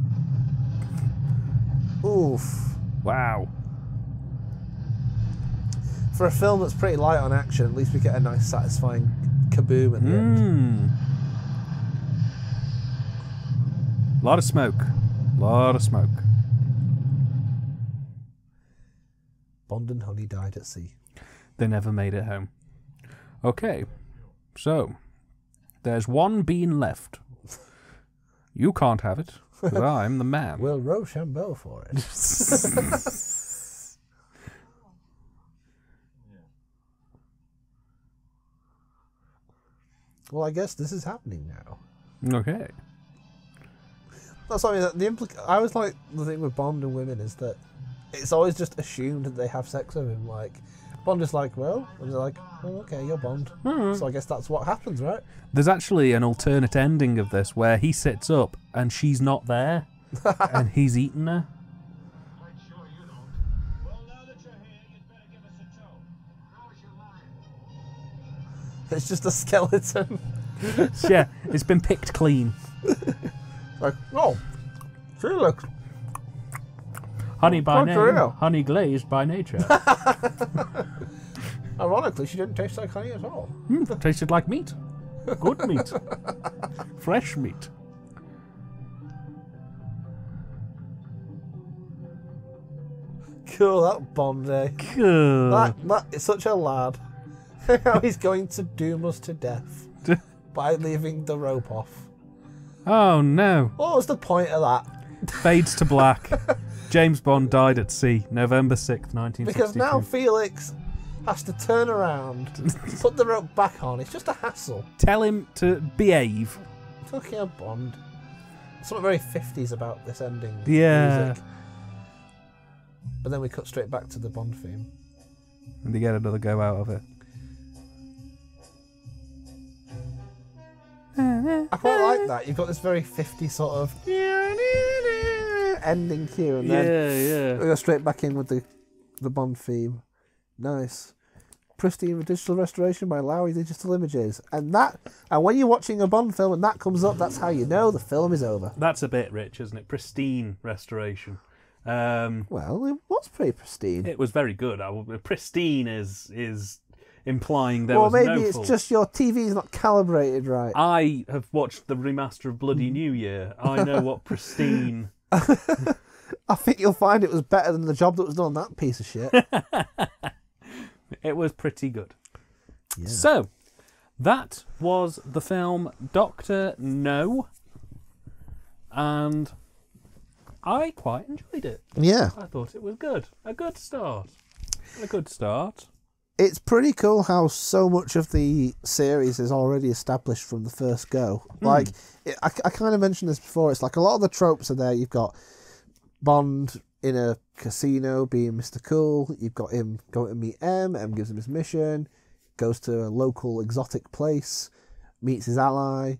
Oof. Wow. For a film that's pretty light on action, at least we get a nice satisfying kaboom at the end. Lot of smoke. Lot of smoke. Bond and Honey died at sea. They never made it home. Okay. So, there's one bean left. You can't have it, because I'm the man. We'll Rochambeau for it. Well, I guess this is happening now. Okay. That's what I mean. I always like the thing with Bond and women is that it's always just assumed that they have sex with him. Like Bond is like, well, and they're like, oh, okay, you're Bond. So I guess that's what happens, right? There's actually an alternate ending of this where he sits up and she's not there, and he's eaten her. Quite sure you don't. Well, now that you're here, you'd better give us a tow. How is your line? It's just a skeleton. Yeah, it's been picked clean. Like, oh, she looks. Honey by Quite name, real. honey glazed by nature. Ironically, she didn't taste like honey at all. Tasted like meat. Good meat. Fresh meat. Cool, that Bond, eh? Cool. That is such a lad. How he's going to doom us to death by leaving the rope off. Oh no. What was the point of that? Fades to black. James Bond died at sea, November 6th, 1962. Because now Felix has to turn around, put the rope back on. It's just a hassle. Tell him to behave. Talking of Bond. Something very 50s about this ending. Yeah. Music. But then we cut straight back to the Bond theme. And they get another go out of it. I quite like that. You've got this very 50 sort of ending cue, and then we go straight back in with the Bond theme. Nice. Pristine digital restoration by Lowry Digital Images. And when you're watching a Bond film and that comes up, that's how you know the film is over. That's a bit rich, isn't it? Pristine restoration. Well, it was pretty pristine. It was very good. Pristine is implying there was maybe no it's fault. just your TV's not calibrated right. I have watched the remaster of Bloody New Year. I know what pristine... I think you'll find it was better than the job that was done on that piece of shit. It was pretty good. Yeah. So, that was the film Dr. No. And I quite enjoyed it. Yeah. I thought it was good. A good start. It's pretty cool how so much of the series is already established from the first go. Like, I kind of mentioned this before. It's like a lot of the tropes are there. You've got Bond in a casino being Mr. Cool. You've got him going to meet M. M gives him his mission. Goes to a local exotic place. Meets his ally.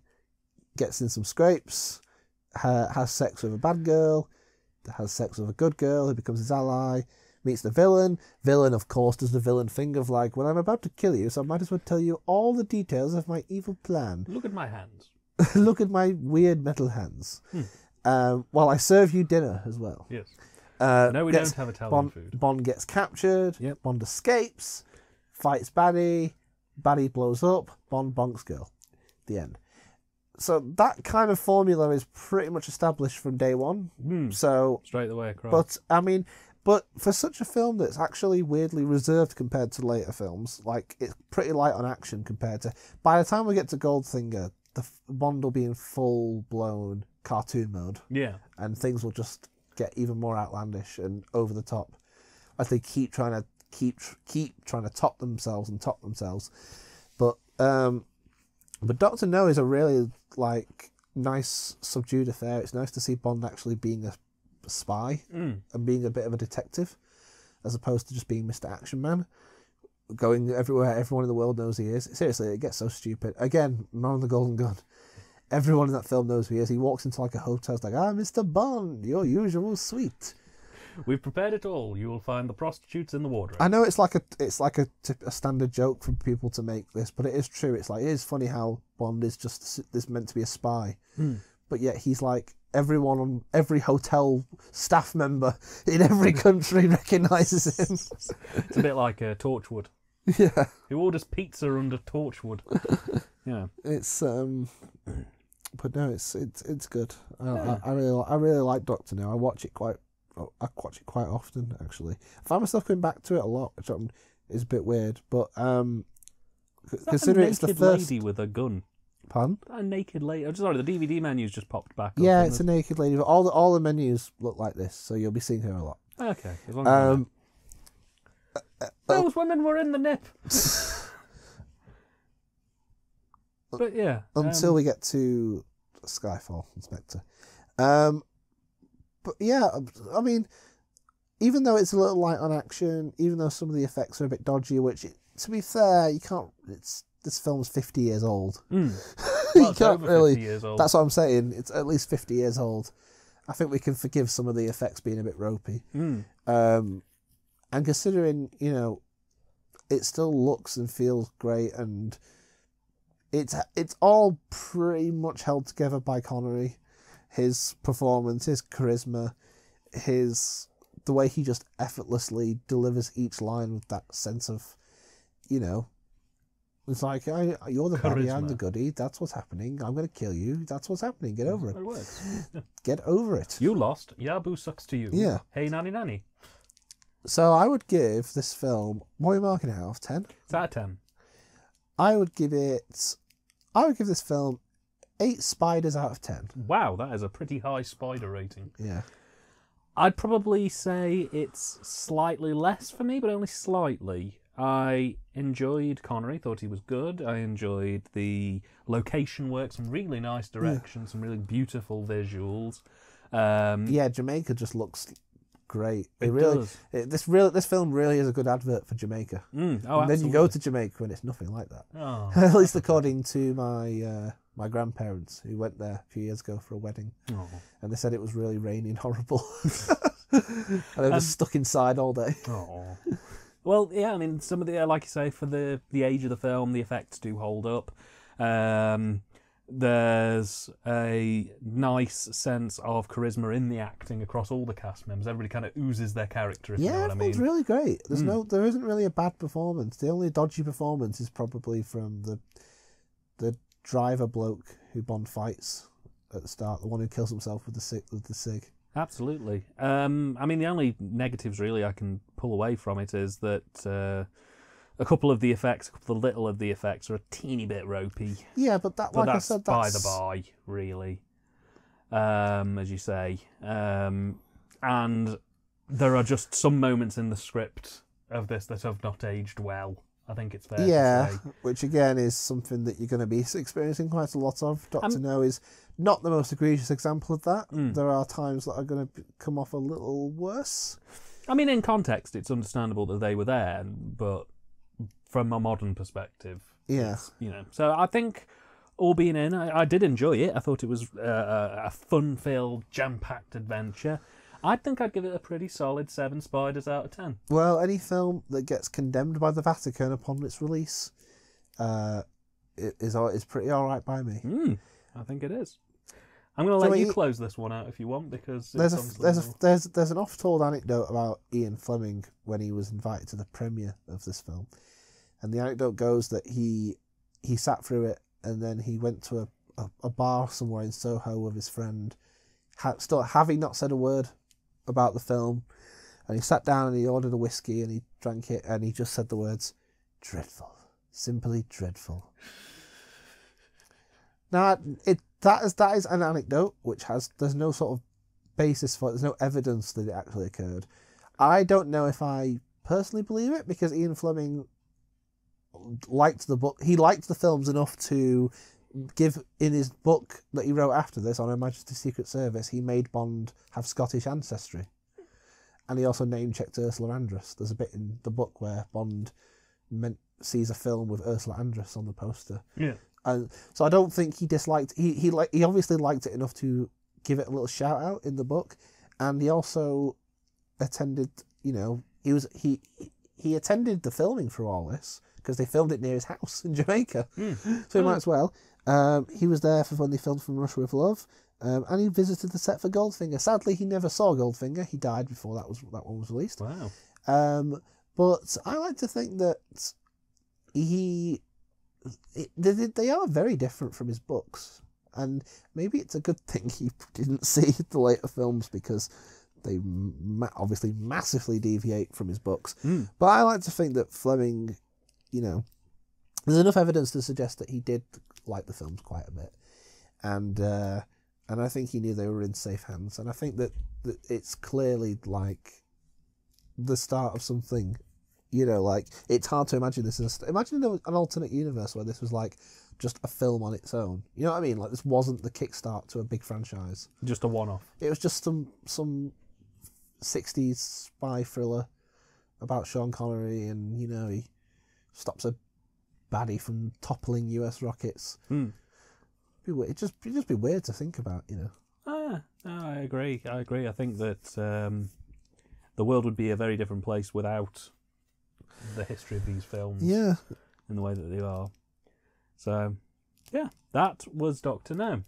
Gets in some scrapes. Has sex with a bad girl. Has sex with a good girl who becomes his ally. Meets the villain. Villain, of course, does the villain thing of like, well, I'm about to kill you, so I might as well tell you all the details of my evil plan. Look at my hands. Look at my weird metal hands. While I serve you dinner as well. Yes. No, we don't have Italian food. Bond gets captured. Yep. Bond escapes. Fights baddie. Baddie blows up. Bond bonks girl. The end. So that kind of formula is pretty much established from day one. So Straight the way across. But for such a film that's actually weirdly reserved compared to later films, like it's pretty light on action compared to... By the time we get to Goldfinger, the Bond will be in full-blown cartoon mode. Yeah. And things will just get even more outlandish and over the top as they keep trying to top themselves. But Dr. No is a really like nice subdued affair. It's nice to see Bond actually being a spy and being a bit of a detective as opposed to just being Mr. Action Man going everywhere everyone in the world knows he is. Seriously, it gets so stupid. Again, Man on the Golden Gun. Everyone in that film knows who he is. He walks into like a hotel, it's like, Mr. Bond, your usual suite. We've prepared it all. You will find the prostitutes in the wardrobe. I know it's like a standard joke for people to make this, but it is true. It is funny how Bond is just this meant to be a spy, but yet he's like everyone on every hotel staff member in every country recognises him. It's a bit like Torchwood. Yeah, Who orders pizza under Torchwood? Yeah, it's but no, it's good. I really like Doctor No. I watch it quite often, actually. I find myself going back to it a lot, which is a bit weird. But considering it's the first lady with a gun. Pardon? A naked lady. I'm sorry, the DVD menu's just popped back up. Yeah, it's a naked lady. But all the menus look like this, so you'll be seeing her a lot. Okay, as long as those women were in the nip. But yeah, until we get to Skyfall, Inspector. But yeah, I mean, even though it's a little light on action, even though some of the effects are a bit dodgy, which, to be fair, you can't. This film's 50 years old. Well, You can't really. 50 years old. That's what I'm saying. It's at least 50 years old. I think we can forgive some of the effects being a bit ropey. And considering, it still looks and feels great, and it's all pretty much held together by Connery. His performance, his charisma, the way he just effortlessly delivers each line with that sense of, you know, it's like, you're the baddie, I'm the Charisma. goodie. That's what's happening. I'm going to kill you. That's what's happening. Get over it. It works. Get over it. You lost. Yabu sucks to you. Yeah. Hey, nanny, nanny. So I would give this film, what are we marking it out of 10? It's out of 10. I would give this film 8 spiders out of 10. Wow, that is a pretty high spider rating. Yeah. I'd probably say it's slightly less for me, but only slightly. I enjoyed Connery, thought he was good. I enjoyed the location work, some really nice direction, some really beautiful visuals. Yeah, Jamaica just looks great. It really, does. this film really is a good advert for Jamaica. Oh, And then absolutely. you go to Jamaica and it's nothing like that. Oh, At least according to my grandparents who went there a few years ago for a wedding, oh. and they said it was really rainy and horrible, and they were just stuck inside all day. Oh. Well, yeah, I mean, some of the, like you say, for the age of the film, the effects do hold up. There's a nice sense of charisma in the acting across all the cast members. Everybody kind of oozes their character, if you know what I mean. Everyone's really great. There isn't really a bad performance. The only dodgy performance is probably from the driver bloke who Bond fights at the start, the one who kills himself with the cig. Absolutely. I mean, the only negatives really I can pull away from it is that a couple of the effects, a couple of little of the effects are a teeny bit ropey. Yeah, but that, But like I that's said, by that's the by, really. As you say. And there are just some moments in the script of this that have not aged well. I think it's fair to say. which again is something that you're going to be experiencing quite a lot of. Doctor No is not the most egregious example of that. There are times that are going to come off a little worse. I mean, in context, it's understandable that they were there, but from a modern perspective, Yeah. you know. So I think, all being in, I did enjoy it. I thought it was a fun-filled, jam-packed adventure. I think I'd give it a pretty solid 7 spiders out of 10. Well, any film that gets condemned by the Vatican upon its release is pretty all right by me. I think it is. I'm going to let you close this one out if you want, because There's it's there's an oft-told anecdote about Ian Fleming when he was invited to the premiere of this film, and the anecdote goes that he sat through it and then he went to a bar somewhere in Soho with his friend, having not said a word about the film, and he sat down and he ordered a whiskey and he drank it and he just said the words, "Dreadful, simply dreadful." Now, that is an anecdote which there's no sort of basis for it. There's no evidence that it actually occurred. I don't know if I personally believe it, because Ian Fleming liked the book. He liked the films enough to give, in his book that he wrote after this on Her Majesty's Secret Service, he made Bond have Scottish ancestry. And he also name-checked Ursula Andress. There's a bit in the book where Bond sees a film with Ursula Andress on the poster. Yeah. And so I don't think he disliked. He obviously liked it enough to give it a little shout out in the book, and he also attended. You know, he attended the filming through all this because they filmed it near his house in Jamaica, so he might as well. He was there for when they filmed From Russia with Love, and he visited the set for Goldfinger. Sadly, he never saw Goldfinger. He died before that one was released. Wow. But I like to think that they are very different from his books, and maybe it's a good thing he didn't see the later films, because they obviously massively deviate from his books. But I like to think that Fleming, you know, there's enough evidence to suggest that he did like the films quite a bit, and I think he knew they were in safe hands, and I think that it's clearly like the start of something. You know, like, it's hard to imagine this. Imagine an alternate universe where this was like just a film on its own. You know what I mean? Like, this wasn't the kickstart to a big franchise. Just a one-off. It was just some 60s spy thriller about Sean Connery, and, you know, he stops a baddie from toppling US rockets. It'd just be weird to think about, you know. Oh, yeah. No, I agree. I think that the world would be a very different place without the history of these films. Yeah. In the way that they are. So, yeah, that was Doctor No.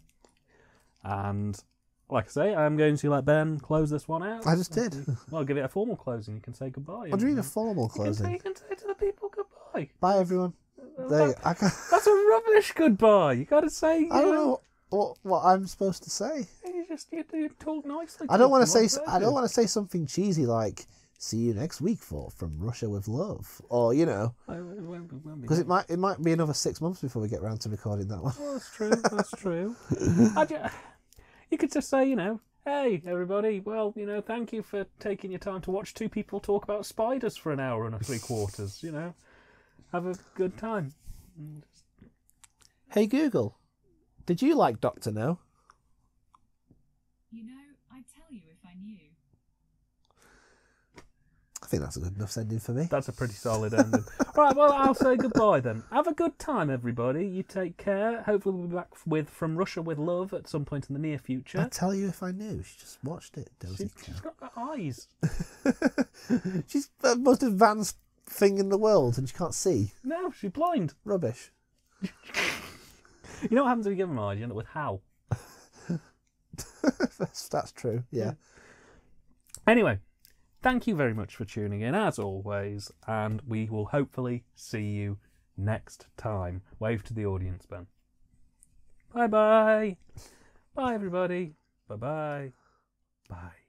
And, like I say, I'm going to let Ben close this one out. I just did. Well, give it a formal closing. You can say goodbye. What do you mean a formal closing? You can say to the people goodbye. goodbye. Bye, everyone. That's a rubbish goodbye. You got to say. I don't know what I'm supposed to say. You talk nicely. I don't want to say. I don't want to say something cheesy like "See you next week for From Russia with Love," or because it might be another 6 months before we get round to recording that one. Well, that's true. That's true. You could just say, hey everybody. Well, thank you for taking your time to watch two people talk about spiders for an hour and 3/4. Have a good time. Hey Google, did you like Doctor No? I'd tell you if I knew. I think that's a good enough ending for me. That's a pretty solid ending. Right, well, I'll say goodbye then. Have a good time, everybody. You take care. Hopefully we'll be back with From Russia with Love at some point in the near future. I'd tell you if I knew. She just watched it, dozy She's got eyes. She's the most advanced thing in the world and she can't see. No, she's blind. Rubbish. You know what happens if you give them eyes? You end up with Hal. That's true, yeah. Anyway, thank you very much for tuning in, as always, and we will hopefully see you next time. Wave to the audience, Ben. Bye-bye. Bye, everybody. Bye-bye. Bye.